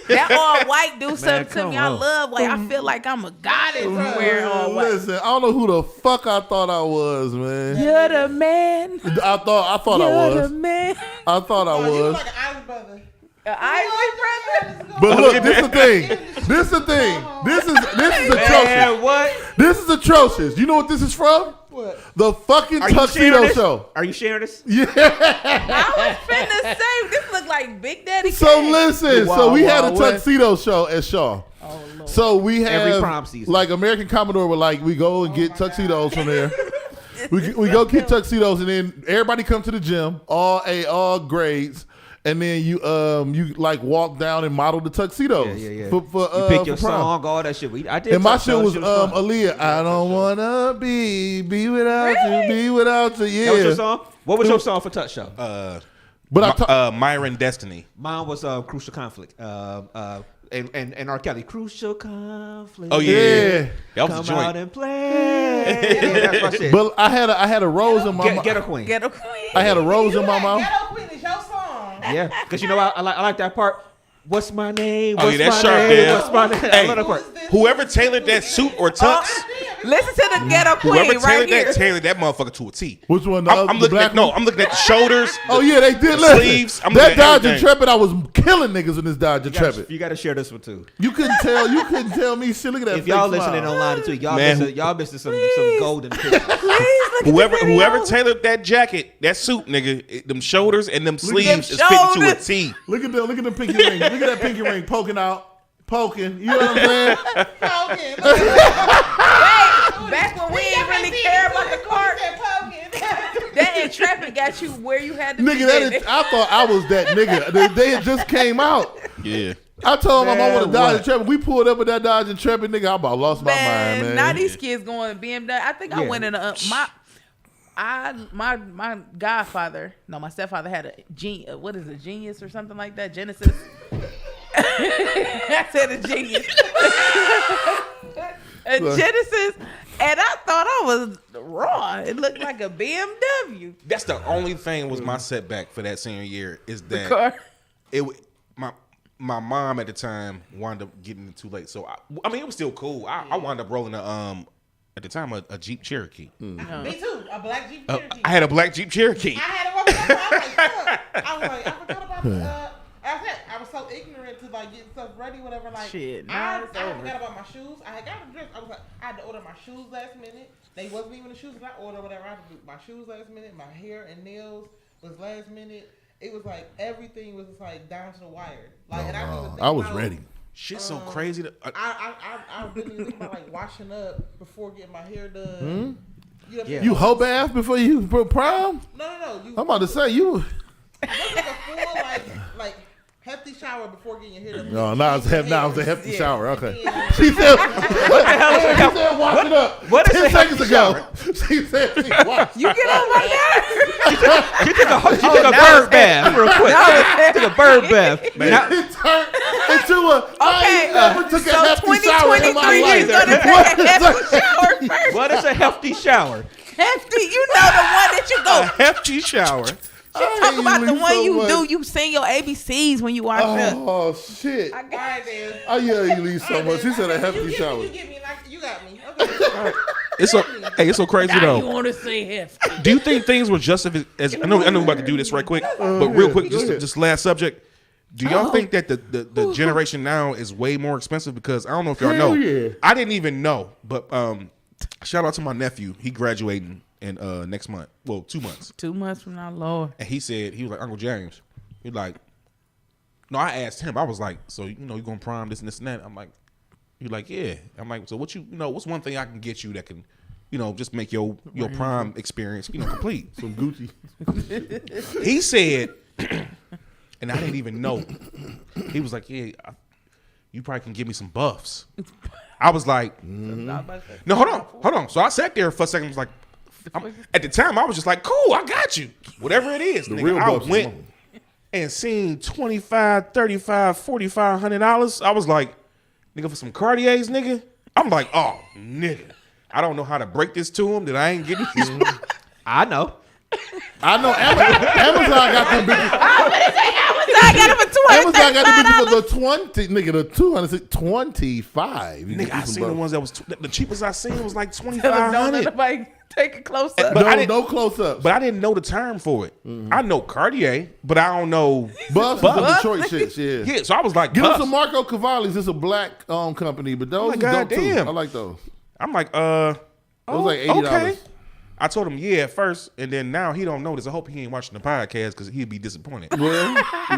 [SPEAKER 6] That all white do something to
[SPEAKER 4] come
[SPEAKER 6] me. I
[SPEAKER 4] on.
[SPEAKER 6] love white. I feel like I'm a goddess wearing all white.
[SPEAKER 8] Listen, I don't know who the fuck I thought I was, man.
[SPEAKER 6] You're the man.
[SPEAKER 8] I thought I
[SPEAKER 6] You're the
[SPEAKER 8] was.
[SPEAKER 6] man.
[SPEAKER 8] I thought I
[SPEAKER 5] You
[SPEAKER 8] was.
[SPEAKER 5] like an Irish brother.
[SPEAKER 6] Ivory brother.
[SPEAKER 8] But look, this the thing. This is atrocious.
[SPEAKER 4] Man, what?
[SPEAKER 8] This is atrocious. You know what this is from?
[SPEAKER 5] What?
[SPEAKER 8] The fucking
[SPEAKER 4] Are you sharing
[SPEAKER 8] Tuxedo
[SPEAKER 4] this?
[SPEAKER 8] Show.
[SPEAKER 4] Are you sharing this?
[SPEAKER 8] Yeah.
[SPEAKER 6] I was finna say this look like Big Daddy.
[SPEAKER 8] So
[SPEAKER 6] Kane.
[SPEAKER 8] listen,
[SPEAKER 4] Wow,
[SPEAKER 8] so we had a
[SPEAKER 4] wow, what?
[SPEAKER 8] Tuxedo Show at Shaw.
[SPEAKER 6] Oh, Lord.
[SPEAKER 8] So we have
[SPEAKER 4] Every prom season.
[SPEAKER 8] like American Commodore would like we go and get tuxedos from there. We go get tuxedos and then everybody come to the gym, all grades, and then you like walk down and model the tuxedos.
[SPEAKER 4] Yeah.
[SPEAKER 8] For,
[SPEAKER 4] You pick your
[SPEAKER 8] for prom.
[SPEAKER 4] song, all that shit. I did.
[SPEAKER 8] And my
[SPEAKER 4] touch
[SPEAKER 8] shit
[SPEAKER 4] shows,
[SPEAKER 8] was
[SPEAKER 4] fun.
[SPEAKER 8] Aaliyah. I don't wanna be without you, be without you. Yeah.
[SPEAKER 4] That was your song. What was your song for Touch Show?
[SPEAKER 8] But
[SPEAKER 7] Myron Destiny.
[SPEAKER 4] Mine was Crucial Conflict. And R. Kelly, Crucial Conflict.
[SPEAKER 7] Oh yeah. That was
[SPEAKER 4] Come
[SPEAKER 7] a joint.
[SPEAKER 4] out and play. Yeah, that's my shit.
[SPEAKER 8] But I had a rose in my mouth.
[SPEAKER 4] Get a queen.
[SPEAKER 6] Ghetto Queen.
[SPEAKER 8] I had a rose in my mouth.
[SPEAKER 5] Ghetto Queen is your song.
[SPEAKER 4] Yeah, because you know I like that part. What's my name?
[SPEAKER 7] Oh,
[SPEAKER 4] What's
[SPEAKER 7] yeah, that's
[SPEAKER 4] my
[SPEAKER 7] sharp,
[SPEAKER 4] name?
[SPEAKER 7] Dad.
[SPEAKER 4] What's my name?
[SPEAKER 7] Hey,
[SPEAKER 4] I love that part.
[SPEAKER 7] whoever tailored that suit or tux,
[SPEAKER 6] Listen to the ghetto
[SPEAKER 7] whoever
[SPEAKER 6] queen right here.
[SPEAKER 7] tailored that motherfucker to a T.
[SPEAKER 8] Which one?
[SPEAKER 7] I'm looking at I'm looking at the shoulders.
[SPEAKER 8] Oh yeah, they did.
[SPEAKER 7] the
[SPEAKER 8] Listen,
[SPEAKER 7] sleeves. I'm
[SPEAKER 8] that
[SPEAKER 7] looking at
[SPEAKER 8] Dodge
[SPEAKER 7] everything.
[SPEAKER 8] Intrepid, I was killing niggas in this Dodge Intrepid.
[SPEAKER 4] You got to share this one too.
[SPEAKER 8] You couldn't tell. You couldn't tell me shit. Look at that.
[SPEAKER 4] If y'all
[SPEAKER 8] fake
[SPEAKER 4] listening
[SPEAKER 8] smile.
[SPEAKER 4] online too,
[SPEAKER 7] Man.
[SPEAKER 4] y'all missing some golden pictures.
[SPEAKER 7] Whoever tailored that jacket, that suit, nigga, them shoulders and them sleeves is fitting to a T.
[SPEAKER 8] Look at the pinky ring. Look at that pinky ring poking out. Poking, you know what I'm saying?
[SPEAKER 5] Poking.
[SPEAKER 6] Back when we didn't really care about the car, that Intrepid got you where you had to be.
[SPEAKER 8] Nigga, I thought I was that nigga. They had just came out.
[SPEAKER 7] Yeah.
[SPEAKER 8] I told my mom with a Dodge
[SPEAKER 4] what?
[SPEAKER 8] Intrepid. We pulled up with that Dodge Intrepid, nigga. I about lost my mind, man.
[SPEAKER 6] Now these kids going BMW. I think I went in my godfather, no, my stepfather had a Genius or something like that, Genesis. I said a Genius. A Genesis, and I thought I was raw. It looked like a BMW.
[SPEAKER 7] That's the only thing was my setback for that senior year is that
[SPEAKER 6] Car.
[SPEAKER 7] my mom at the time wound up getting it too late. So I mean it was still cool. I wound up rolling at the time a Jeep Cherokee.
[SPEAKER 5] Me too. A black Jeep Cherokee.
[SPEAKER 7] I had a black Jeep Cherokee.
[SPEAKER 5] I had a woman. I was like, I forgot about the. I was so ignorant to like getting stuff ready, whatever. Like,
[SPEAKER 6] Shit,
[SPEAKER 5] I
[SPEAKER 6] it's
[SPEAKER 5] forgot
[SPEAKER 6] over.
[SPEAKER 5] about my shoes. I had got a dress. I was like, I had to order my shoes last minute. They wasn't even the shoes that I ordered, whatever. I had to do my shoes last minute. My hair and nails was last minute. It was like everything was just like down to the wire. Like, and I didn't even think
[SPEAKER 8] I was
[SPEAKER 5] about,
[SPEAKER 8] ready.
[SPEAKER 7] Shit's so crazy.
[SPEAKER 5] I didn't even think about like washing up before getting my hair done. You know what I'm saying?
[SPEAKER 8] You hoe bath before you put prom?
[SPEAKER 5] No.
[SPEAKER 8] I'm about to say you.
[SPEAKER 5] It was like a full like hefty shower before getting your hair done.
[SPEAKER 8] No, now it's a hefty shower. Okay.
[SPEAKER 5] Yeah.
[SPEAKER 8] She said, she said, wash it up.
[SPEAKER 4] What is
[SPEAKER 8] 10
[SPEAKER 4] a
[SPEAKER 8] seconds
[SPEAKER 4] hefty
[SPEAKER 8] ago. She said, she washed.
[SPEAKER 6] You get on my nerves.
[SPEAKER 4] She took a bird bath real quick. She took a bird bath. Now-
[SPEAKER 8] It turned into a. I ain't never took a
[SPEAKER 6] So
[SPEAKER 8] hefty shower in my
[SPEAKER 6] 2023
[SPEAKER 8] life.
[SPEAKER 6] is gonna take a hefty shower first.
[SPEAKER 4] what is a hefty shower?
[SPEAKER 6] Hefty, you know the one that you go.
[SPEAKER 7] hefty shower.
[SPEAKER 6] Talk about the
[SPEAKER 8] you
[SPEAKER 6] one
[SPEAKER 8] so
[SPEAKER 6] you
[SPEAKER 8] much.
[SPEAKER 6] do. You sing your ABCs when you wash up.
[SPEAKER 8] Oh shit!
[SPEAKER 5] All right, then.
[SPEAKER 8] I yell at you so much. She said a hefty shower.
[SPEAKER 5] You get me like you got me. Okay.
[SPEAKER 7] It's so crazy
[SPEAKER 6] Now you
[SPEAKER 7] though.
[SPEAKER 6] want to say hefty?
[SPEAKER 7] Do you think things were just as I know we're about to do this right quick, but real quick, just last subject. Do y'all think that the generation now is way more expensive? Because I don't know if y'all
[SPEAKER 8] Hell
[SPEAKER 7] know.
[SPEAKER 8] yeah.
[SPEAKER 7] I didn't even know, but shout out to my nephew. He graduating in next month. Well, 2 months.
[SPEAKER 6] 2 months from now, Lord.
[SPEAKER 7] And he said, he was like, Uncle James. He like, no, I asked him. I was like, so you gonna prom this and this and that? I'm like, he like, yeah. I'm like, so what what's one thing I can get you that can, just make your prom experience, complete?
[SPEAKER 8] Some Gucci.
[SPEAKER 7] He said, and I didn't even know. He was like, yeah, you probably can give me some buffs. I was like, no, hold on. So I sat there for a second. I was like, at the time, I was just like, cool, I got you. Whatever it is.
[SPEAKER 8] The
[SPEAKER 7] Nigga,
[SPEAKER 8] real
[SPEAKER 7] I
[SPEAKER 8] buffs
[SPEAKER 7] went and seen $25, $35, $45, $100. I was like, nigga, for some Cartiers, nigga. I'm like, oh, nigga. I don't know how to break this to him that I ain't getting these.
[SPEAKER 4] I know.
[SPEAKER 8] Amazon got them bitches.
[SPEAKER 6] I got it for
[SPEAKER 8] Amazon got them bitches for the 20, nigga, the 225.
[SPEAKER 7] Nigga, I seen the ones that was the cheapest I seen was like
[SPEAKER 6] Don't let
[SPEAKER 7] $2,500.
[SPEAKER 6] nobody take a close up.
[SPEAKER 7] But I didn't-
[SPEAKER 8] No close ups.
[SPEAKER 7] But I didn't know the term for it. I know Cartier, but I don't know
[SPEAKER 8] Buffs is the Detroit shits, yeah.
[SPEAKER 7] Yeah, so I was like,
[SPEAKER 8] Give us
[SPEAKER 7] Buffs.
[SPEAKER 8] some Marco Cavalli's. It's a black company, but those
[SPEAKER 7] like,
[SPEAKER 8] is dope too.
[SPEAKER 7] goddamn.
[SPEAKER 8] I like those.
[SPEAKER 7] I'm like,
[SPEAKER 8] Those like $80.
[SPEAKER 7] okay. I told him yeah at first, and then now he don't notice. I hope he ain't watching the podcast because he'd be disappointed.
[SPEAKER 8] Well,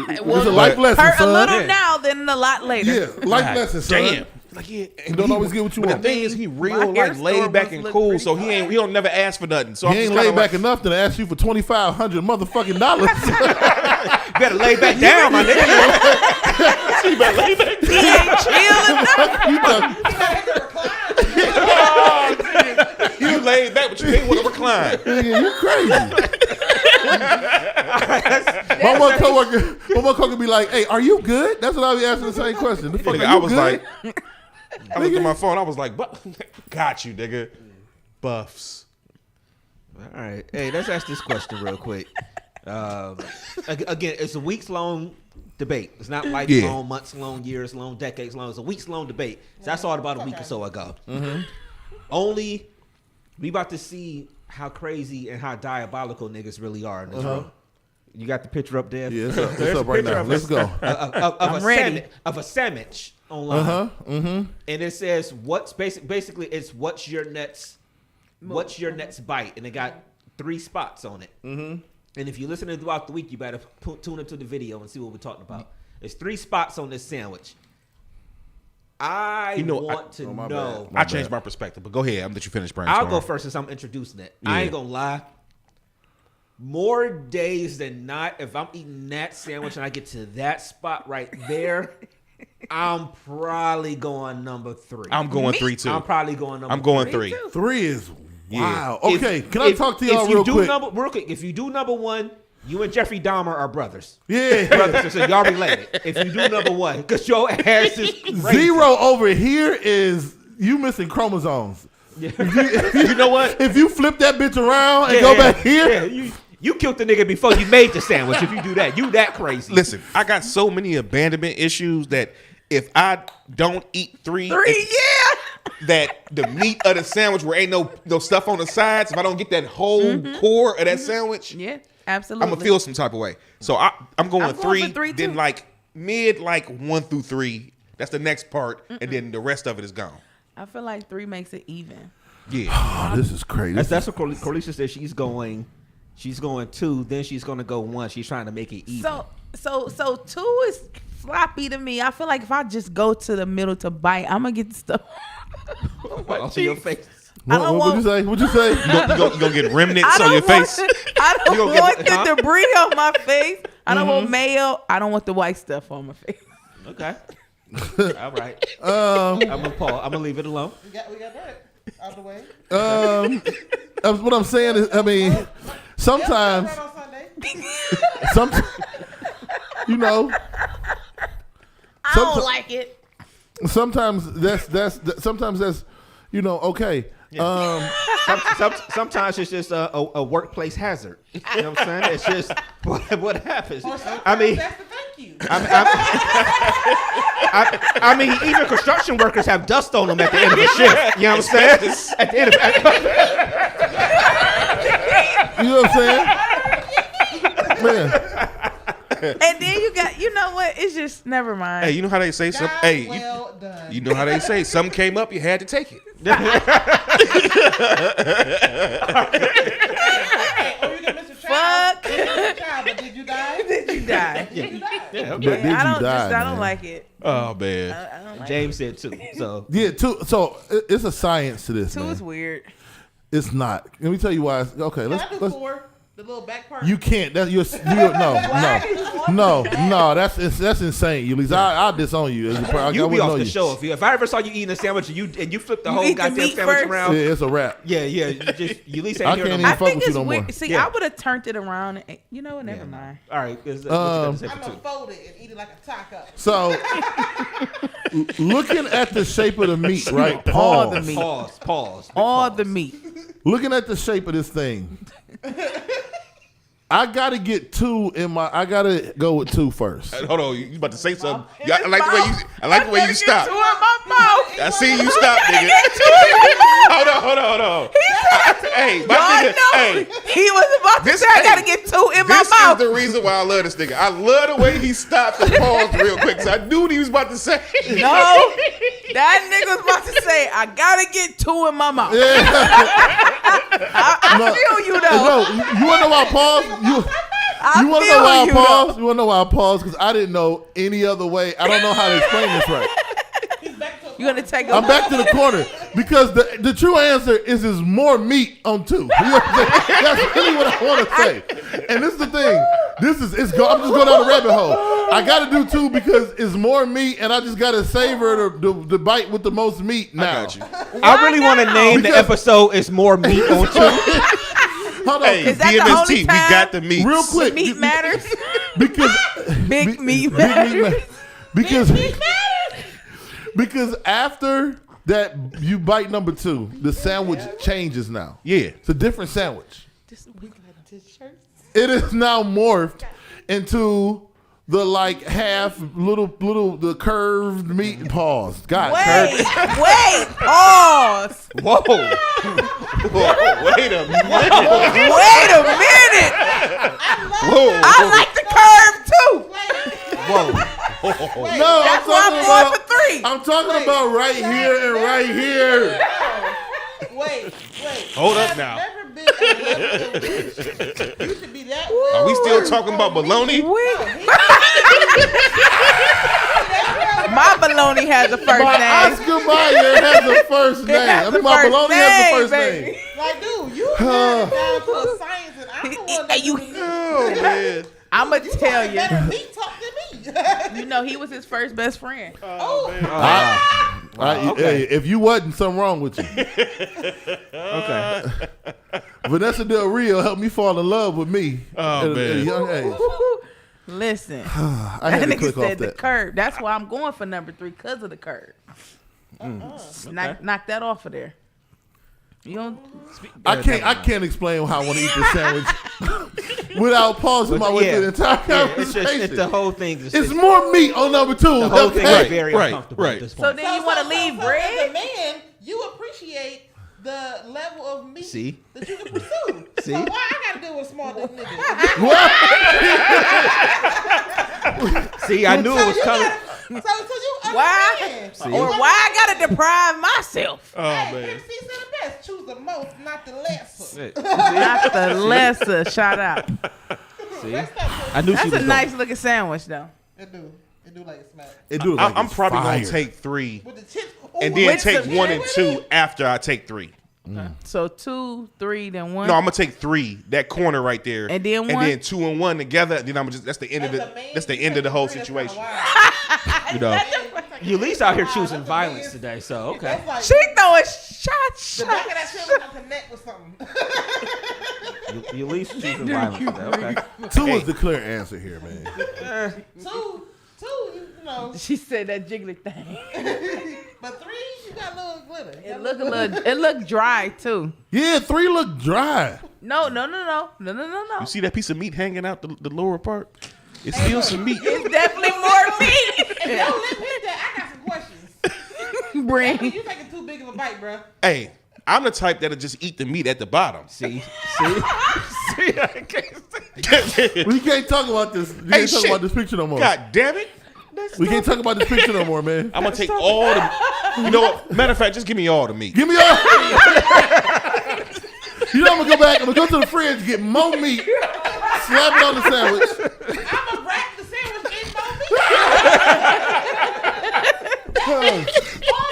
[SPEAKER 8] it's
[SPEAKER 6] Well,
[SPEAKER 8] a life lesson,
[SPEAKER 6] hurt a
[SPEAKER 8] son.
[SPEAKER 6] little now than a lot later.
[SPEAKER 8] Yeah, life lesson, son.
[SPEAKER 7] Damn. Like yeah,
[SPEAKER 8] You don't always get what you
[SPEAKER 7] but
[SPEAKER 8] want.
[SPEAKER 7] the thing is, he
[SPEAKER 6] My
[SPEAKER 7] real
[SPEAKER 6] hair
[SPEAKER 7] like laid
[SPEAKER 6] store
[SPEAKER 7] back
[SPEAKER 6] must
[SPEAKER 7] and
[SPEAKER 6] look
[SPEAKER 7] cool,
[SPEAKER 6] pretty
[SPEAKER 7] so he don't never ask for nothing. So
[SPEAKER 8] He
[SPEAKER 7] I'm
[SPEAKER 8] ain't
[SPEAKER 7] just
[SPEAKER 8] laid
[SPEAKER 7] kinda
[SPEAKER 8] back enough to ask you for $2,500 motherfucking dollars.
[SPEAKER 4] You better lay back down, my nigga.
[SPEAKER 7] You better lay back
[SPEAKER 6] He ain't chill enough.
[SPEAKER 7] You laid back, but you ain't want to recline.
[SPEAKER 8] Nigga, you crazy. My one coworker be like, "Hey, are you good?" That's what I be asking the same question. The fuck,
[SPEAKER 7] Nigga,
[SPEAKER 8] are
[SPEAKER 7] I
[SPEAKER 8] you
[SPEAKER 7] was
[SPEAKER 8] good?
[SPEAKER 7] like, I looked at my phone. I was like, got you, nigga. Buffs.
[SPEAKER 4] All right. Hey, let's ask this question real quick. Again, it's a weeks long debate. It's not lifelong, months long, years long, decades long. It's a weeks long debate. So I saw it about a week or so ago. Only we about to see how crazy and how diabolical niggas really are in this room. You got the picture up there?
[SPEAKER 8] Yeah, it's up right now. Let's go.
[SPEAKER 4] Of a sandwich online.
[SPEAKER 8] Mm-hmm.
[SPEAKER 4] And it says what's basically it's what's your next bite, and it got 3 spots on it. And if you listen to it throughout the week, you better tune into the video and see what we're talking about. There's 3 spots on this sandwich. I want to know.
[SPEAKER 7] I changed my perspective, but go ahead. I'm let you finish brainstorming.
[SPEAKER 4] I'll go first since I'm introducing it. I ain't gonna lie. More days than not, if I'm eating that sandwich and I get to that spot right there, I'm probably going number 3.
[SPEAKER 7] I'm going 3 too.
[SPEAKER 4] I'm probably going number 3.
[SPEAKER 7] I'm going 3.
[SPEAKER 8] 3 is wow. Okay, can I talk to y'all real quick?
[SPEAKER 4] If you do number 1, you and Jeffrey Dahmer are brothers.
[SPEAKER 8] Yeah.
[SPEAKER 4] Brothers, so y'all related. If you do number 1, because your ass is crazy.
[SPEAKER 8] 0 over here is you missing chromosomes.
[SPEAKER 4] Yeah.
[SPEAKER 7] You know what?
[SPEAKER 8] If you flip that bitch around and go back here.
[SPEAKER 4] You killed the nigga before you made the sandwich. If you do that, you that crazy.
[SPEAKER 7] Listen, I got so many abandonment issues that if I don't eat 3, that the meat of the sandwich where ain't no stuff on the sides, if I don't get that whole core of that sandwich,
[SPEAKER 6] absolutely,
[SPEAKER 7] I'm gonna feel some type of way. So I'm going 3.
[SPEAKER 6] For 3
[SPEAKER 7] then
[SPEAKER 6] too.
[SPEAKER 7] like mid 1 through 3. That's the next part, and then the rest of it is gone.
[SPEAKER 6] I feel like 3 makes it even.
[SPEAKER 7] Yeah.
[SPEAKER 8] Oh, this is crazy.
[SPEAKER 4] That's what Corlicia said. She's going 2, then she's going to go 1. She's trying to make it even.
[SPEAKER 6] So 2 is sloppy to me. I feel like if I just go to the middle to bite, I'm gonna get the stuff
[SPEAKER 4] on your face.
[SPEAKER 8] What'd you say? What'd you say?
[SPEAKER 7] You gonna get remnants on your face?
[SPEAKER 6] I don't want the debris on my face. I don't want mayo. I don't want the white stuff on my face.
[SPEAKER 4] Okay. All right. I'm gonna pause. I'm gonna leave it alone.
[SPEAKER 5] We got that out the way.
[SPEAKER 8] What I'm saying is, I mean, sometimes, you know,
[SPEAKER 6] I don't like it.
[SPEAKER 8] Sometimes that's you know, okay.
[SPEAKER 4] Sometimes it's just a workplace hazard. You know what I'm saying? It's just what happens. I mean, I mean, even construction workers have dust on them at the end of the shift. You know what I'm saying? At the end of
[SPEAKER 8] you know what I'm saying? Man.
[SPEAKER 6] And then you got, you know what? It's just never mind.
[SPEAKER 7] Hey, you know how they say some? Hey,
[SPEAKER 5] done.
[SPEAKER 7] You know how they say some came up, you had to take it.
[SPEAKER 6] Fuck.
[SPEAKER 5] But did you die?
[SPEAKER 6] Did you die?
[SPEAKER 4] Yeah,
[SPEAKER 8] okay.
[SPEAKER 6] I don't like it.
[SPEAKER 7] Oh man.
[SPEAKER 6] I don't like
[SPEAKER 4] James said 2. So
[SPEAKER 8] yeah, 2. So it's a science to this.
[SPEAKER 6] 2
[SPEAKER 8] man.
[SPEAKER 6] is weird.
[SPEAKER 8] It's not. Let me tell you why. Okay, let's.
[SPEAKER 5] 4. The little back part.
[SPEAKER 8] You can't. That's no. That's insane. Ulysses, I'll disown you.
[SPEAKER 4] You'll be off the show if I ever saw you eating a sandwich and you flip the whole goddamn sandwich around.
[SPEAKER 8] Yeah, it's a wrap.
[SPEAKER 4] Yeah. You least
[SPEAKER 8] I
[SPEAKER 4] ain't
[SPEAKER 8] can't
[SPEAKER 4] here.
[SPEAKER 8] even
[SPEAKER 6] I
[SPEAKER 8] fuck
[SPEAKER 6] think
[SPEAKER 8] with
[SPEAKER 6] it's
[SPEAKER 8] you no more.
[SPEAKER 6] weird. See, I would have turned it around. And, you know what? Never mind.
[SPEAKER 4] All right.
[SPEAKER 5] I'm gonna fold it and eat it like a taco.
[SPEAKER 8] So, looking at the shape of the meat, right?
[SPEAKER 6] All the meat.
[SPEAKER 4] Pause.
[SPEAKER 6] All the meat.
[SPEAKER 8] Looking at the shape of this thing, I gotta get 2 in my. I gotta go with 2 first.
[SPEAKER 7] Hold on, you about to say something? I like the way you stopped. I see you stop, nigga. Hold on. Hey, my nigga. Hey,
[SPEAKER 6] he was about to say I gotta get 2 in my mouth.
[SPEAKER 7] This is the reason why I love this nigga. I love the way he stopped and paused real quick. Cause I knew what he was about to say.
[SPEAKER 6] No, that nigga was about to say I gotta get 2 in my mouth.
[SPEAKER 8] Yeah.
[SPEAKER 6] I feel you though.
[SPEAKER 8] No, you wanna know why I paused? You wanna know why I paused? You wanna know why I paused? Because I didn't know any other way. I don't know how to explain this right.
[SPEAKER 6] You're gonna take.
[SPEAKER 8] I'm back to the corner because the true answer is there's more meat on 2. You know what I'm saying? That's really what I want to say. And this is the thing. I'm just going down the rabbit hole. I got to do 2 because it's more meat, and I just got to savor the bite with the most meat now.
[SPEAKER 7] I got you.
[SPEAKER 4] I really want to name the episode "Is More Meat on 2."
[SPEAKER 8] Hold on.
[SPEAKER 7] Hey,
[SPEAKER 6] Is that the
[SPEAKER 7] DMST,
[SPEAKER 6] only
[SPEAKER 7] we
[SPEAKER 6] time?
[SPEAKER 7] got the meat.
[SPEAKER 8] Real quick.
[SPEAKER 6] Meat matters.
[SPEAKER 8] Because
[SPEAKER 6] Big meat matters.
[SPEAKER 8] Because after that, you bite number 2, the sandwich changes now.
[SPEAKER 7] Yeah.
[SPEAKER 8] It's a different sandwich. it is now morphed into the like half little the curved meat. Pause. God.
[SPEAKER 6] Wait, pause.
[SPEAKER 7] Whoa. Wait a minute.
[SPEAKER 6] Wait a minute.
[SPEAKER 7] Whoa.
[SPEAKER 6] I like the curve too.
[SPEAKER 7] Whoa.
[SPEAKER 8] No,
[SPEAKER 6] That's why I'm going for 3.
[SPEAKER 8] I'm talking about right here and right here.
[SPEAKER 5] Wait.
[SPEAKER 7] Hold up now.
[SPEAKER 5] Never been at a level of this. You should be that way.
[SPEAKER 7] Are we still talking about baloney?
[SPEAKER 6] My baloney has a first
[SPEAKER 8] My
[SPEAKER 6] name.
[SPEAKER 8] Oscar Mayer has a first name. I mean, my bologna has a first name.
[SPEAKER 5] Like, dude, you got down to a science, and I'm the one that
[SPEAKER 7] Oh, man.
[SPEAKER 6] I'm going to tell you.
[SPEAKER 5] better me talk than me.
[SPEAKER 6] You know, he was his first best friend.
[SPEAKER 8] Hey, if you wasn't, something wrong with you.
[SPEAKER 4] Okay.
[SPEAKER 8] Vanessa Del Rio helped me fall in love with me
[SPEAKER 7] Oh,
[SPEAKER 8] at
[SPEAKER 7] man.
[SPEAKER 8] a young age.
[SPEAKER 6] Listen,
[SPEAKER 8] I had
[SPEAKER 6] that
[SPEAKER 8] to
[SPEAKER 6] nigga
[SPEAKER 8] click off
[SPEAKER 6] said the
[SPEAKER 8] that.
[SPEAKER 6] curve. That's why I'm going for number 3 because of the curve. Knock that off of there. You don't.
[SPEAKER 8] I can't explain how I want to eat this sandwich without pausing my way through the entire conversation.
[SPEAKER 4] It's the whole thing.
[SPEAKER 8] It's more meat on number 2.
[SPEAKER 4] The whole thing is very
[SPEAKER 7] Right,
[SPEAKER 4] uncomfortable
[SPEAKER 7] right.
[SPEAKER 4] at this
[SPEAKER 6] So
[SPEAKER 4] point.
[SPEAKER 6] then you want to leave
[SPEAKER 5] As a
[SPEAKER 6] bread?
[SPEAKER 5] man, you appreciate the level of meat
[SPEAKER 4] See?
[SPEAKER 5] that you can pursue.
[SPEAKER 4] See?
[SPEAKER 5] So why I gotta deal with small dick niggas?
[SPEAKER 4] See, I knew it was coming.
[SPEAKER 5] So you
[SPEAKER 6] Why?
[SPEAKER 5] understand.
[SPEAKER 6] Or why I gotta deprive myself?
[SPEAKER 7] Oh,
[SPEAKER 5] Hey,
[SPEAKER 7] man.
[SPEAKER 5] Pimp C said it best. Choose the most, not the lesser.
[SPEAKER 6] Not the lesser. Shout out.
[SPEAKER 4] See? I knew she
[SPEAKER 6] That's
[SPEAKER 4] was
[SPEAKER 6] a nice looking sandwich though.
[SPEAKER 5] It do like it smack.
[SPEAKER 8] It do look like
[SPEAKER 7] I'm
[SPEAKER 8] it's
[SPEAKER 7] probably
[SPEAKER 8] fire.
[SPEAKER 7] going to take 3
[SPEAKER 5] With the chips.
[SPEAKER 7] and then
[SPEAKER 6] With
[SPEAKER 7] take
[SPEAKER 6] some
[SPEAKER 7] 1 and
[SPEAKER 5] with
[SPEAKER 7] 2
[SPEAKER 5] it?
[SPEAKER 7] after I take 3.
[SPEAKER 6] So 2, 3, then 1.
[SPEAKER 7] No, I'm gonna take 3. That corner right there,
[SPEAKER 6] And then
[SPEAKER 7] and
[SPEAKER 6] 1?
[SPEAKER 7] then 2 and 1 together. Then I'm just that's the end of
[SPEAKER 5] As
[SPEAKER 7] the
[SPEAKER 5] a man,
[SPEAKER 7] that's the
[SPEAKER 5] you
[SPEAKER 7] end of the
[SPEAKER 5] taking
[SPEAKER 7] whole
[SPEAKER 5] 3, that's
[SPEAKER 7] situation.
[SPEAKER 5] kinda wild.
[SPEAKER 7] You know,
[SPEAKER 4] You at least out here choosing violence today, so okay.
[SPEAKER 5] That's like
[SPEAKER 6] She throwing shots.
[SPEAKER 5] the back of that shit will connect with something.
[SPEAKER 4] You at least choosing violence today, okay.
[SPEAKER 8] 2 is the clear answer here, man.
[SPEAKER 5] Two, you know.
[SPEAKER 6] She said that jiggly thing.
[SPEAKER 5] But 3, you got a little glitter.
[SPEAKER 6] It look dry too.
[SPEAKER 8] Yeah, 3 look dry.
[SPEAKER 6] No.
[SPEAKER 7] you see that piece of meat hanging out the lower part? It's still some meat.
[SPEAKER 6] It's definitely more meat.
[SPEAKER 5] Hey, don't let me that. I got some questions.
[SPEAKER 6] Bring.
[SPEAKER 5] You taking too big of a bite, bro.
[SPEAKER 7] Hey, I'm the type that'll just eat the meat at the bottom.
[SPEAKER 4] See?
[SPEAKER 8] We can't talk about this. We can't talk
[SPEAKER 7] shit.
[SPEAKER 8] about this picture no more.
[SPEAKER 7] God damn it!
[SPEAKER 8] We can't talk about this picture no more, man.
[SPEAKER 7] I'm gonna take all the. You know what? Matter of fact, just give me all the meat.
[SPEAKER 8] Give me all. You know I'm gonna go back. I'm gonna go to the fridge, get more meat, slap it on the sandwich.
[SPEAKER 5] I'm gonna wrap the sandwich in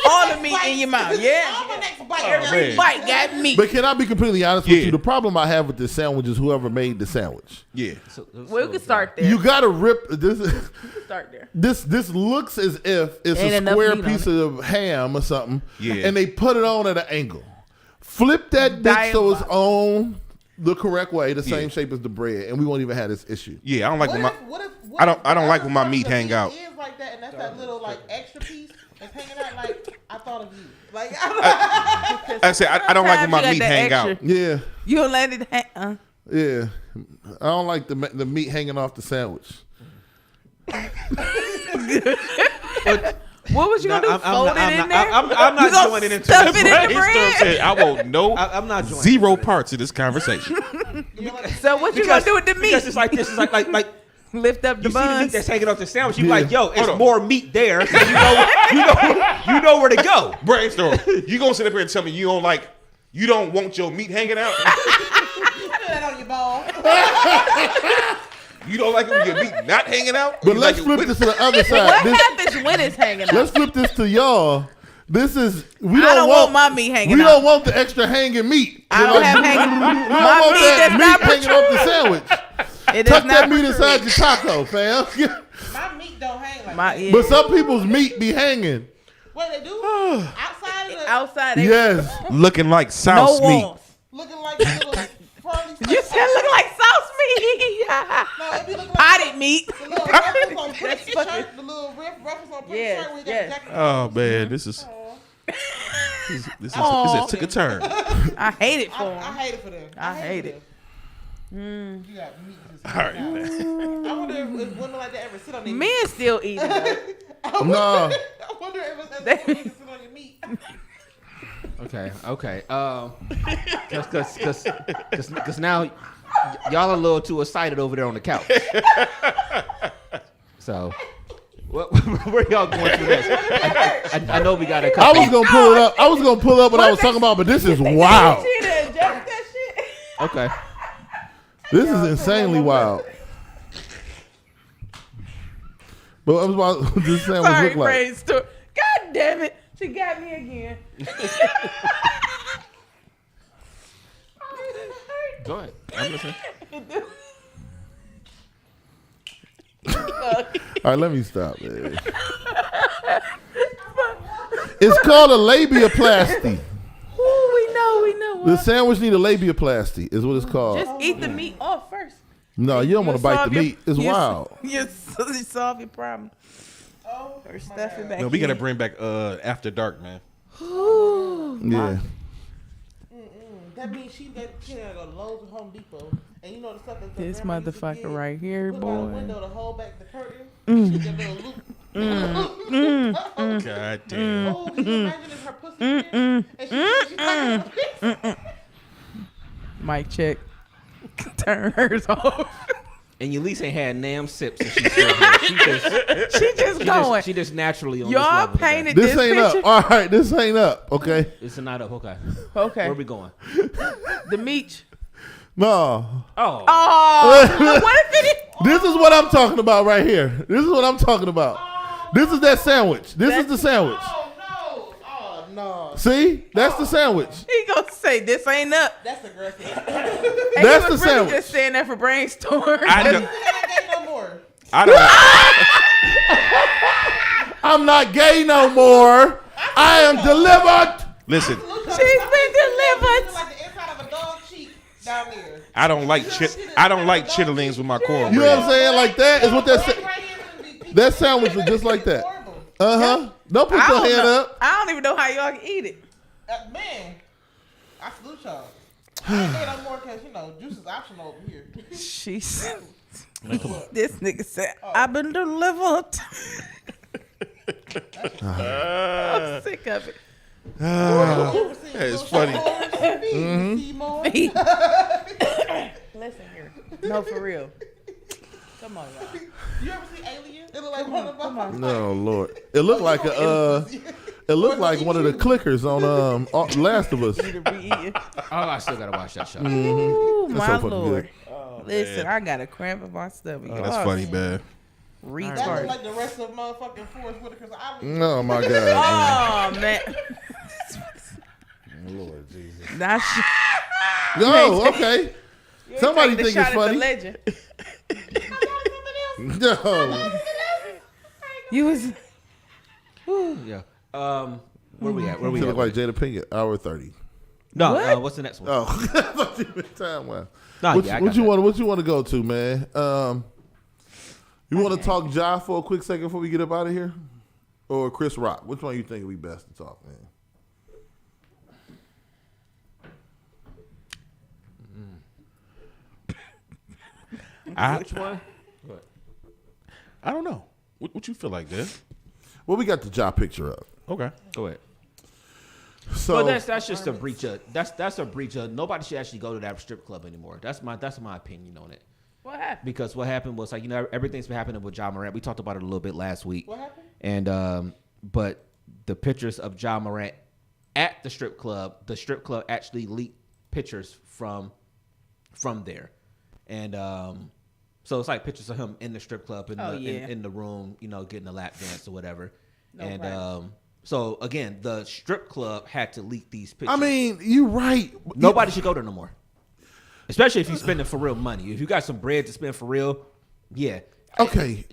[SPEAKER 6] All the meat in your mouth. Yeah.
[SPEAKER 5] on the next bite.
[SPEAKER 7] man.
[SPEAKER 6] Bite got meat.
[SPEAKER 8] But can I be completely honest with
[SPEAKER 7] Yeah.
[SPEAKER 8] you? The problem I have with this sandwich is whoever made the sandwich.
[SPEAKER 7] Yeah.
[SPEAKER 6] We can start there.
[SPEAKER 8] You gotta rip this.
[SPEAKER 6] Start there.
[SPEAKER 8] This looks as if it's
[SPEAKER 6] Ain't
[SPEAKER 8] a
[SPEAKER 6] enough
[SPEAKER 8] square
[SPEAKER 6] meat on
[SPEAKER 8] piece of ham or something,
[SPEAKER 7] Yeah.
[SPEAKER 8] and they put it on at an angle. Flip that bitch so it's on the correct way, the same shape as the bread, and we won't even have this issue.
[SPEAKER 7] Yeah, I don't like when my
[SPEAKER 5] What if
[SPEAKER 7] I don't like when my meat hang out.
[SPEAKER 5] Is like that, and that's that little like extra piece that's hanging out. Like I thought of you. Like
[SPEAKER 7] I say I don't like when my
[SPEAKER 6] Sometimes you
[SPEAKER 7] meat
[SPEAKER 6] got the
[SPEAKER 7] hang out.
[SPEAKER 6] extra.
[SPEAKER 8] Yeah,
[SPEAKER 6] You don't let it hang.
[SPEAKER 8] yeah. I don't like the meat hanging off the sandwich.
[SPEAKER 6] What was you gonna do? Fold it in there?
[SPEAKER 4] I'm
[SPEAKER 6] You
[SPEAKER 4] not
[SPEAKER 6] gonna
[SPEAKER 4] joining into
[SPEAKER 6] stuff
[SPEAKER 4] this.
[SPEAKER 6] it in the
[SPEAKER 7] He still
[SPEAKER 6] bread?
[SPEAKER 7] said, I want no
[SPEAKER 4] I'm not joining.
[SPEAKER 7] 0 parts of this conversation.
[SPEAKER 6] So what you gonna do with the meat?
[SPEAKER 4] Because it's like this. It's like
[SPEAKER 6] Lift up the
[SPEAKER 4] you see the meat
[SPEAKER 6] buns.
[SPEAKER 4] that's hanging off the sandwich. You
[SPEAKER 8] Yeah.
[SPEAKER 4] like, yo, it's
[SPEAKER 7] Hold on.
[SPEAKER 4] more meat there. So you know where to go.
[SPEAKER 7] Brainstorm. You gonna sit up here and tell me you don't want your meat hanging out?
[SPEAKER 5] put that on your ball.
[SPEAKER 7] You don't like it when your meat not hanging out?
[SPEAKER 8] But
[SPEAKER 7] You
[SPEAKER 8] let's
[SPEAKER 7] like it
[SPEAKER 8] flip
[SPEAKER 7] with-
[SPEAKER 8] this to the other side.
[SPEAKER 6] What
[SPEAKER 8] This-
[SPEAKER 6] happens when it's hanging
[SPEAKER 8] let's
[SPEAKER 6] out?
[SPEAKER 8] flip this to y'all. This is we
[SPEAKER 6] I don't
[SPEAKER 8] want
[SPEAKER 6] want my meat hanging
[SPEAKER 8] We
[SPEAKER 6] out.
[SPEAKER 8] don't want the extra hanging meat.
[SPEAKER 6] I don't have hanging.
[SPEAKER 8] We don't
[SPEAKER 6] My
[SPEAKER 8] want
[SPEAKER 6] meat
[SPEAKER 8] that
[SPEAKER 6] does not
[SPEAKER 8] meat hanging off the sandwich.
[SPEAKER 6] It does
[SPEAKER 8] Tuck that
[SPEAKER 6] not
[SPEAKER 8] meat
[SPEAKER 6] protrude.
[SPEAKER 8] inside your taco, fam.
[SPEAKER 5] My meat don't hang like
[SPEAKER 6] My
[SPEAKER 5] that.
[SPEAKER 6] ear.
[SPEAKER 8] But some people's meat be hanging.
[SPEAKER 5] What they do outside of the
[SPEAKER 6] Outside.
[SPEAKER 8] Yes.
[SPEAKER 7] looking like
[SPEAKER 6] No
[SPEAKER 7] South meat.
[SPEAKER 6] walls.
[SPEAKER 5] looking like little pearly.
[SPEAKER 6] You said look like sauce meat.
[SPEAKER 5] No, it be looking like
[SPEAKER 6] Potted meat.
[SPEAKER 5] the little ruffles on Prince's shirt. The little ruffles on Prince's
[SPEAKER 6] Yes,
[SPEAKER 5] shirt where he got
[SPEAKER 6] yes.
[SPEAKER 5] the jacket.
[SPEAKER 7] Oh man, this
[SPEAKER 6] Aw.
[SPEAKER 7] took a turn.
[SPEAKER 6] I hate it for
[SPEAKER 5] I
[SPEAKER 6] him.
[SPEAKER 5] hate it for them.
[SPEAKER 6] I hate it.
[SPEAKER 5] them. You got meat just
[SPEAKER 7] All right.
[SPEAKER 5] I wonder if women like that ever sit on their meat.
[SPEAKER 6] Men still eat it.
[SPEAKER 5] I wonder if it's that women sit on your meat.
[SPEAKER 4] Okay. Cause now y'all are a little too excited over there on the couch. So, where y'all going through this? I know we got a couple.
[SPEAKER 8] I was gonna pull it up what I was talking about, but this is wild.
[SPEAKER 4] Okay.
[SPEAKER 8] This is insanely wild. But I was about this sandwich
[SPEAKER 6] Sorry,
[SPEAKER 8] look like.
[SPEAKER 6] praise to her. God damn it. She got me again.
[SPEAKER 4] Go ahead. I'm listening.
[SPEAKER 8] All right, let me stop, man. It's called a labiaplasty.
[SPEAKER 6] Ooh, we know.
[SPEAKER 8] The sandwich need a labiaplasty is what it's called.
[SPEAKER 6] Just eat the meat off first.
[SPEAKER 8] No, you don't want to bite
[SPEAKER 6] solve
[SPEAKER 8] the
[SPEAKER 6] your-
[SPEAKER 8] meat. It's wild.
[SPEAKER 6] You solve your problem. Or stuff it back
[SPEAKER 7] No, we
[SPEAKER 6] in.
[SPEAKER 7] gotta bring back After Dark, man.
[SPEAKER 8] Yeah.
[SPEAKER 5] That means she gotta go to Lowe's or Home Depot. And you know the stuff that
[SPEAKER 6] This
[SPEAKER 5] grandma used to
[SPEAKER 6] motherfucker
[SPEAKER 5] get?
[SPEAKER 6] right here,
[SPEAKER 5] Put it by the
[SPEAKER 6] boy.
[SPEAKER 5] window to hold back the curtain. She get a little loop.
[SPEAKER 7] God damn.
[SPEAKER 5] Oh, can you imagine if her pussy in? And she's like,
[SPEAKER 6] Mic check. Turn hers off.
[SPEAKER 4] And Ulysses ain't had nam sips and she's still here.
[SPEAKER 6] She just going.
[SPEAKER 4] She just naturally on
[SPEAKER 6] Y'all
[SPEAKER 4] this level today.
[SPEAKER 6] painted
[SPEAKER 8] This
[SPEAKER 6] this
[SPEAKER 8] ain't
[SPEAKER 6] picture.
[SPEAKER 8] up. All right, this ain't up. Okay.
[SPEAKER 4] It's not up. Okay.
[SPEAKER 6] Okay.
[SPEAKER 4] Where we going?
[SPEAKER 6] The meat.
[SPEAKER 8] No.
[SPEAKER 4] Oh.
[SPEAKER 6] Oh, what if it?
[SPEAKER 8] This is what I'm talking about right here. This is what I'm talking about. This is that sandwich. This is the sandwich.
[SPEAKER 5] oh no.
[SPEAKER 8] See? That's the sandwich.
[SPEAKER 6] He gonna say this ain't up.
[SPEAKER 5] That's aggressive.
[SPEAKER 6] And
[SPEAKER 8] That's
[SPEAKER 6] he was
[SPEAKER 8] the
[SPEAKER 6] really
[SPEAKER 8] sandwich.
[SPEAKER 6] just saying that for brainstorm.
[SPEAKER 7] I know.
[SPEAKER 5] Ain't gay no more.
[SPEAKER 7] I don't.
[SPEAKER 8] I'm not gay no more. I am delivered.
[SPEAKER 7] Listen,
[SPEAKER 6] She's been delivered.
[SPEAKER 5] Like the inside of a dog cheek down there.
[SPEAKER 7] I don't like chitterlings with my cornbread.
[SPEAKER 8] You know what I'm saying? Like that is what
[SPEAKER 5] Right here is the-
[SPEAKER 8] that sandwich was just like that.
[SPEAKER 5] Horrible.
[SPEAKER 8] Don't put
[SPEAKER 6] I
[SPEAKER 8] your
[SPEAKER 6] don't
[SPEAKER 8] hand
[SPEAKER 6] know.
[SPEAKER 8] up.
[SPEAKER 6] I don't even know how y'all can eat it.
[SPEAKER 5] Man, I salute y'all. I ain't gay no more because, juice is optional over here.
[SPEAKER 6] She said, this nigga said, I've been delivered. I'm sick of it.
[SPEAKER 7] It's funny.
[SPEAKER 6] Listen here. No, for real. Come on, y'all.
[SPEAKER 5] You ever see Alien? It look like one of them.
[SPEAKER 8] No, Lord. It looked like it looked like one of the clickers on Last of Us.
[SPEAKER 6] To be eating.
[SPEAKER 4] Oh, I still gotta watch that show.
[SPEAKER 6] Ooh,
[SPEAKER 8] That's
[SPEAKER 6] my
[SPEAKER 8] so fucking
[SPEAKER 6] Lord.
[SPEAKER 8] good.
[SPEAKER 6] Listen, I got a cramp in my stomach.
[SPEAKER 7] Oh, that's funny, man.
[SPEAKER 5] That look
[SPEAKER 6] Retard.
[SPEAKER 5] like the rest of motherfucking Forrest Whitaker's island.
[SPEAKER 8] Oh my God.
[SPEAKER 6] Oh, man.
[SPEAKER 8] Lord Jesus.
[SPEAKER 6] That's
[SPEAKER 8] No, okay. Somebody think it's funny.
[SPEAKER 6] Legend.
[SPEAKER 8] No.
[SPEAKER 6] You was.
[SPEAKER 4] Yeah. Where we at? Where we
[SPEAKER 8] You
[SPEAKER 4] at?
[SPEAKER 8] look like Jada Pinkett, hour 30.
[SPEAKER 4] No.
[SPEAKER 6] What?
[SPEAKER 4] What's the next one?
[SPEAKER 8] Oh, time wow.
[SPEAKER 4] Nah,
[SPEAKER 8] What,
[SPEAKER 4] yeah, I
[SPEAKER 8] what
[SPEAKER 4] got
[SPEAKER 8] you
[SPEAKER 4] that.
[SPEAKER 8] want? What you want to go to, man? You want to talk Ja for a quick second before we get up out of here, or Chris Rock? Which one you think would be best to talk, man?
[SPEAKER 4] Which one?
[SPEAKER 7] I don't know. What you feel like, Dad?
[SPEAKER 8] Well, we got the Ja picture up.
[SPEAKER 7] Okay.
[SPEAKER 4] Go ahead.
[SPEAKER 8] So
[SPEAKER 4] But that's just a breach of that's a breach of nobody should actually go to that strip club anymore. That's my opinion on it.
[SPEAKER 6] What happened?
[SPEAKER 4] Because what happened was everything's been happening with Ja Morant. We talked about it a little bit last week.
[SPEAKER 5] What happened?
[SPEAKER 4] And but the pictures of Ja Morant at the strip club actually leaked pictures from there. And so it's like pictures of him in the strip club in the room, getting a lap dance or whatever. So again, the strip club had to leak these pictures.
[SPEAKER 8] I mean, you're right.
[SPEAKER 4] Nobody should go there no more. Especially if you're spending for real money. If you got some bread to spend for real, yeah.
[SPEAKER 8] Okay.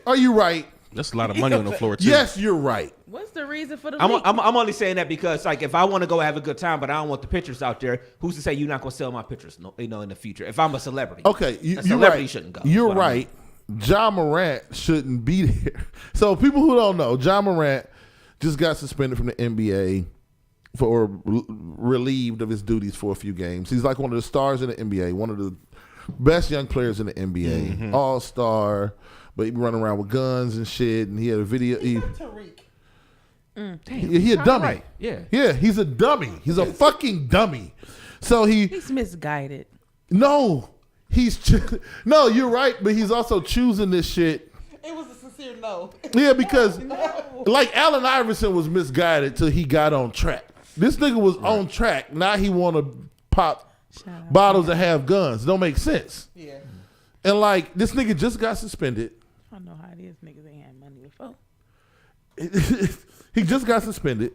[SPEAKER 8] Are you right?
[SPEAKER 7] That's a lot of money on the floor too.
[SPEAKER 8] Yes, you're right.
[SPEAKER 6] What's the reason for the
[SPEAKER 4] I'm
[SPEAKER 6] leak?
[SPEAKER 4] only saying that because if I want to go have a good time, but I don't want the pictures out there, who's to say you're not gonna sell my pictures? In the future, if I'm a celebrity,
[SPEAKER 8] Okay,
[SPEAKER 4] a
[SPEAKER 8] you're
[SPEAKER 4] celebrity
[SPEAKER 8] right.
[SPEAKER 4] shouldn't go.
[SPEAKER 8] You're
[SPEAKER 4] That's what I
[SPEAKER 8] right. Ja Morant shouldn't be there. So people who don't know, Ja Morant just got suspended from the NBA or relieved of his duties for a few games. He's like one of the stars in the NBA, one of the best young players in the NBA, all-star, but he be running around with guns and shit. And he had a video.
[SPEAKER 5] Tariq.
[SPEAKER 8] He a dummy.
[SPEAKER 4] Right. Yeah.
[SPEAKER 8] Yeah, he's a dummy. He's a fucking dummy. So
[SPEAKER 6] He's misguided.
[SPEAKER 8] no, no, you're right, but he's also choosing this shit.
[SPEAKER 5] It was a sincere no.
[SPEAKER 8] Yeah, because like Allen Iverson was misguided till he got on track. This nigga was on track. Now he want to pop bottles and have guns. Don't make sense.
[SPEAKER 5] Yeah.
[SPEAKER 8] And like this nigga just got suspended.
[SPEAKER 6] I don't know how it is. Niggas ain't had money before.
[SPEAKER 8] He just got suspended.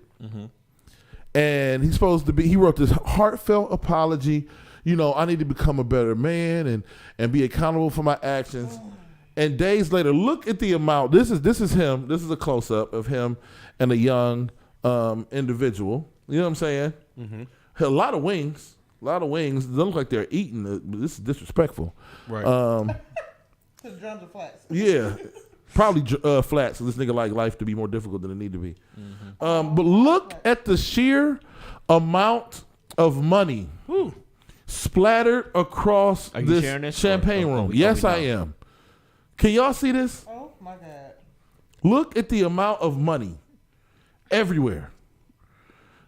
[SPEAKER 8] And he's supposed to be, he wrote this heartfelt apology. You know, I need to become a better man and be accountable for my actions. And days later, look at the amount. This is him. This is a close up of him and a young individual. You know what I'm saying? A lot of wings. A lot of wings. They look like they're eating. This is disrespectful.
[SPEAKER 7] Right.
[SPEAKER 5] His drums are flats.
[SPEAKER 8] Yeah. Probably flats. So this nigga like life to be more difficult than it need to be. But look at the sheer amount of money splattered across this champagne room. Yes, I am. Can y'all see this?
[SPEAKER 5] Oh my God.
[SPEAKER 8] Look at the amount of money everywhere.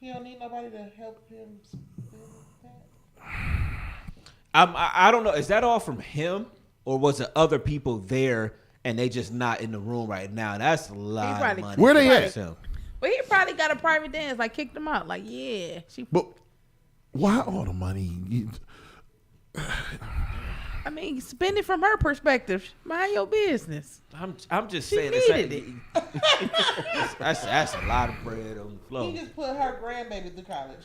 [SPEAKER 5] He don't need nobody to help him spend that.
[SPEAKER 4] I don't know. Is that all from him, or was it other people there and they just not in the room right now? That's a lot of money.
[SPEAKER 8] Where they at?
[SPEAKER 6] Well, he probably got a private dance. Like kicked him out. Like yeah.
[SPEAKER 8] But why all the money?
[SPEAKER 6] I mean, spend it from her perspective. Mind your business.
[SPEAKER 4] I'm just
[SPEAKER 6] She
[SPEAKER 4] saying
[SPEAKER 6] needed
[SPEAKER 4] that's a lot of bread on the floor.
[SPEAKER 5] He just put her grandbaby through college.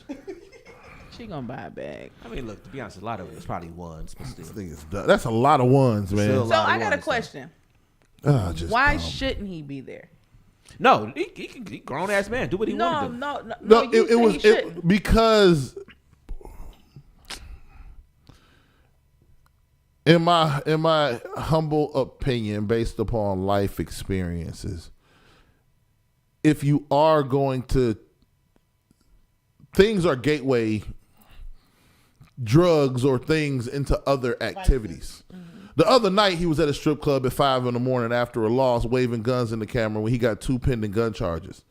[SPEAKER 6] She gonna buy a bag.
[SPEAKER 4] I mean, look, to be honest, a lot of it is probably ones, but still.
[SPEAKER 8] This thing is dumb. That's a lot of ones, man.
[SPEAKER 4] Still a
[SPEAKER 6] So
[SPEAKER 4] lot of
[SPEAKER 6] I got a
[SPEAKER 4] ones,
[SPEAKER 6] question.
[SPEAKER 8] Just
[SPEAKER 6] Why
[SPEAKER 8] dumb.
[SPEAKER 6] shouldn't he be there?
[SPEAKER 4] No, he grown ass man. Do what he want to do.
[SPEAKER 8] No,
[SPEAKER 6] you
[SPEAKER 8] it was
[SPEAKER 6] say he shouldn't.
[SPEAKER 8] because in my humble opinion, based upon life experiences, if you are going to, things are gateway drugs or things into other activities. The other night, he was at a strip club at 5 a.m. after a loss, waving guns in the camera when he got 2 pending gun charges.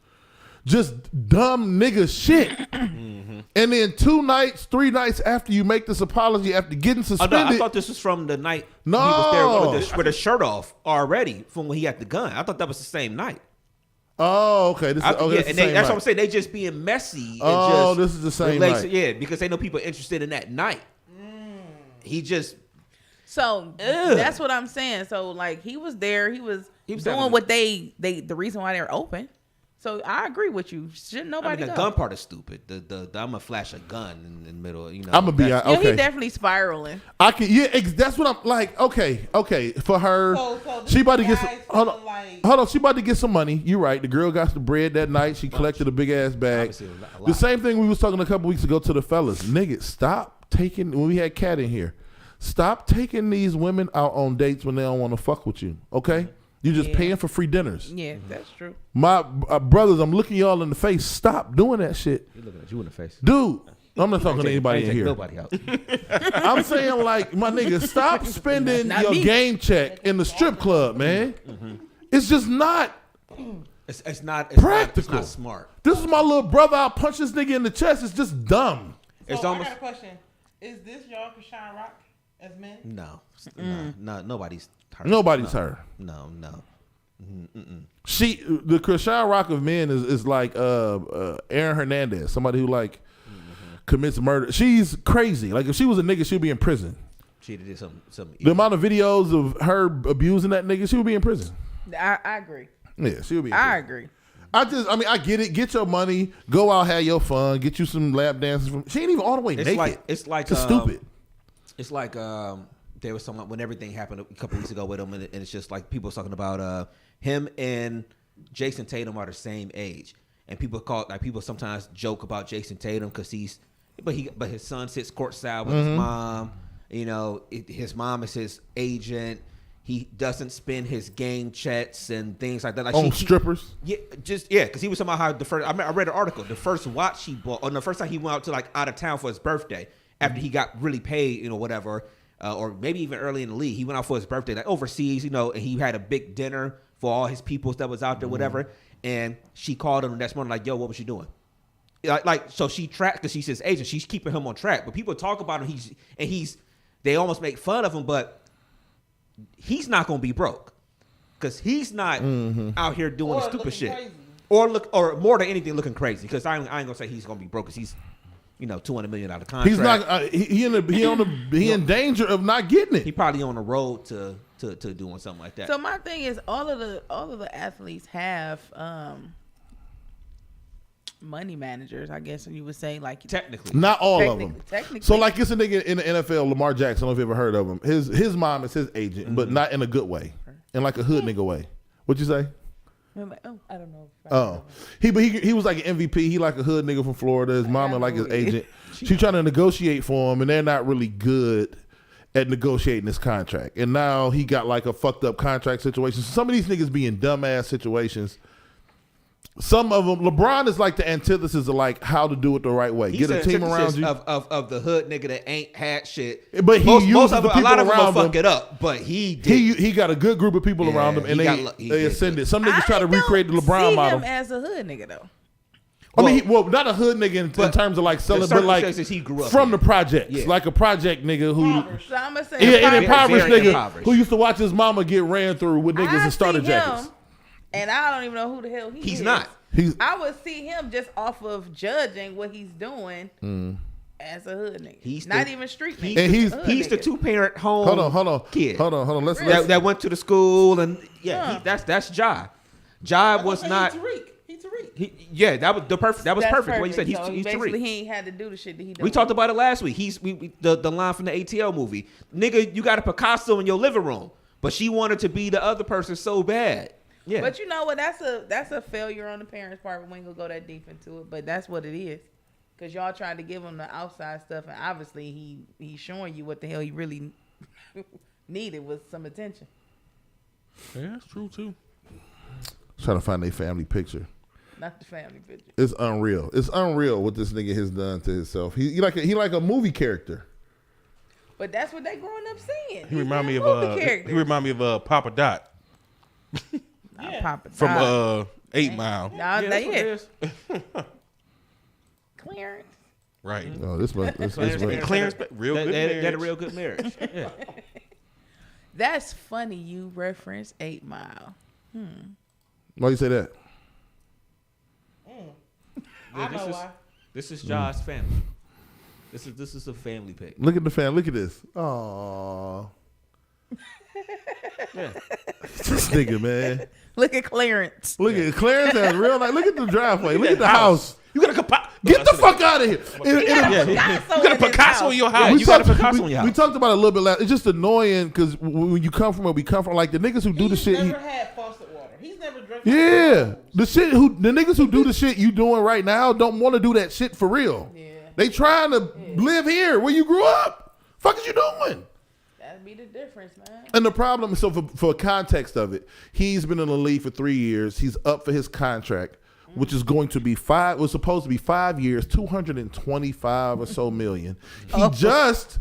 [SPEAKER 8] Just dumb nigga shit. And then 2 nights, 3 nights after you make this apology, after getting
[SPEAKER 4] Oh,
[SPEAKER 8] suspended.
[SPEAKER 4] no, I thought this was from the night
[SPEAKER 8] No.
[SPEAKER 4] he was there with the shirt off already from when he had the gun. I thought that was the same night.
[SPEAKER 8] Oh, okay. This is,
[SPEAKER 4] Yeah,
[SPEAKER 8] this is
[SPEAKER 4] and
[SPEAKER 8] the same
[SPEAKER 4] that's what
[SPEAKER 8] night.
[SPEAKER 4] I'm saying. They just being messy.
[SPEAKER 8] Oh,
[SPEAKER 4] and just
[SPEAKER 8] this is the same
[SPEAKER 4] relates-
[SPEAKER 8] night.
[SPEAKER 4] Yeah, because they know people are interested in that night. He just
[SPEAKER 6] So that's what I'm saying. So like he was there. He was
[SPEAKER 4] having
[SPEAKER 6] doing what they the reason why they're open. So I agree with you. Shouldn't
[SPEAKER 4] I
[SPEAKER 6] nobody
[SPEAKER 4] mean, the
[SPEAKER 6] go?
[SPEAKER 4] gun part is stupid. The I'm gonna flash a gun in the middle. You know,
[SPEAKER 8] I'm gonna be
[SPEAKER 4] that's-
[SPEAKER 6] Yeah,
[SPEAKER 8] okay.
[SPEAKER 6] he definitely spiraling.
[SPEAKER 8] I can, yeah, that's what I'm like. Okay, for her,
[SPEAKER 5] So this
[SPEAKER 8] she about to get some.
[SPEAKER 5] guy's
[SPEAKER 8] Hold on,
[SPEAKER 5] feeling like-
[SPEAKER 8] hold on. She about to get some money. You're right. The girl got the bread that night. She collected a big ass bag.
[SPEAKER 4] Obviously, a lot.
[SPEAKER 8] The same thing we was talking a couple weeks ago to the fellas. Nigga, stop taking when we had Cat in here. Stop taking these women out on dates when they don't want to fuck with you. Okay, you're just paying for free dinners.
[SPEAKER 6] Yeah, that's true.
[SPEAKER 8] My brothers, I'm looking y'all in the face. Stop doing that shit,
[SPEAKER 4] He looking at you in the face.
[SPEAKER 8] dude. I'm not talking to anybody
[SPEAKER 4] Ain't
[SPEAKER 8] in
[SPEAKER 4] take
[SPEAKER 8] here.
[SPEAKER 4] Nobody out.
[SPEAKER 8] I'm saying, like, my nigga, stop spending
[SPEAKER 6] Not
[SPEAKER 8] your
[SPEAKER 6] me.
[SPEAKER 8] game check in the strip club, man. It's just not
[SPEAKER 4] It's not
[SPEAKER 8] practical.
[SPEAKER 4] It's not smart.
[SPEAKER 8] This is my little brother. I'll punch this nigga in the chest. It's just dumb.
[SPEAKER 5] So
[SPEAKER 4] It's almost
[SPEAKER 5] I got a question. Is this y'all Krishan Rock as men?
[SPEAKER 4] no, no, nobody's hurt.
[SPEAKER 8] Nobody's
[SPEAKER 4] no.
[SPEAKER 8] hurt.
[SPEAKER 4] No.
[SPEAKER 8] The Krishan Rock of men is like Aaron Hernandez, somebody who like commits murder. She's crazy. Like if she was a nigga, she'd be in prison.
[SPEAKER 4] She did some.
[SPEAKER 8] The amount of videos of her abusing that nigga, she would be in prison.
[SPEAKER 6] I agree.
[SPEAKER 8] Yeah, she would be in
[SPEAKER 6] I
[SPEAKER 8] prison.
[SPEAKER 6] agree.
[SPEAKER 8] I get it. Get your money. Go out, have your fun. Get you some lap dances. She ain't even all the way naked.
[SPEAKER 4] It's like
[SPEAKER 8] just stupid.
[SPEAKER 4] It's like there was someone when everything happened a couple weeks ago with him, and it's just like people was talking about him and Jason Tatum are the same age, and people sometimes joke about Jason Tatum because but his son sits courtside with his mom. You know, his mom is his agent. He doesn't spend his game checks and things like that. Like
[SPEAKER 8] Strippers.
[SPEAKER 4] Because he was talking about how the first. I read an article. The first watch he bought, or the first time he went out to like out of town for his birthday after he got really paid, whatever. or maybe even early in the league. He went out for his birthday, like overseas, and he had a big dinner for all his people that was out there, whatever. And she called him the next morning, like, "Yo, what was you doing?" So she tracked because she's his agent. She's keeping him on track. But people talk about him. They almost make fun of him, but he's not gonna be broke because he's not out here doing stupid shit, crazy. or more than anything looking crazy. Because I ain't gonna say he's gonna be broke because he's $200 million out of contract.
[SPEAKER 8] He's not. He in danger of not getting it.
[SPEAKER 4] He probably on the road to doing something like that.
[SPEAKER 6] So my thing is, all of the athletes have money managers, I guess you would say, like
[SPEAKER 4] technically,
[SPEAKER 8] not all of them.
[SPEAKER 6] Technically,
[SPEAKER 8] so like it's a nigga in the NFL, Lamar Jackson. I don't know if you ever heard of him. His mom is his agent, but not in a good way, in like a hood nigga way. What'd you say?
[SPEAKER 6] I don't know.
[SPEAKER 8] He was like an MVP. He like a hood nigga from Florida. His mama like his agent. She trying to negotiate for him, and they're not really good at negotiating this contract. And now he got like a fucked up contract situation. Some of these niggas be in dumbass situations. Some of them, LeBron is like the antithesis of like how to do it the right way.
[SPEAKER 4] He's
[SPEAKER 8] get a team around you
[SPEAKER 4] of the hood nigga that ain't had shit.
[SPEAKER 8] But most of
[SPEAKER 4] a lot of them will fuck it up. But he
[SPEAKER 8] got a good group of people around him, and they ascended. Some niggas try to recreate the LeBron model.
[SPEAKER 6] Him as a hood nigga though.
[SPEAKER 8] I mean, not a hood nigga in terms of like selling, but like
[SPEAKER 4] he grew up
[SPEAKER 8] from the projects, like a project nigga who,
[SPEAKER 6] so I'm gonna say
[SPEAKER 8] an impoverished nigga who used to watch his mama get ran through with niggas in starter jackets.
[SPEAKER 6] And I don't even know who the hell he's
[SPEAKER 4] not.
[SPEAKER 6] I would see him just off of judging what he's doing as a hood nigga. He's not even street nigga.
[SPEAKER 4] And he's the 2-parent home.
[SPEAKER 8] Hold on,
[SPEAKER 4] kid.
[SPEAKER 8] Hold on. Let's
[SPEAKER 4] that went to the school and that's Ja. Ja was not.
[SPEAKER 5] He's Tariq.
[SPEAKER 4] That was the perfect. That was perfect. What you said, he's
[SPEAKER 6] basically
[SPEAKER 4] Tariq.
[SPEAKER 6] He ain't had to do the shit that he done.
[SPEAKER 4] We talked about it last week. The line from the ATL movie. Nigga, you got a Picasso in your living room, but she wanted to be the other person so bad. Yeah.
[SPEAKER 6] But you know what? That's a failure on the parents' part. We ain't gonna go that deep into it, but that's what it is. Cause y'all tried to give him the outside stuff, and obviously he's showing you what the hell he really needed was some attention.
[SPEAKER 9] Yeah, that's true too.
[SPEAKER 8] Trying to find a family picture.
[SPEAKER 6] Not the family picture.
[SPEAKER 8] It's unreal. It's unreal what this nigga has done to himself. He like a movie character.
[SPEAKER 6] But that's what they growing up seeing.
[SPEAKER 9] He remind me of Papa Dot.
[SPEAKER 6] Papa
[SPEAKER 9] from
[SPEAKER 6] Dot.
[SPEAKER 9] 8 Mile.
[SPEAKER 6] Nah,
[SPEAKER 4] that's what it is.
[SPEAKER 6] Clarence.
[SPEAKER 9] Right.
[SPEAKER 8] Oh, this
[SPEAKER 9] Clarence, real good marriage.
[SPEAKER 4] They had a real good marriage. Yeah.
[SPEAKER 6] That's funny. You reference 8 Mile.
[SPEAKER 8] Why you say that?
[SPEAKER 5] I know why.
[SPEAKER 4] This is Ja's family. This is a family pic.
[SPEAKER 8] Look at the family. Look at this. Aww.
[SPEAKER 4] Yeah.
[SPEAKER 8] This nigga, man.
[SPEAKER 6] Look at Clarence.
[SPEAKER 8] Look at Clarence has real nice. Look at the driveway. Look at the house.
[SPEAKER 9] You got a
[SPEAKER 8] Get the fuck out of here.
[SPEAKER 9] You got a Picasso in your house.
[SPEAKER 4] Yeah, you got a Picasso in your house.
[SPEAKER 8] We talked about it a little bit last. It's just annoying because when you come from where we come from, like the niggas who do the shit.
[SPEAKER 5] He's never had faucet water. He's never drank.
[SPEAKER 8] Yeah, the niggas who do the shit you doing right now don't want to do that shit for real.
[SPEAKER 6] Yeah.
[SPEAKER 8] They trying to live here where you grew up. Fuck is you doing?
[SPEAKER 6] That'd be the difference, man.
[SPEAKER 8] And the problem, so for context of it, he's been in the league for 3 years. He's up for his contract, which is going to be was supposed to be 5 years, 225 or so million. He just,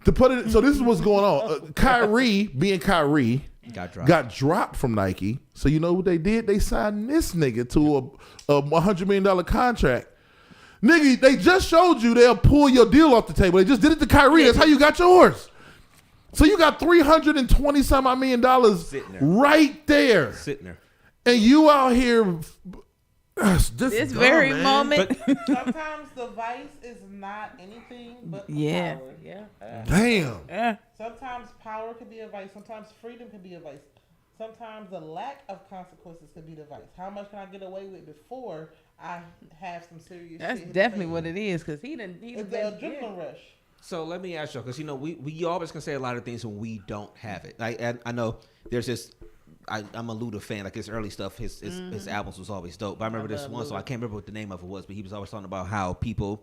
[SPEAKER 8] to put it, so this is what's going on. Kyrie, being Kyrie, got dropped from Nike. So you know what they did? They signed this nigga to a $100 million contract. Nigga, they just showed you they'll pull your deal off the table. They just did it to Kyrie. That's how you got yours. So you got $320-some million right there.
[SPEAKER 4] Sitting there.
[SPEAKER 8] And you out here
[SPEAKER 6] this very moment.
[SPEAKER 5] Sometimes the vice is not anything but power.
[SPEAKER 6] Yeah.
[SPEAKER 8] Damn.
[SPEAKER 6] Yeah.
[SPEAKER 5] Sometimes power could be a vice. Sometimes freedom could be a vice. Sometimes the lack of consequences could be the vice. How much can I get away with before I have some serious
[SPEAKER 6] That's
[SPEAKER 5] shit?
[SPEAKER 6] definitely what it is, because he's
[SPEAKER 5] It's the adrenaline rush.
[SPEAKER 4] So let me ask you, because we always can say a lot of things when we don't have it. I know there's this. I'm a Luda fan. Like his early stuff, his albums was always dope. But I remember this one, so I can't remember what the name of it was, but he was always talking about how people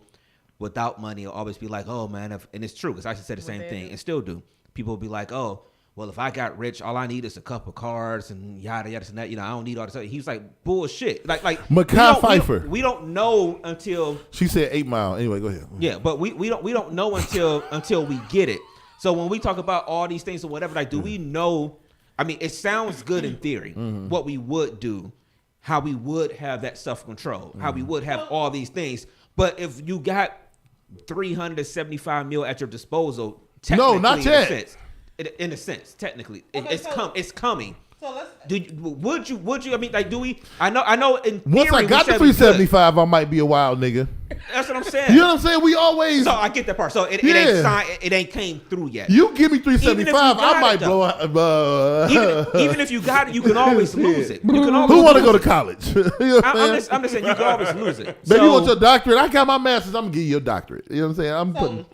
[SPEAKER 4] without money will always be like, oh man, and it's true because I used to say the same thing and still do. People will be like, oh, well, if I got rich, all I need is a couple cars and yada yada and that. I don't need all this. He was like, bullshit. Like
[SPEAKER 8] Mekhi Phifer.
[SPEAKER 4] We don't know until
[SPEAKER 8] she said 8 Mile. Anyway, go ahead.
[SPEAKER 4] Yeah, but we don't know until we get it. So when we talk about all these things or whatever, like, do we know? I mean, it sounds good in theory. What we would do, how we would have that self-control, how we would have all these things. But if you got 375 mil at your disposal, technically,
[SPEAKER 8] no, not yet.
[SPEAKER 4] In a sense, technically,
[SPEAKER 5] Okay,
[SPEAKER 4] it's coming.
[SPEAKER 5] So let's.
[SPEAKER 4] Would you? I mean, like, do we? I know. In theory,
[SPEAKER 8] Once I got to 375, I might be a wild nigga.
[SPEAKER 4] That's what I'm saying.
[SPEAKER 8] You know what I'm saying? We always.
[SPEAKER 4] So I get that part. So it ain't signed. It ain't came through yet.
[SPEAKER 8] You give me 375, I might blow out.
[SPEAKER 4] Even if you got it, you can always lose it. You can always
[SPEAKER 8] Who want to go to college? You know what
[SPEAKER 4] I'm just saying you can always lose it.
[SPEAKER 8] Baby, you want your doctorate? I got my master's. I'm gonna give you your doctorate. You know what I'm saying? I'm putting.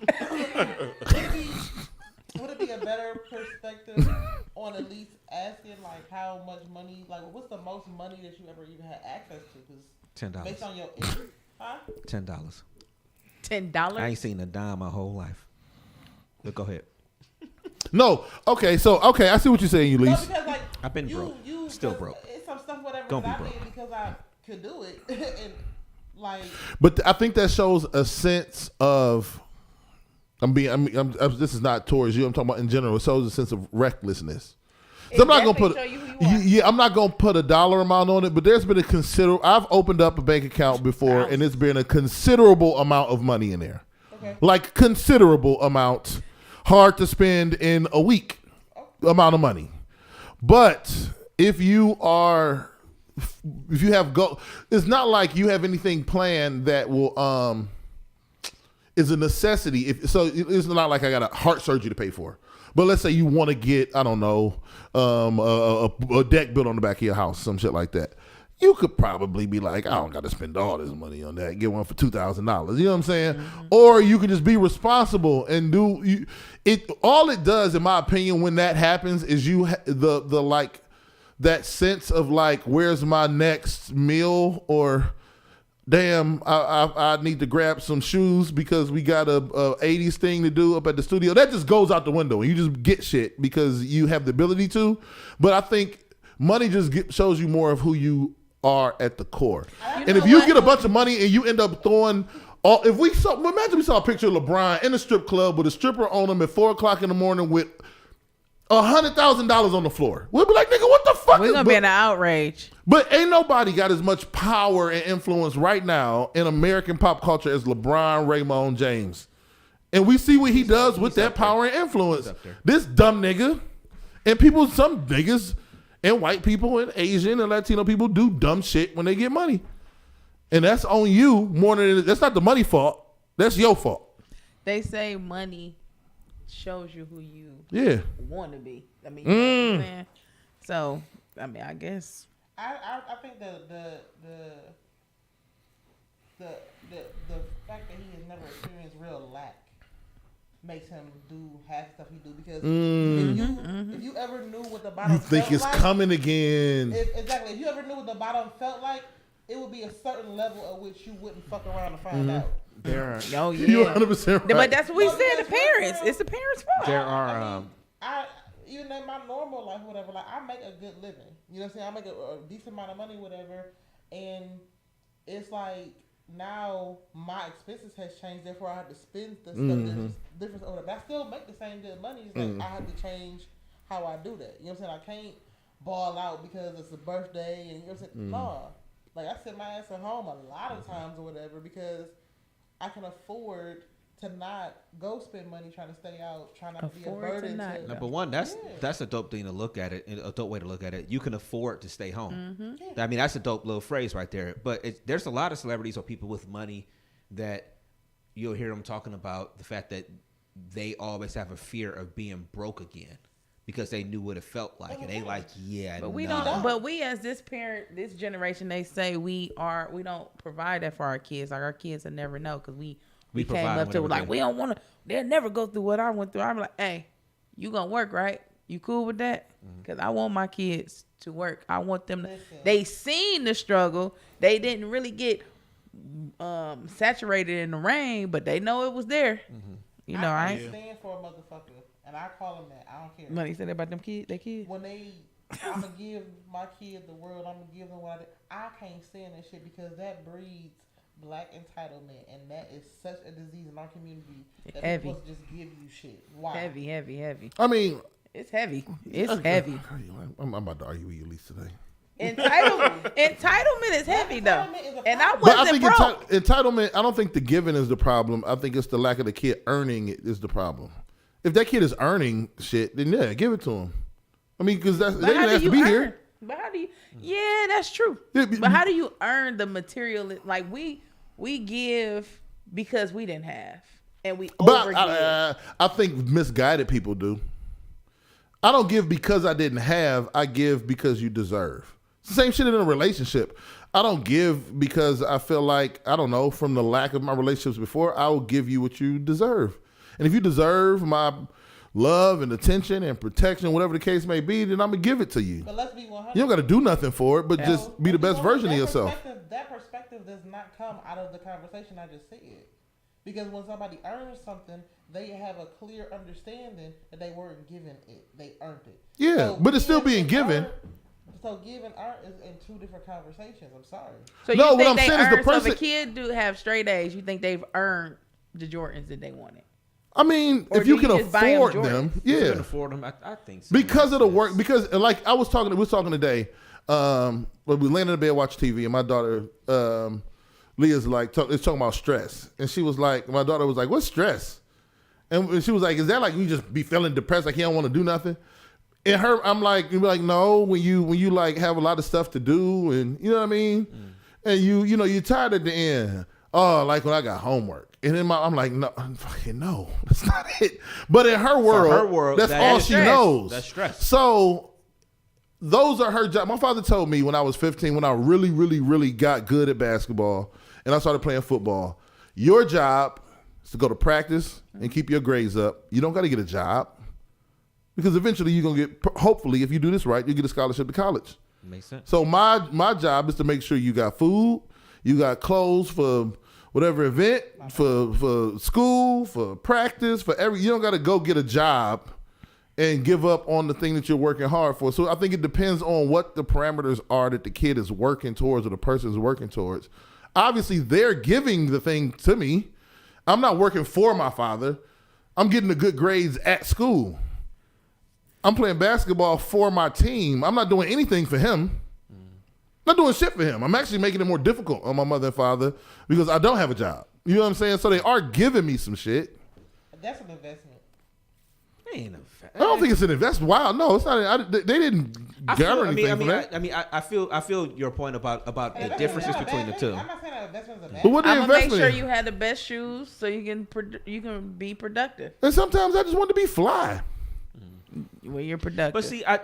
[SPEAKER 5] Would it be a better perspective on at least asking like how much money, like what's the most money that you ever even had access to? Because
[SPEAKER 4] $10.
[SPEAKER 5] based on your income,
[SPEAKER 4] $10.
[SPEAKER 6] $10.
[SPEAKER 4] I ain't seen a dime my whole life. But go ahead.
[SPEAKER 8] No, okay, I see what you're saying,
[SPEAKER 5] No,
[SPEAKER 8] Ulysses.
[SPEAKER 5] because like
[SPEAKER 4] I've been broke. Still broke.
[SPEAKER 5] It's some stuff whatever
[SPEAKER 4] Gonna
[SPEAKER 5] that
[SPEAKER 4] be
[SPEAKER 5] I
[SPEAKER 4] broke.
[SPEAKER 5] did because I could do it, and like
[SPEAKER 8] But I think that shows a sense of. This is not towards you. I'm talking about in general. It shows a sense of recklessness. So I'm not gonna put.
[SPEAKER 6] show you who you are.
[SPEAKER 8] Yeah, I'm not gonna put a dollar amount on it. But there's been a considerable. I've opened up a bank account before, and it's been a considerable amount of money in there.
[SPEAKER 5] okay,
[SPEAKER 8] Like considerable amount, hard to spend in a week amount of money. But if you have it's not like you have anything planned that will is a necessity. It's not like I got a heart surgery to pay for. But let's say you want to get, I don't know, a deck built on the back of your house, some shit like that. You could probably be like, I don't got to spend all this money on that. Get one for $2,000. You know what I'm saying? Mm-hmm. Or you could just be responsible and do it. All it does, in my opinion, when that happens, is the like that sense of like, where's my next meal, or damn, I need to grab some shoes because we got a 80s thing to do up at the studio. That just goes out the window, and you just get shit because you have the ability to. But I think money just shows you more of who you are at the core. And if you get a bunch of money and you end up throwing imagine we saw a picture of LeBron in a strip club with a stripper on him at 4:00 in the morning with $100,000 on the floor. We'll be like, nigga, what the fuck?
[SPEAKER 6] We're gonna be in an outrage.
[SPEAKER 8] But ain't nobody got as much power and influence right now in American pop culture as LeBron Raymond James. And we see what he does with that power and influence. This dumb nigga and some niggas and white people and Asian and Latino people do dumb shit when they get money. And that's on you more than that's not the money fault. That's your fault.
[SPEAKER 6] They say money shows you who you want to be. I mean, you know what I'm saying? So, I mean, I guess
[SPEAKER 5] I think the fact that he has never experienced real lack makes him do half the stuff he do, because if you ever knew what the bottom
[SPEAKER 8] you think
[SPEAKER 5] felt
[SPEAKER 8] it's
[SPEAKER 5] like,
[SPEAKER 8] coming again.
[SPEAKER 5] Exactly. If you ever knew what the bottom felt like, it would be a certain level at which you wouldn't fuck around to find out.
[SPEAKER 4] There are
[SPEAKER 6] oh yeah,
[SPEAKER 8] You're 100% right.
[SPEAKER 6] But that's what we said. The parents. It's the parents' fault.
[SPEAKER 4] there are
[SPEAKER 5] I even in my normal life, whatever, like I make a good living. You know what I'm saying? I make a decent amount of money, whatever, and it's like now my expenses has changed. Therefore, I have to spend the stuff different or whatever. I still make the same good money. It's like I have to change how I do that. You know what I'm saying? I can't ball out because it's a birthday, and you know what I'm saying? No, like I sit my ass at home a lot of times or whatever because I can afford to not go spend money trying to stay out, trying not to be a burden.
[SPEAKER 4] Number one, that's a dope thing to look at it, a dope way to look at it. You can afford to stay home. I mean, that's a dope little phrase right there. But there's a lot of celebrities or people with money that you'll hear them talking about the fact that they always have a fear of being broke again because they knew what it felt like, and they like,
[SPEAKER 6] But we don't. But we, as this generation, they say we don't provide that for our kids. Like our kids will never know because we came up to like we don't want to. They'll never go through what I went through. I'm like, hey, you gonna work, right? You cool with that? Because I want my kids to work. I want them to. They seen the struggle. They didn't really get saturated in the rain, but they know it was there. You know,
[SPEAKER 5] I stand for a motherfucker. And I call them that. I don't care.
[SPEAKER 6] Money said about them kids. They kids.
[SPEAKER 5] When I'm gonna give my kid the world. I'm gonna give them what I can't stand that shit because that breeds black entitlement, and that is such a disease in our community that
[SPEAKER 6] Heavy.
[SPEAKER 5] people just give you shit. Why?
[SPEAKER 6] Heavy.
[SPEAKER 8] I mean,
[SPEAKER 6] It's heavy. It's heavy.
[SPEAKER 8] I'm about to argue with you at least today.
[SPEAKER 6] Entitlement is heavy though, and I
[SPEAKER 8] But I
[SPEAKER 6] wasn't
[SPEAKER 8] think
[SPEAKER 6] broke.
[SPEAKER 8] entitlement. I don't think the giving is the problem. I think it's the lack of the kid earning it is the problem. If that kid is earning shit, then yeah, give it to him. I mean, because they didn't have to be here.
[SPEAKER 6] But how do you? Yeah, that's true.
[SPEAKER 8] Yeah,
[SPEAKER 6] But how do you earn the material? Like we give because we didn't have, and we overgive.
[SPEAKER 8] I think misguided people do. I don't give because I didn't have. I give because you deserve. It's the same shit in a relationship. I don't give because I feel like, I don't know, from the lack of my relationships before, I will give you what you deserve. And if you deserve my love and attention and protection, whatever the case may be, then I'm going to give it to you.
[SPEAKER 5] But let's be 100.
[SPEAKER 8] You don't got to do nothing for it, but just be the best version of yourself.
[SPEAKER 5] That perspective does not come out of the conversation I just said. Because when somebody earns something, they have a clear understanding that they weren't given it. They earned it.
[SPEAKER 8] Yeah,
[SPEAKER 5] So
[SPEAKER 8] but it's still being given.
[SPEAKER 5] So give and earn is in two different conversations. I'm sorry.
[SPEAKER 6] So you
[SPEAKER 8] No,
[SPEAKER 6] think
[SPEAKER 8] what I'm
[SPEAKER 6] they
[SPEAKER 8] saying is the
[SPEAKER 6] earned, so
[SPEAKER 8] person-
[SPEAKER 6] if a kid do have straight A's, you think they've earned the Jordans that they wanted?
[SPEAKER 8] I mean,
[SPEAKER 6] Or
[SPEAKER 8] if you
[SPEAKER 6] do
[SPEAKER 8] can
[SPEAKER 6] you just buy 'em
[SPEAKER 8] afford
[SPEAKER 6] Jordans?
[SPEAKER 8] them,
[SPEAKER 4] If you
[SPEAKER 8] yeah.
[SPEAKER 4] can afford them, I think so.
[SPEAKER 8] Because of the work, because like we was talking today, when we landed in bed, watch TV, and my daughter, Leah's like, it's talking about stress. And she was like, my daughter was like, what's stress? And she was like, is that like you just be feeling depressed, like you don't want to do nothing? And I'm like, you're like, no, when you like have a lot of stuff to do, and you know what I mean? And you're tired at the end. Oh, like when I got homework. And then I'm like, no, fucking no, that's not it. But in her world, that's all she knows.
[SPEAKER 4] That's stress.
[SPEAKER 8] So those are her jobs. My father told me when I was 15, when I really, really, really got good at basketball and I started playing football, your job is to go to practice and keep your grades up. You don't got to get a job because eventually you're going to get, hopefully, if you do this right, you get a scholarship to college.
[SPEAKER 4] Makes sense.
[SPEAKER 8] So my job is to make sure you got food, you got clothes for whatever event, for school, for practice, you don't got to go get a job and give up on the thing that you're working hard for. So I think it depends on what the parameters are that the kid is working towards or the person is working towards. Obviously, they're giving the thing to me. I'm not working for my father. I'm getting the good grades at school. I'm playing basketball for my team. I'm not doing anything for him. Not doing shit for him. I'm actually making it more difficult on my mother and father because I don't have a job. You know what I'm saying? So they are giving me some shit.
[SPEAKER 5] That's an investment.
[SPEAKER 4] Ain't no
[SPEAKER 8] I don't think it's an investment. Wow, no, it's not. They didn't gather anything from that.
[SPEAKER 4] I feel your point about the differences between the two.
[SPEAKER 5] I'm not saying that investment is a bad
[SPEAKER 8] But what the
[SPEAKER 6] I'm gonna make
[SPEAKER 8] investment?
[SPEAKER 6] sure you had the best shoes so you can be productive.
[SPEAKER 8] And sometimes I just want to be fly.
[SPEAKER 6] When you're productive,
[SPEAKER 4] But see, I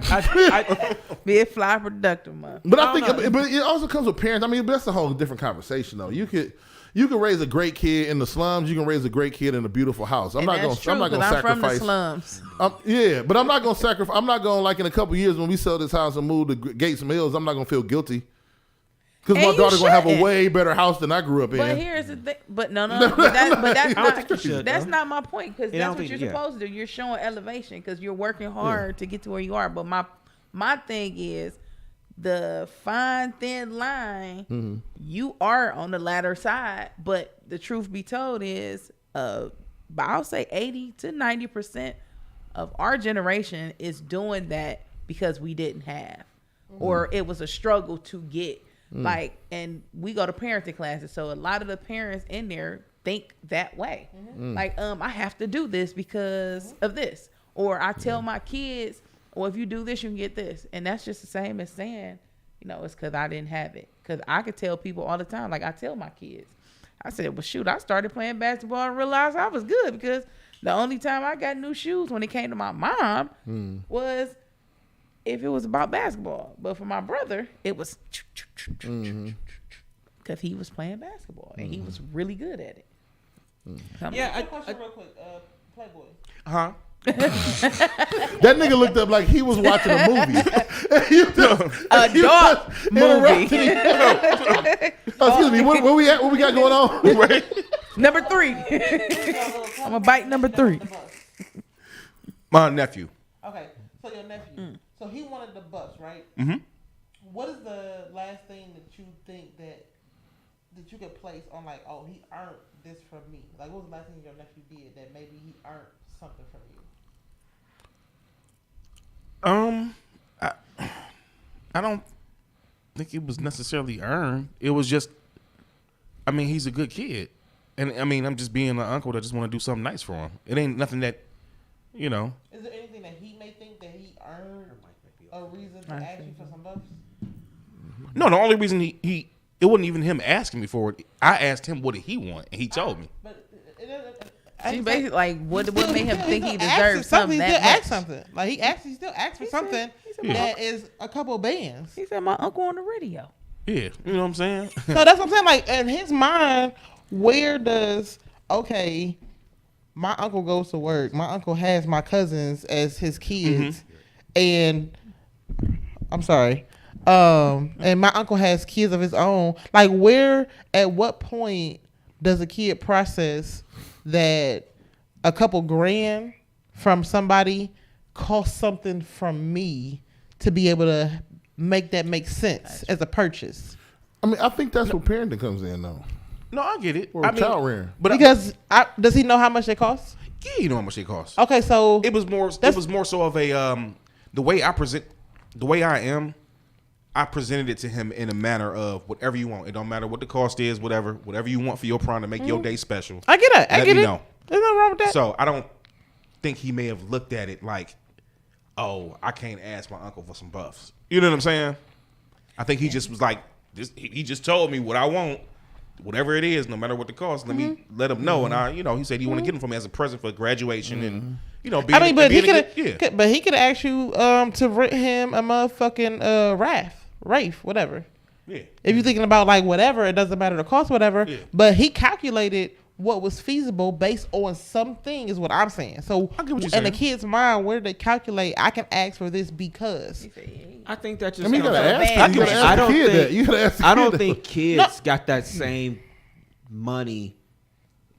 [SPEAKER 6] be a fly productive, man.
[SPEAKER 8] But I think, but it also comes with parents. I mean, that's a whole different conversation, though. You can raise a great kid in the slums. You can raise a great kid in a beautiful house. I'm not going to sacrifice.
[SPEAKER 6] I'm from the slums.
[SPEAKER 8] Yeah, but I'm not going to sacrifice. I'm not going to, like, in a couple years when we sell this house and move to Gates Mills, I'm not going to feel guilty. Because my daughter's going to have a way better house than I grew up in.
[SPEAKER 6] But here's the thing. But no. That's not my point. Because that's what you're supposed to do. You're showing elevation because you're working hard to get to where you are. But my thing is the fine thin line.
[SPEAKER 8] Mm-hmm.
[SPEAKER 6] You are on the latter side. But the truth be told is, I'll say 80 to 90% of our generation is doing that because we didn't have, or it was a struggle to get. Like, and we go to parenting classes, so a lot of the parents in there think that way. Like, I have to do this because of this, or I tell my kids, well, if you do this, you can get this, and that's just the same as saying, it's because I didn't have it. Because I could tell people all the time, like I tell my kids, I said, well, shoot, I started playing basketball and realized I was good because the only time I got new shoes when it came to my mom was if it was about basketball. But for my brother, it was because he was playing basketball and he was really good at it.
[SPEAKER 5] Yeah, question real quick, Playboy.
[SPEAKER 7] Huh?
[SPEAKER 8] That nigga looked up like he was watching a movie.
[SPEAKER 6] A dark movie.
[SPEAKER 8] Excuse me, where we at? What we got going on?
[SPEAKER 6] Number 3. I'm gonna bite number 3.
[SPEAKER 7] My nephew.
[SPEAKER 5] Okay, so your nephew. So he wanted the bus, right?
[SPEAKER 7] Mm-hmm.
[SPEAKER 5] What is the last thing that you think that that you could place on like, oh, he earned this from me? Like, what was the last thing your nephew did that maybe he earned something from you?
[SPEAKER 7] I don't think it was necessarily earned. It was just, I mean, he's a good kid. And I mean, I'm just being an uncle that just want to do something nice for him. It ain't nothing that, you know.
[SPEAKER 5] Is there anything that he may think that he earned a reason to ask you for some bucks?
[SPEAKER 7] No, the only reason he it wasn't even him asking me for it. I asked him what did he want, and he told me.
[SPEAKER 5] But
[SPEAKER 6] She basically like what made him think he
[SPEAKER 5] deserved
[SPEAKER 6] deserved something
[SPEAKER 5] He
[SPEAKER 6] that
[SPEAKER 5] still
[SPEAKER 6] much.
[SPEAKER 5] asked something. Like he still asked for something that is a couple bands.
[SPEAKER 6] He said my uncle on the radio.
[SPEAKER 7] Yeah, you know what I'm saying?
[SPEAKER 5] So that's what I'm saying. Like in his mind, where does my uncle goes to work. My uncle has my cousins as his kids, and I'm sorry. And my uncle has kids of his own. Like, where, at what point does a kid process that a couple grand from somebody costs something from me to be able to make that make sense as a purchase?
[SPEAKER 8] I mean, I think that's where parenting comes in, though.
[SPEAKER 7] No, I get it.
[SPEAKER 8] Or child rearing.
[SPEAKER 7] But
[SPEAKER 5] because does he know how much it costs?
[SPEAKER 7] Yeah, you know how much it costs.
[SPEAKER 5] Okay, so
[SPEAKER 7] it was more so of a the way I am. I presented it to him in a manner of whatever you want. It don't matter what the cost is, whatever you want for your prom to make your day special.
[SPEAKER 5] I get it. I get it.
[SPEAKER 7] Know.
[SPEAKER 5] There's nothing wrong with that.
[SPEAKER 7] So I don't think he may have looked at it like, oh, I can't ask my uncle for some buffs. You know what I'm saying? I think he just was like, he just told me what I want, whatever it is, no matter what the cost. Let me let him know. And he said he want to get them for me as a present for graduation and. But he could have asked you to rent him a motherfucking Rafe, whatever. Yeah. If you're thinking about like whatever, it doesn't matter the cost, whatever. Yeah. But he calculated what was feasible based on something, is what I'm saying. So in the kid's mind, where did they calculate? I can ask for this because.
[SPEAKER 4] I think that just.
[SPEAKER 8] I mean, you gotta ask.
[SPEAKER 4] I don't think kids got that same money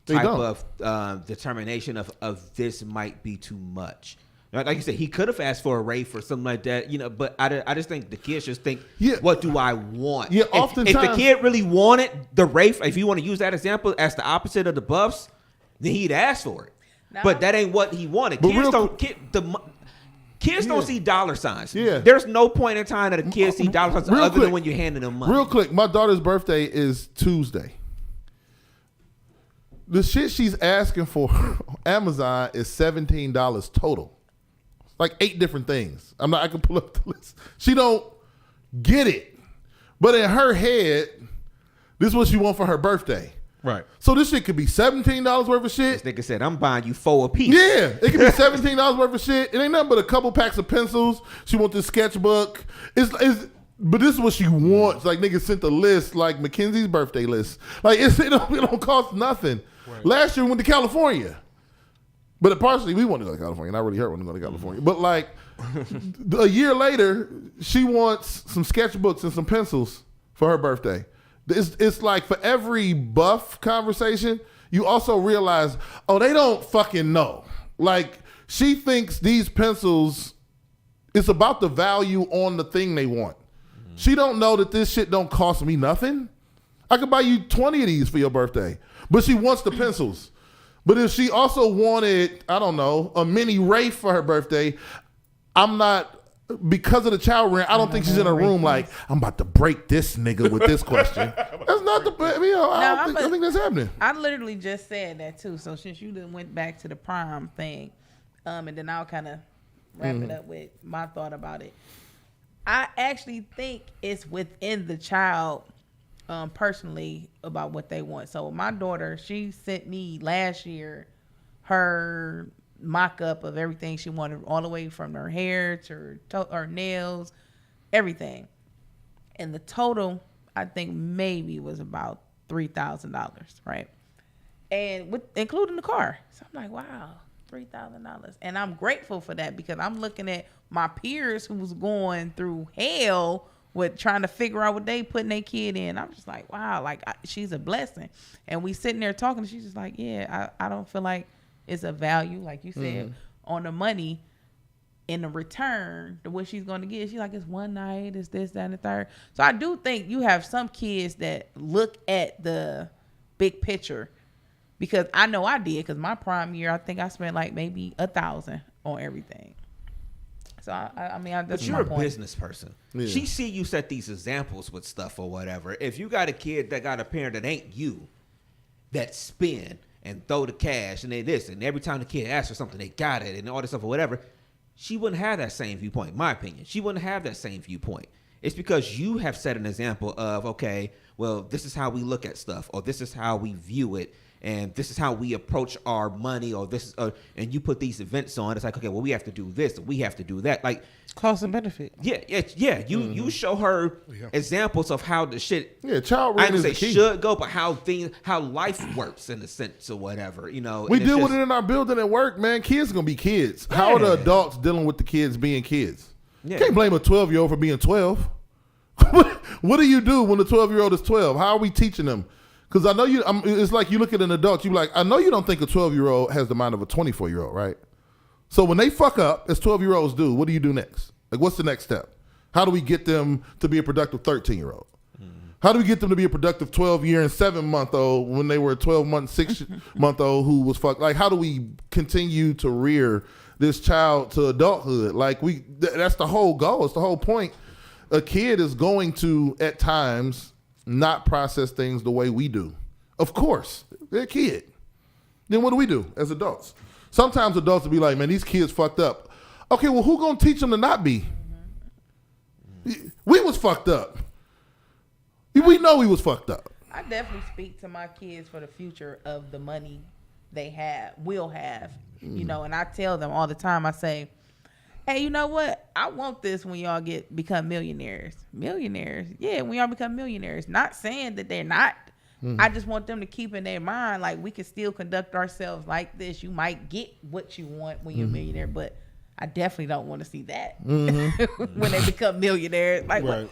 [SPEAKER 4] type of determination of this might be too much. Like you said, he could have asked for a Rafe or something like that, but I just think the kids just think, what do I want?
[SPEAKER 8] Yeah,
[SPEAKER 4] if the kid really wanted the Rafe, if you want to use that example as the opposite of the buffs, then he'd ask for it. No. But that ain't what he wanted. Kids don't see dollar signs. Yeah. There's no point in time that a kid see dollar signs other than when you're handing them money.
[SPEAKER 8] Real quick, my daughter's birthday is Tuesday. The shit she's asking for on Amazon is $17 total. Like 8 different things. I can pull up the list. She don't get it. But in her head, this is what she want for her birthday.
[SPEAKER 7] Right.
[SPEAKER 8] So this shit could be $17 worth of shit.
[SPEAKER 4] This nigga said, I'm buying you 4 apiece.
[SPEAKER 8] Yeah. It could be $17 worth of shit. It ain't nothing but a couple packs of pencils. She wants this sketchbook. But this is what she wants. Like, nigga sent the list, like Mackenzie's birthday list. Like, it don't cost nothing. Right. Last year we went to California. But partially, we wanted to go to California. Not really her wanting to go to California. But like a year later, she wants some sketchbooks and some pencils for her birthday. It's like for every buff conversation, you also realize, they don't fucking know. Like she thinks these pencils, it's about the value on the thing they want. She don't know that this shit don't cost me nothing. I could buy you 20 of these for your birthday. But she wants the pencils. But if she also wanted, I don't know, a mini Rafe for her birthday, because of the child rent, I don't think she's in her room like, I'm about to break this nigga with this question. That's not I think that's happening.
[SPEAKER 6] I literally just said that too. So since you done went back to the prom thing, and then I'll kind of wrap it up with my thought about it. I actually think it's within the child personally about what they want. So my daughter, she sent me last year her mock-up of everything she wanted, all the way from her hair to her nails, everything. And the total, I think maybe was about $3,000, right? And including the car. So I'm like, wow, $3,000. And I'm grateful for that because I'm looking at my peers who was going through hell with trying to figure out what they putting their kid in. I'm just like, wow, like she's a blessing. And we sitting there talking, and she's just like, yeah, I don't feel like it's a value, like you said, on the money. in the return, what she's going to get, she's like, it's one night, it's this, that, and the third. So I do think you have some kids that look at the big picture, because I know I did, because my prime year, I think I spent like maybe $1,000 on everything. So I mean, that's
[SPEAKER 4] but you're
[SPEAKER 6] my
[SPEAKER 4] a
[SPEAKER 6] point.
[SPEAKER 4] business person.
[SPEAKER 8] Yeah.
[SPEAKER 4] She see you set these examples with stuff or whatever. If you got a kid that got a parent that ain't you, that spend and throw the cash and they this, and every time the kid asks for something, they got it and all this stuff or whatever, she wouldn't have that same viewpoint, in my opinion. She wouldn't have that same viewpoint. It's because you have set an example of, okay, well, this is how we look at stuff, or this is how we view it, and this is how we approach our money, or this is, and you put these events on. It's like, okay, well, we have to do this, and we have to do that. Like,
[SPEAKER 5] Cost and benefit.
[SPEAKER 4] yeah. You show her examples of how the shit.
[SPEAKER 8] Yeah, child
[SPEAKER 4] I
[SPEAKER 8] rearing
[SPEAKER 4] don't
[SPEAKER 8] is
[SPEAKER 4] say
[SPEAKER 8] the key.
[SPEAKER 4] should go, but how life works in a sense or whatever. You know,
[SPEAKER 8] We
[SPEAKER 4] and it's
[SPEAKER 8] deal with
[SPEAKER 4] just-
[SPEAKER 8] it in our building at work, man. Kids gonna be kids. How are the adults dealing with the kids being kids?
[SPEAKER 4] Yeah.
[SPEAKER 8] Can't blame a 12-year-old for being 12. What do you do when the 12-year-old is 12? How are we teaching them? Because I know you. It's like you look at an adult. You like, I know you don't think a 12-year-old has the mind of a 24-year-old, right? So when they fuck up, as 12-year-olds do, what do you do next? Like, what's the next step? How do we get them to be a productive 13-year-old? How do we get them to be a productive 12-year and 7-month-old when they were a 12-month, 6-month-old who was fucked? Like, how do we continue to rear this child to adulthood? Like, that's the whole goal. It's the whole point. A kid is going to, at times, not process things the way we do. Of course, they're a kid. Then what do we do as adults? Sometimes adults will be like, man, these kids fucked up. Okay, well, who gonna teach them to not be? We was fucked up. We know we was fucked up.
[SPEAKER 6] I definitely speak to my kids for the future of the money they will have, you know, and I tell them all the time, I say, hey, you know what? I want this when y'all become millionaires. Millionaires. Yeah, when y'all become millionaires. Not saying that they're not. I just want them to keep in their mind, like, we can still conduct ourselves like this. You might get what you want when you're a millionaire, but I definitely don't want to see that when they become millionaires. Like,
[SPEAKER 8] Right.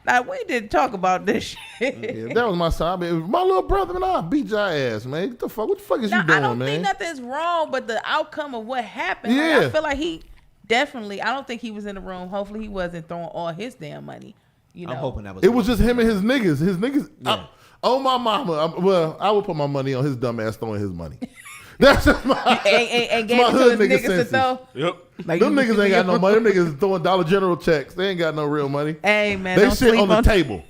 [SPEAKER 6] Like, we didn't talk about this shit.
[SPEAKER 8] Yeah, that was my son. I mean, my little brother, man, I'll beat your ass, man. What the fuck is you doing,
[SPEAKER 6] I don't
[SPEAKER 8] man?
[SPEAKER 6] think nothing's wrong, but the outcome of what happened, like,
[SPEAKER 8] Yeah.
[SPEAKER 6] I feel like he definitely, I don't think he was in the room. Hopefully he wasn't throwing all his damn money. You know?
[SPEAKER 4] I'm hoping that was.
[SPEAKER 8] It was just him and his niggas. His niggas.
[SPEAKER 4] Yeah.
[SPEAKER 8] Oh, my mama. I would put my money on his dumb ass throwing his money. That's just my.
[SPEAKER 6] and gave
[SPEAKER 8] my
[SPEAKER 6] it to
[SPEAKER 8] hood
[SPEAKER 6] his
[SPEAKER 8] nigga
[SPEAKER 6] niggas to
[SPEAKER 8] senses.
[SPEAKER 6] throw.
[SPEAKER 9] Yep.
[SPEAKER 6] Like,
[SPEAKER 8] Them niggas ain't got no money. Them niggas throwing Dollar General checks. They ain't got no real money.
[SPEAKER 6] Hey, man.
[SPEAKER 8] They
[SPEAKER 6] don't
[SPEAKER 8] shit
[SPEAKER 6] sleep
[SPEAKER 8] on the table.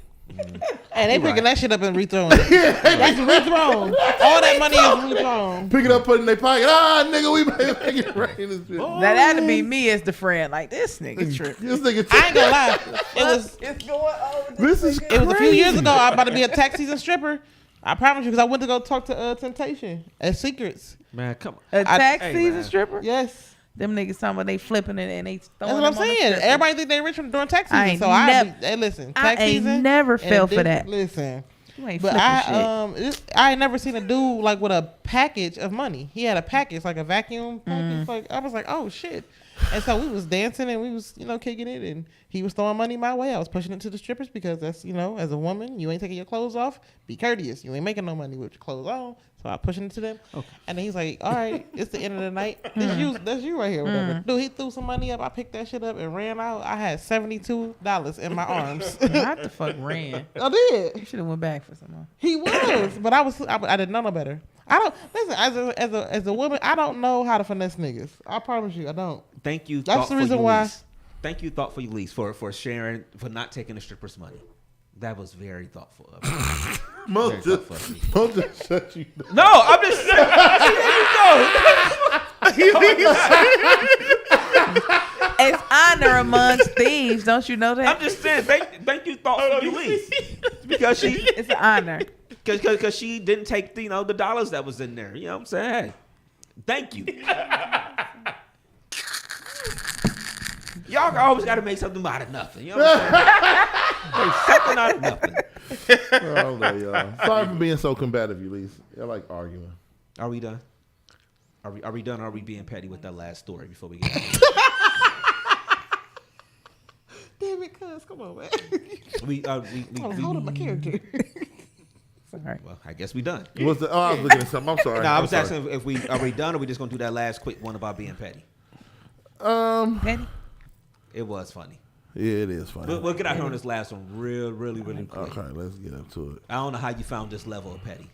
[SPEAKER 5] And they picking that shit up and rethrowing it. That's rethrown. All that money is rethrown.
[SPEAKER 8] Pick it up, put it in their pocket. Ah, nigga, we make it rain. This shit.
[SPEAKER 6] Now that'd be me as the friend. Like, this nigga tripping.
[SPEAKER 8] This nigga.
[SPEAKER 5] I ain't gonna lie.
[SPEAKER 6] It's going on.
[SPEAKER 8] This is
[SPEAKER 5] It was a few years ago. I was about to be a tax season stripper. I promise you, because I went to go talk to Temptation at Secrets.
[SPEAKER 4] Man, come on.
[SPEAKER 6] A tax
[SPEAKER 4] hey,
[SPEAKER 6] season
[SPEAKER 4] man.
[SPEAKER 6] stripper?
[SPEAKER 5] Yes.
[SPEAKER 6] Them niggas talking about they flipping it and they throwing
[SPEAKER 5] That's what I'm
[SPEAKER 6] them on the
[SPEAKER 5] saying.
[SPEAKER 6] stripper.
[SPEAKER 5] Everybody think they rich from doing tax
[SPEAKER 6] I
[SPEAKER 5] season.
[SPEAKER 6] ain't
[SPEAKER 5] So I
[SPEAKER 6] nev-
[SPEAKER 5] hey, listen,
[SPEAKER 6] I
[SPEAKER 5] tax
[SPEAKER 6] ain't
[SPEAKER 5] season.
[SPEAKER 6] never
[SPEAKER 5] and
[SPEAKER 6] fell for
[SPEAKER 5] then-
[SPEAKER 6] that.
[SPEAKER 5] Listen.
[SPEAKER 6] You ain't
[SPEAKER 5] But
[SPEAKER 6] flipping shit.
[SPEAKER 5] I ain't never seen a dude like with a package of money. He had a package, like a vacuum package. Like I was like, oh shit. And so we was dancing and we was, kicking it, and he was throwing money my way. I was pushing it to the strippers because that's, as a woman, you ain't taking your clothes off. Be courteous. You ain't making no money with your clothes on. So I pushing it to them. Okay. And then he's like, all right, it's the end of the night. That's you right here, whatever. Dude, he threw some money up. I picked that shit up and ran out. I had $72 in my arms.
[SPEAKER 6] Not the fuck ran.
[SPEAKER 5] I did.
[SPEAKER 6] You should have went back for some more.
[SPEAKER 5] He was, but I didn't know no better. I don't listen as a woman. I don't know how to finesse niggas. I promise you, I don't.
[SPEAKER 4] Thank you.
[SPEAKER 5] That's the
[SPEAKER 4] Thoughtful
[SPEAKER 5] reason why.
[SPEAKER 4] Ulysses. Thank you, Thoughtful Elise, for sharing, for not taking the stripper's money. That was very thoughtful of you.
[SPEAKER 8] Mo
[SPEAKER 4] Very
[SPEAKER 8] just,
[SPEAKER 4] thoughtful of you.
[SPEAKER 8] Mo just shut you down.
[SPEAKER 4] No, I'm just saying.
[SPEAKER 6] It's honor amongst thieves. Don't you know that?
[SPEAKER 4] I'm just saying. Thank you, Thoughtful Elise, because
[SPEAKER 6] It's an honor.
[SPEAKER 4] because she didn't take the dollars that was in there. You know what I'm saying? Hey, thank you. Y'all always got to make something out of nothing. You know what I'm saying? Make something out of nothing.
[SPEAKER 8] Oh, no, y'all. Sorry for being so combative, Elise. I like arguing.
[SPEAKER 4] Are we done? Are we done? Or are we being petty with that last story before we get out?
[SPEAKER 5] Damn it, cuz come on, man.
[SPEAKER 4] we
[SPEAKER 5] Hold up my character.
[SPEAKER 6] Sorry.
[SPEAKER 4] Well, I guess we done.
[SPEAKER 8] I was looking at something. I'm sorry.
[SPEAKER 4] No, I
[SPEAKER 8] I'm
[SPEAKER 4] was
[SPEAKER 8] sorry.
[SPEAKER 4] asking if are we done, or we just gonna do that last quick one about being petty?
[SPEAKER 6] Petty?
[SPEAKER 4] It was funny.
[SPEAKER 8] Yeah, it is funny.
[SPEAKER 4] We'll get out here on this last one really quick.
[SPEAKER 8] Okay, let's get into it.
[SPEAKER 4] I don't know how you found this level of petty.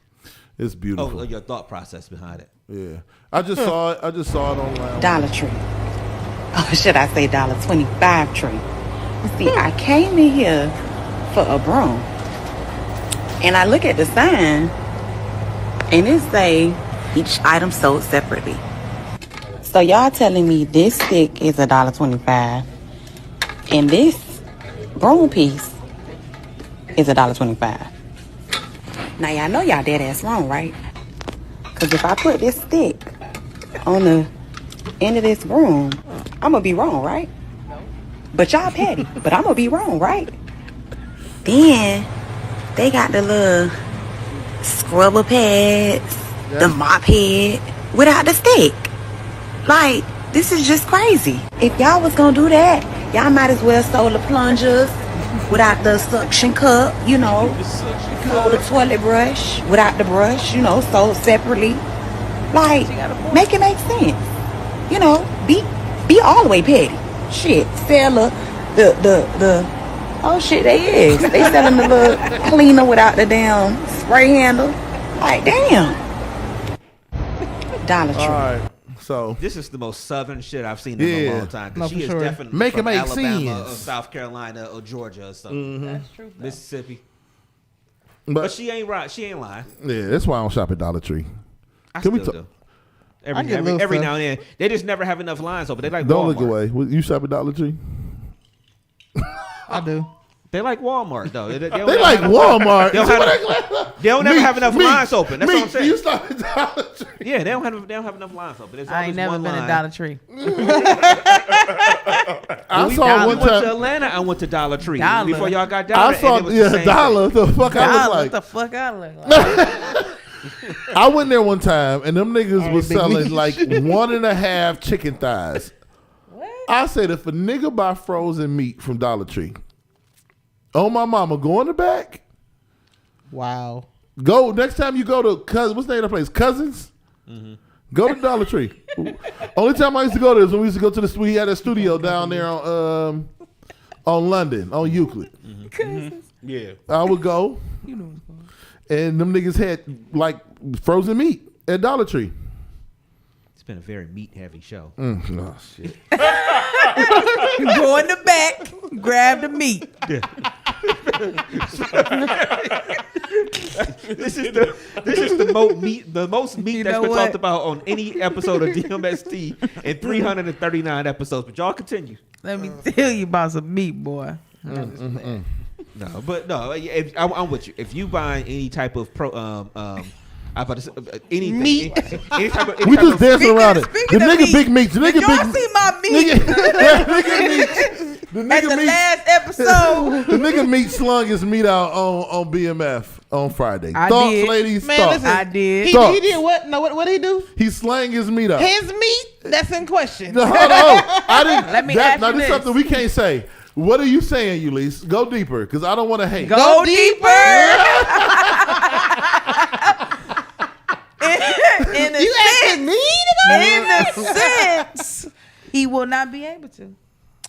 [SPEAKER 8] It's beautiful.
[SPEAKER 4] Oh, your thought process behind it.
[SPEAKER 8] Yeah, I just saw it. I just saw it online.
[SPEAKER 10] Dollar Tree. Oh, should I say $1.25 tree? See, I came in here for a broom, and I look at the sign, and it say each item sold separately. So y'all telling me this stick is $1.25, and this broom piece is $1.25. Now y'all know y'all dead ass wrong, right? Cause if I put this stick on the end of this broom, I'm gonna be wrong, right? But y'all petty, but I'm gonna be wrong, right? Then they got the little scrubber pads, the mop head without the stick. Like, this is just crazy. If y'all was gonna do that, y'all might as well sold the plungers without the suction cup, you know. Sold the toilet brush without the brush, you know, sold separately. Like, make it make sense. You know, be all the way petty. Shit, sell the oh shit, they is. They selling the little cleaner without the damn spray handle. Like, damn. Dollar Tree.
[SPEAKER 8] All right, so
[SPEAKER 4] This is the most southern shit I've seen in a long time. 'Cause
[SPEAKER 5] No,
[SPEAKER 4] she
[SPEAKER 5] for
[SPEAKER 4] is
[SPEAKER 5] sure.
[SPEAKER 4] definitely
[SPEAKER 8] Make it
[SPEAKER 4] from
[SPEAKER 8] make
[SPEAKER 4] Alabama or
[SPEAKER 8] sense.
[SPEAKER 4] South Carolina or Georgia or something.
[SPEAKER 6] That's true. though.
[SPEAKER 4] Mississippi.
[SPEAKER 8] but
[SPEAKER 4] But she ain't right. She ain't lying.
[SPEAKER 8] yeah, that's why I don't shop at Dollar Tree.
[SPEAKER 4] I
[SPEAKER 8] Can we
[SPEAKER 4] still
[SPEAKER 8] ta-
[SPEAKER 4] do.
[SPEAKER 5] I get little
[SPEAKER 4] Every
[SPEAKER 5] stuff.
[SPEAKER 4] now and then. They just never have enough lines open. They like
[SPEAKER 8] Don't
[SPEAKER 4] Walmart.
[SPEAKER 8] look away. You shop at Dollar Tree?
[SPEAKER 5] I do.
[SPEAKER 4] They like Walmart though. They don't
[SPEAKER 8] They
[SPEAKER 4] never
[SPEAKER 8] like
[SPEAKER 4] have-
[SPEAKER 8] Walmart.
[SPEAKER 4] They don't they don't never have enough lines open. That's what I'm saying.
[SPEAKER 8] You stop at Dollar Tree.
[SPEAKER 4] Yeah, they don't have enough lines open. There's
[SPEAKER 6] I
[SPEAKER 4] always
[SPEAKER 6] ain't never
[SPEAKER 4] one
[SPEAKER 6] been
[SPEAKER 4] line.
[SPEAKER 6] at Dollar Tree.
[SPEAKER 8] I
[SPEAKER 4] We
[SPEAKER 8] saw one
[SPEAKER 4] went to
[SPEAKER 8] time.
[SPEAKER 4] Atlanta. I went to Dollar Tree
[SPEAKER 6] Dollar.
[SPEAKER 4] before y'all got Dollar.
[SPEAKER 8] I saw
[SPEAKER 4] and it was the same
[SPEAKER 8] Dollar. The fuck I
[SPEAKER 6] Dollar,
[SPEAKER 8] was
[SPEAKER 6] what
[SPEAKER 8] like.
[SPEAKER 6] the fuck I look like?
[SPEAKER 8] I went there one time and them niggas was
[SPEAKER 5] big
[SPEAKER 8] selling
[SPEAKER 5] meat.
[SPEAKER 8] like 1.5 chicken thighs.
[SPEAKER 6] What?
[SPEAKER 8] I said if a nigga buy frozen meat from Dollar Tree, oh my mama, go in the back.
[SPEAKER 5] Wow.
[SPEAKER 8] Go next time you go to what's the name of the place? Cousins. Go to Dollar Tree. Only time I used to go there is when we used to go to we had a studio down there on London on Euclid.
[SPEAKER 7] Yeah.
[SPEAKER 8] I would go, and them niggas had like frozen meat at Dollar Tree.
[SPEAKER 4] It's been a very meat heavy show.
[SPEAKER 8] Oh shit!
[SPEAKER 6] Go in the back, grab the meat.
[SPEAKER 4] This is the most meat
[SPEAKER 6] You
[SPEAKER 4] that's
[SPEAKER 6] know
[SPEAKER 4] been
[SPEAKER 6] what?
[SPEAKER 4] talked about on any episode of DMST in 339 episodes. But y'all continue.
[SPEAKER 6] Let me tell you about some meat, boy.
[SPEAKER 4] No, but no, I'm with you. If you buy any type of I about to say, anything,
[SPEAKER 5] Meat.
[SPEAKER 4] any type of,
[SPEAKER 8] We just dancing around it. The
[SPEAKER 6] speaking of
[SPEAKER 8] nigga
[SPEAKER 6] meat,
[SPEAKER 8] big meat. The
[SPEAKER 6] Did
[SPEAKER 8] nigga
[SPEAKER 6] y'all
[SPEAKER 8] big.
[SPEAKER 6] see my meat
[SPEAKER 8] Nigga meat. The
[SPEAKER 6] at
[SPEAKER 8] nigga
[SPEAKER 6] the
[SPEAKER 8] meat.
[SPEAKER 6] last episode?
[SPEAKER 8] The nigga meat slung his meat out on BMF on Friday.
[SPEAKER 6] I
[SPEAKER 8] Thoughts,
[SPEAKER 6] did.
[SPEAKER 8] ladies.
[SPEAKER 5] Man,
[SPEAKER 8] thoughts.
[SPEAKER 5] listen.
[SPEAKER 6] I did.
[SPEAKER 5] He
[SPEAKER 8] Thoughts.
[SPEAKER 5] did what? No, what did he do?
[SPEAKER 8] He slang his meat out.
[SPEAKER 5] His meat? That's in question.
[SPEAKER 8] No, hold on. I didn't.
[SPEAKER 6] Let me ask
[SPEAKER 8] now
[SPEAKER 6] you
[SPEAKER 8] this is
[SPEAKER 6] this.
[SPEAKER 8] something we can't say. What are you saying, Ulysses? Go deeper, because I don't want to hate.
[SPEAKER 6] Go in
[SPEAKER 5] You asking me to
[SPEAKER 6] in the sense, he will not be able to.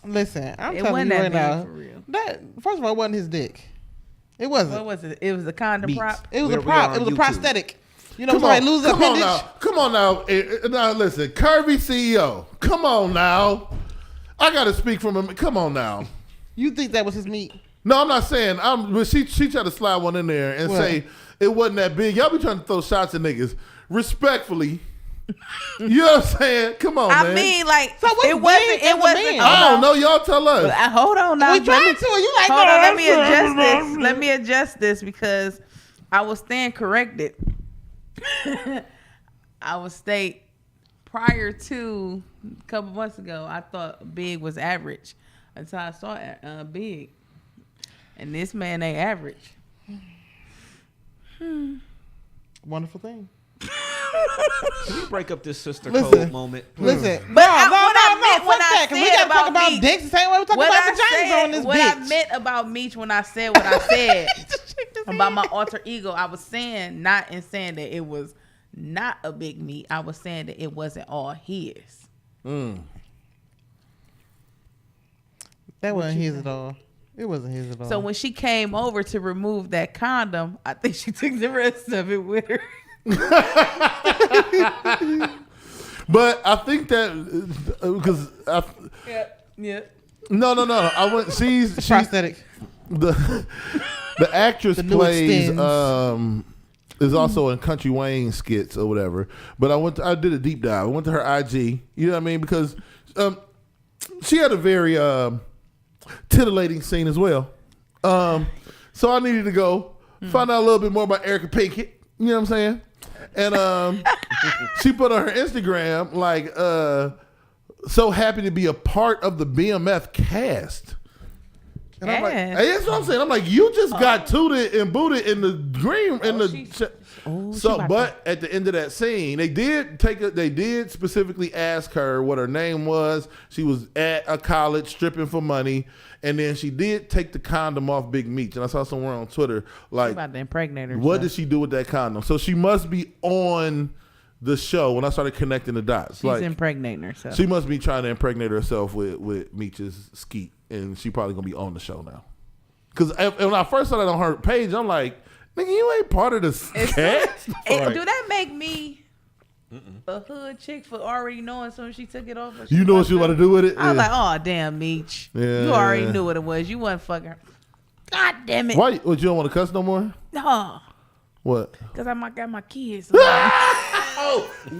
[SPEAKER 5] Listen, I'm
[SPEAKER 6] It
[SPEAKER 5] telling
[SPEAKER 6] wasn't
[SPEAKER 5] you
[SPEAKER 6] that
[SPEAKER 5] right
[SPEAKER 6] big
[SPEAKER 5] now.
[SPEAKER 6] for real.
[SPEAKER 5] That first of all, it wasn't his dick. It wasn't.
[SPEAKER 6] What was it? It was a condom
[SPEAKER 4] Meat.
[SPEAKER 6] prop.
[SPEAKER 5] It was
[SPEAKER 4] Where
[SPEAKER 5] a
[SPEAKER 4] we
[SPEAKER 5] prop.
[SPEAKER 4] are
[SPEAKER 5] It was
[SPEAKER 4] on
[SPEAKER 5] a
[SPEAKER 4] YouTube.
[SPEAKER 5] prosthetic. You know,
[SPEAKER 8] Come
[SPEAKER 5] somebody
[SPEAKER 8] on,
[SPEAKER 5] lose
[SPEAKER 8] come on
[SPEAKER 5] appendage.
[SPEAKER 8] now. Come on now. Now listen, Curvy CEO. Come on now. I gotta speak from him. Come on now.
[SPEAKER 5] You think that was his meat?
[SPEAKER 8] No, I'm not saying. But she tried to slide one in there and
[SPEAKER 5] What?
[SPEAKER 8] say it wasn't that big. Y'all be trying to throw shots at niggas. Respectfully, you know what I'm saying? Come on, man.
[SPEAKER 6] I mean, like,
[SPEAKER 5] So what's
[SPEAKER 6] it wasn't.
[SPEAKER 5] big
[SPEAKER 6] It
[SPEAKER 5] as a
[SPEAKER 6] wasn't.
[SPEAKER 5] man?
[SPEAKER 8] I don't know. Y'all tell us.
[SPEAKER 6] Hold on now.
[SPEAKER 5] We
[SPEAKER 6] Let
[SPEAKER 5] tried
[SPEAKER 6] me-
[SPEAKER 5] to. You like
[SPEAKER 6] Hold
[SPEAKER 5] no,
[SPEAKER 6] on, let me
[SPEAKER 5] that's-
[SPEAKER 6] adjust this. Let me adjust this because I will stand corrected. I will state prior to a couple months ago, I thought Big was average until I saw Big, and this man ain't average.
[SPEAKER 5] Wonderful thing.
[SPEAKER 4] Can we break up this sister
[SPEAKER 5] Listen.
[SPEAKER 4] code moment?
[SPEAKER 5] Listen,
[SPEAKER 6] But what I meant when
[SPEAKER 5] fuck
[SPEAKER 6] I
[SPEAKER 5] that, 'cause we
[SPEAKER 6] said
[SPEAKER 5] gotta talk
[SPEAKER 6] about
[SPEAKER 5] about
[SPEAKER 6] meat-
[SPEAKER 5] dicks the same way we talk
[SPEAKER 6] What
[SPEAKER 5] about
[SPEAKER 6] I
[SPEAKER 5] vaginas
[SPEAKER 6] said,
[SPEAKER 5] on this
[SPEAKER 6] what
[SPEAKER 5] bitch.
[SPEAKER 6] I meant about Meech when I said what I said about my alter ego, I was saying not in saying that it was not a big meat. I was saying that it wasn't all his.
[SPEAKER 5] That wasn't his at all. It wasn't his at all.
[SPEAKER 6] So when she came over to remove that condom, I think she took the rest of it with her.
[SPEAKER 8] But I think that because
[SPEAKER 6] Yeah.
[SPEAKER 8] no. I went. She's
[SPEAKER 5] prosthetic.
[SPEAKER 8] The actress
[SPEAKER 5] The new
[SPEAKER 8] plays
[SPEAKER 5] extends.
[SPEAKER 8] is also in Country Wayne skits or whatever. But I did a deep dive. I went to her IG. You know what I mean? Because she had a very titillating scene as well. So I needed to go find out a little bit more about Erica Pinkett. You know what I'm saying? And she put on her Instagram like, so happy to be a part of the BMF cast. And I'm like, hey, that's what I'm saying. I'm like, you just got tooted and booted in the green but at the end of that scene, they did specifically ask her what her name was. She was at a college stripping for money, and then she did take the condom off Big Meech. And I saw somewhere on Twitter like,
[SPEAKER 6] about to impregnate her.
[SPEAKER 8] What did she do with that condom? So she must be on the show when I started connecting the dots.
[SPEAKER 6] She's impregnating herself.
[SPEAKER 8] She must be trying to impregnate herself with Meech's skeet. And she probably gonna be on the show now. Because when I first saw that on her page, I'm like, nigga, you ain't part of this cast.
[SPEAKER 6] Do that make me a hood chick for already knowing as soon as she took it off?
[SPEAKER 8] You know what she was about to do with it?
[SPEAKER 6] I was like, oh, damn, Meech.
[SPEAKER 8] Yeah.
[SPEAKER 6] You already knew what it was. You wasn't fucking. God damn it.
[SPEAKER 8] Why? What, you don't want to cuss no more?
[SPEAKER 6] No.
[SPEAKER 8] What?
[SPEAKER 6] Because I got my kids.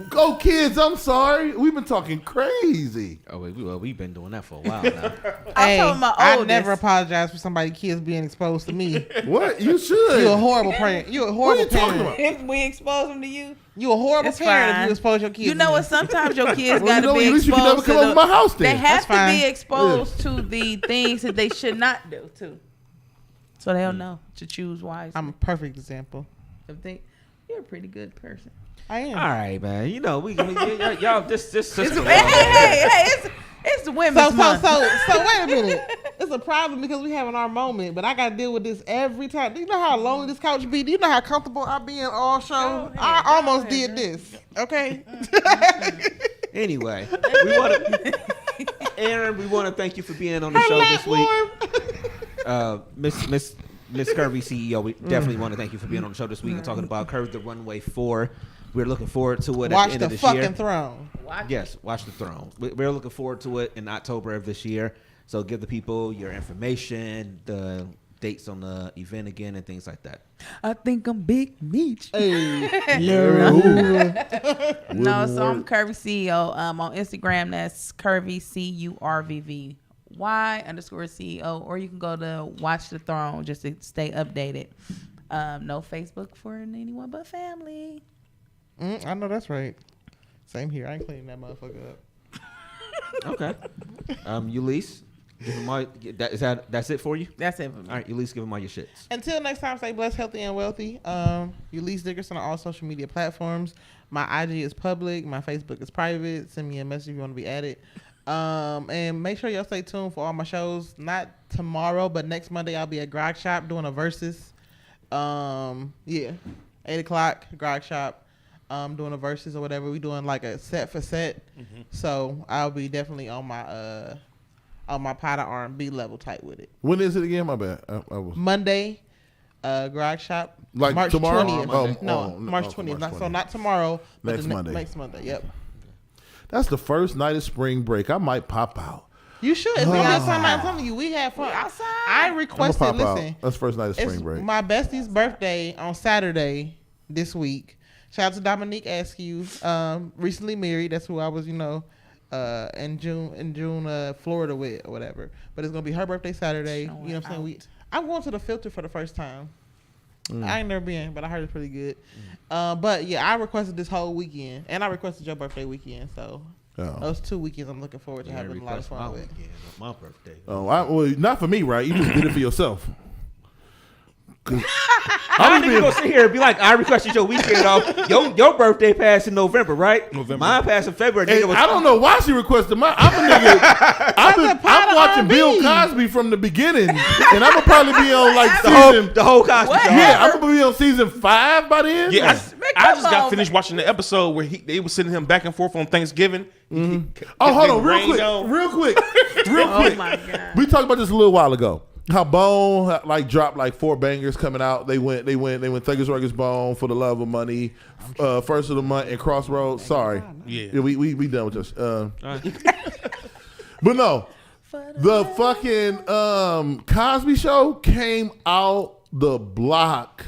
[SPEAKER 8] Go kids, I'm sorry. We've been talking crazy.
[SPEAKER 4] Oh, we've been doing that for a while now.
[SPEAKER 5] Hey,
[SPEAKER 6] my
[SPEAKER 5] I
[SPEAKER 6] oldest.
[SPEAKER 5] never apologize for somebody's kids being exposed to me.
[SPEAKER 8] What? You should.
[SPEAKER 5] You're a horrible parent. You're a horrible
[SPEAKER 8] talking
[SPEAKER 5] parent.
[SPEAKER 6] If we expose them to you,
[SPEAKER 5] You a horrible
[SPEAKER 6] it's
[SPEAKER 5] parent
[SPEAKER 6] fine.
[SPEAKER 5] if you expose your kids.
[SPEAKER 6] You know
[SPEAKER 5] to
[SPEAKER 6] what?
[SPEAKER 5] me.
[SPEAKER 6] Sometimes your kids
[SPEAKER 8] Well,
[SPEAKER 6] got to
[SPEAKER 8] you know,
[SPEAKER 6] be
[SPEAKER 8] at least you can never
[SPEAKER 6] exposed
[SPEAKER 8] come
[SPEAKER 6] to
[SPEAKER 8] over my house
[SPEAKER 6] They
[SPEAKER 8] then.
[SPEAKER 6] have
[SPEAKER 5] That's
[SPEAKER 6] to be
[SPEAKER 5] fine.
[SPEAKER 6] exposed to the things that they should not do too, so they'll know to choose wisely.
[SPEAKER 5] I'm a perfect example.
[SPEAKER 6] You're a pretty good person.
[SPEAKER 5] I am.
[SPEAKER 4] All right, man. You know, y'all this sister.
[SPEAKER 6] Hey, it's the women's month.
[SPEAKER 5] So wait a minute. It's a problem because we having our moment, but I got to deal with this every time. Do you know how lonely this couch be? Do you know how comfortable I be in all show? I almost did this. Okay.
[SPEAKER 4] Anyway, Aaron, we want to thank you for being on the show this week. Miss Curvy CEO, we definitely want to thank you for being on the show this week and talking about Curve the Runway 4. We're looking forward to it at the end of this year.
[SPEAKER 5] Watch the fucking throne.
[SPEAKER 4] Yes, watch the throne. We're looking forward to it in October of this year. So give the people your information, the dates on the event again, and things like that.
[SPEAKER 6] I think I'm Big Meech.
[SPEAKER 5] Hey.
[SPEAKER 6] No, so I'm Curvy CEO. On Instagram, that's Curvy CURVVY_CEO, or you can go to Watch the Throne just to stay updated. No Facebook for anyone but family.
[SPEAKER 5] I know that's right. Same here. I ain't cleaning that motherfucker up.
[SPEAKER 4] Okay. Ulysses, give him all, that's it for you?
[SPEAKER 6] That's it for me.
[SPEAKER 4] All right, Ulysses, give him all your shits.
[SPEAKER 5] Until next time, stay blessed, healthy, and wealthy. Ulysses Dickerson on all social media platforms. My IG is public. My Facebook is private. Send me a message if you want to be added. And make sure y'all stay tuned for all my shows. Not tomorrow, but next Monday I'll be at Grog Shop doing a versus. 8 o'clock, Grog Shop. Doing a versus or whatever. We doing like a set for set. Mm-hmm. So I'll be definitely on my pot of R&B level type with it.
[SPEAKER 8] When is it again? My bad. I was
[SPEAKER 5] Monday, Grog Shop.
[SPEAKER 8] like
[SPEAKER 5] March
[SPEAKER 8] tomorrow.
[SPEAKER 5] 20th. March 20th.
[SPEAKER 8] March 20th.
[SPEAKER 5] So not tomorrow, but
[SPEAKER 8] Next Monday.
[SPEAKER 5] Next Monday. Yep.
[SPEAKER 8] That's the first night of spring break. I might pop out.
[SPEAKER 5] You should. It's I'm telling you, we have fun.
[SPEAKER 6] Outside.
[SPEAKER 5] I requested.
[SPEAKER 8] I'm gonna pop
[SPEAKER 5] Listen,
[SPEAKER 8] out. That's first night of spring
[SPEAKER 5] it's
[SPEAKER 8] break.
[SPEAKER 5] my bestie's birthday on Saturday this week. Shout out to Dominique Askew, recently married. That's who I was, in June, Florida with or whatever. But it's gonna be her birthday Saturday. You know what I'm saying? I'm going to the Filter for the first time. I ain't never been, but I heard it's pretty good. But yeah, I requested this whole weekend, and I requested your birthday weekend. So those 2 weekends, I'm looking forward to having a lot of fun with.
[SPEAKER 9] My birthday.
[SPEAKER 8] Oh, well, not for me, right? You just did it for yourself.
[SPEAKER 4] I ain't even gonna sit here and be like, I requested your weekend off. Your birthday passed in November, right? Mine passed in February.
[SPEAKER 8] Hey, I don't know why she requested mine. I'm a nigga. I'm watching Bill Cosby from the beginning, and I'm gonna probably be on like
[SPEAKER 4] the whole Cosby show.
[SPEAKER 8] Yeah, I'm gonna be on season 5 by then.
[SPEAKER 7] Yeah, I just got finished watching the episode where they was sending him back and forth on Thanksgiving.
[SPEAKER 8] Oh, hold on, real quick.
[SPEAKER 6] Oh my God.
[SPEAKER 8] We talked about this a little while ago. How Bone like dropped like 4 bangers coming out. They went Thuggers Ruggers Bone, For the Love of Money, First of the Month, and Crossroads. Sorry, yeah, we done with this. But no, the fucking Cosby Show came out the block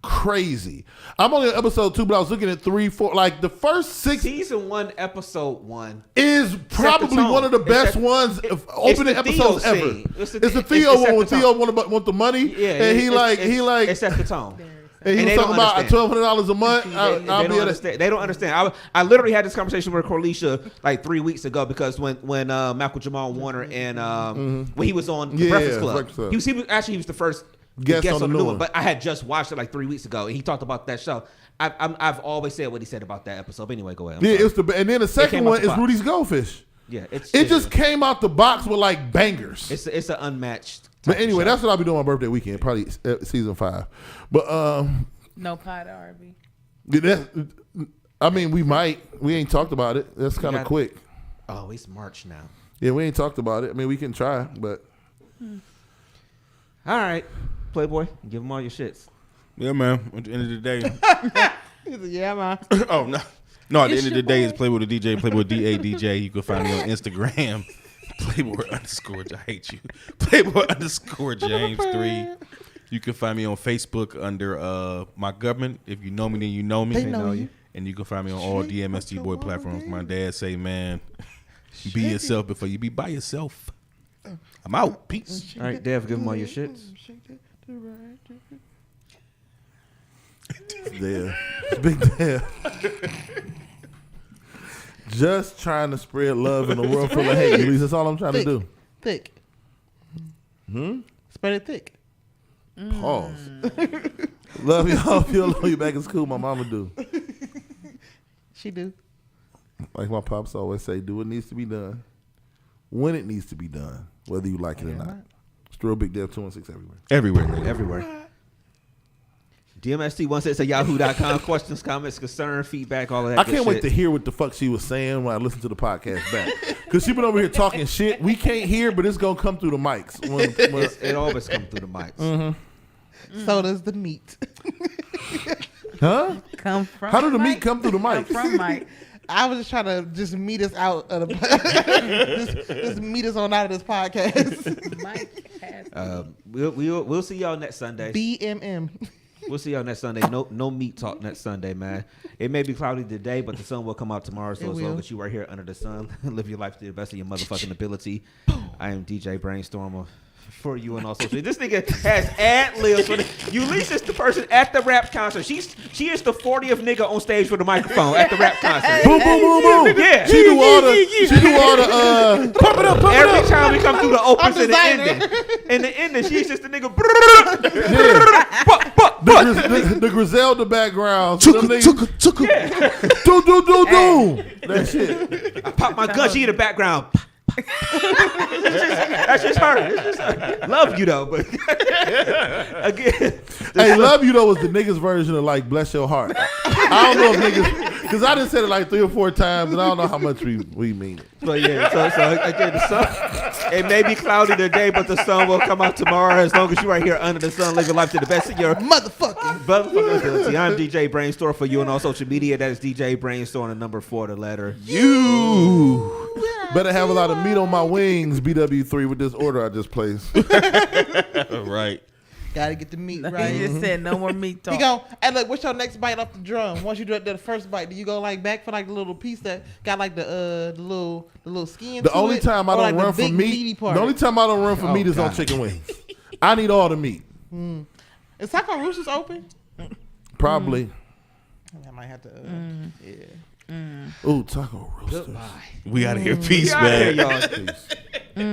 [SPEAKER 8] crazy. I'm only on episode 2, but I was looking at 3, 4. Like the first 6
[SPEAKER 4] season 1, episode 1
[SPEAKER 8] is probably one of the best ones opening episodes ever. It's the Theo one when Theo want the money, and he like it
[SPEAKER 4] sets the tone.
[SPEAKER 8] And he was talking about $1,200 a month.
[SPEAKER 4] They don't understand. I literally had this conversation with Corlisha like 3 weeks ago because when Malcolm Jamal Warner and when he was on the Breakfast Club, he was the first guest on the new one. But I had just watched it like 3 weeks ago, and he talked about that show. I've always said what he said about that episode. But anyway, go ahead.
[SPEAKER 8] And then the second one is Rudy's Goldfish.
[SPEAKER 4] Yeah, it
[SPEAKER 8] just came out the box with like bangers.
[SPEAKER 4] It's an unmatched.
[SPEAKER 8] But anyway, that's what I'll be doing on my birthday weekend, probably season 5. But
[SPEAKER 6] no pie to RB.
[SPEAKER 8] I mean, we might. We ain't talked about it. That's kind of quick.
[SPEAKER 4] Oh, it's March now.
[SPEAKER 8] Yeah, we ain't talked about it. I mean, we can try, but
[SPEAKER 4] all right, Playboy, give them all your shits.
[SPEAKER 7] Yeah, man. At the end of the day.
[SPEAKER 5] Yeah, man.
[SPEAKER 7] Oh no. No, at the end of the day, it's Playboy the DJ, Playboy DADJ. You can find me on Instagram, Playboy_. I hate you. Playboy_James3. You can find me on Facebook under my government. If you know me, then you know me.
[SPEAKER 5] They know you.
[SPEAKER 7] And you can find me on all DMST boy platforms. My dad say, man, be yourself before you be by yourself. I'm out. Peace.
[SPEAKER 4] All right, Dev, give them all your shits.
[SPEAKER 8] There. Big Dev. Just trying to spread love in a world full of hate. At least that's all I'm trying to do.
[SPEAKER 5] Thick. Spread it thick.
[SPEAKER 8] Pause. Love y'all. If you don't love you back in school, my mama do.
[SPEAKER 5] She do.
[SPEAKER 8] Like my pops always say, do what needs to be done when it needs to be done, whether you like it or not. Still Big Dev 216 everywhere.
[SPEAKER 4] Everywhere. DMST16 at yahoo.com. Questions, comments, concern, feedback, all of that.
[SPEAKER 8] I can't wait to hear what the fuck she was saying when I listen to the podcast back. Because she been over here talking shit. We can't hear, but it's going to come through the mics.
[SPEAKER 4] It always comes through the mics.
[SPEAKER 5] Mm-hmm. So does the meat.
[SPEAKER 8] Huh?
[SPEAKER 6] Come from
[SPEAKER 8] How did the meat come through the mics?
[SPEAKER 6] From Mike.
[SPEAKER 5] I was just trying to just meet us out of the just meet us on out of this podcast.
[SPEAKER 6] Mike has
[SPEAKER 4] we'll see y'all next Sunday.
[SPEAKER 5] BMM.
[SPEAKER 4] We'll see y'all next Sunday. No meat talk next Sunday, man. It may be cloudy today, but the sun will come out tomorrow. So as long as you are here under the sun, live your life to the best of your motherfucking ability. I am DJ Brainstormer for you and also this nigga has ad-libs for Ulysses is the person at the rap concert. She is the 40th nigga on stage with a microphone at the rap concert.
[SPEAKER 8] Boom, boom, boom, boom.
[SPEAKER 4] Yeah.
[SPEAKER 8] She do all the pump it up.
[SPEAKER 4] Every time we come through the opens and the ending. In the ending, she's just the nigga.
[SPEAKER 8] The Griselda background. So them niggas, do. That shit.
[SPEAKER 4] I pop my gun. She in the background. That's just her. It's just her. Love you though, but again,
[SPEAKER 8] hey, love you though was the niggas version of like bless your heart. I don't know if niggas, because I just said it like 3 or 4 times, and I don't know how much we mean it.
[SPEAKER 4] But yeah, so again, the sun. It may be cloudy today, but the sun will come out tomorrow. As long as you're right here under the sun, live your life to the best of your
[SPEAKER 5] motherfucking
[SPEAKER 4] ability. I'm DJ Brainstorm for you on all social media. That is DJ Brainstorm, the number 4, the letter
[SPEAKER 8] U. Better have a lot of meat on my wings, BW3, with this order I just placed.
[SPEAKER 7] Right.
[SPEAKER 5] Gotta get the meat right.
[SPEAKER 6] He just said no more meat talk.
[SPEAKER 5] You go, and look, what's your next bite off the drum? Once you do the first bite, do you go like back for like the little piece that got like the little skin?
[SPEAKER 8] The only time I don't run for meat. The only time I don't run for meat is on chicken wings. I need all the meat.
[SPEAKER 5] Is Taco Roosters open?
[SPEAKER 8] Probably.
[SPEAKER 5] I might have to. Yeah.
[SPEAKER 8] Ooh, Taco Roosters.
[SPEAKER 4] Goodbye.
[SPEAKER 7] We out of here. Peace, man.
[SPEAKER 4] Y'all. Peace.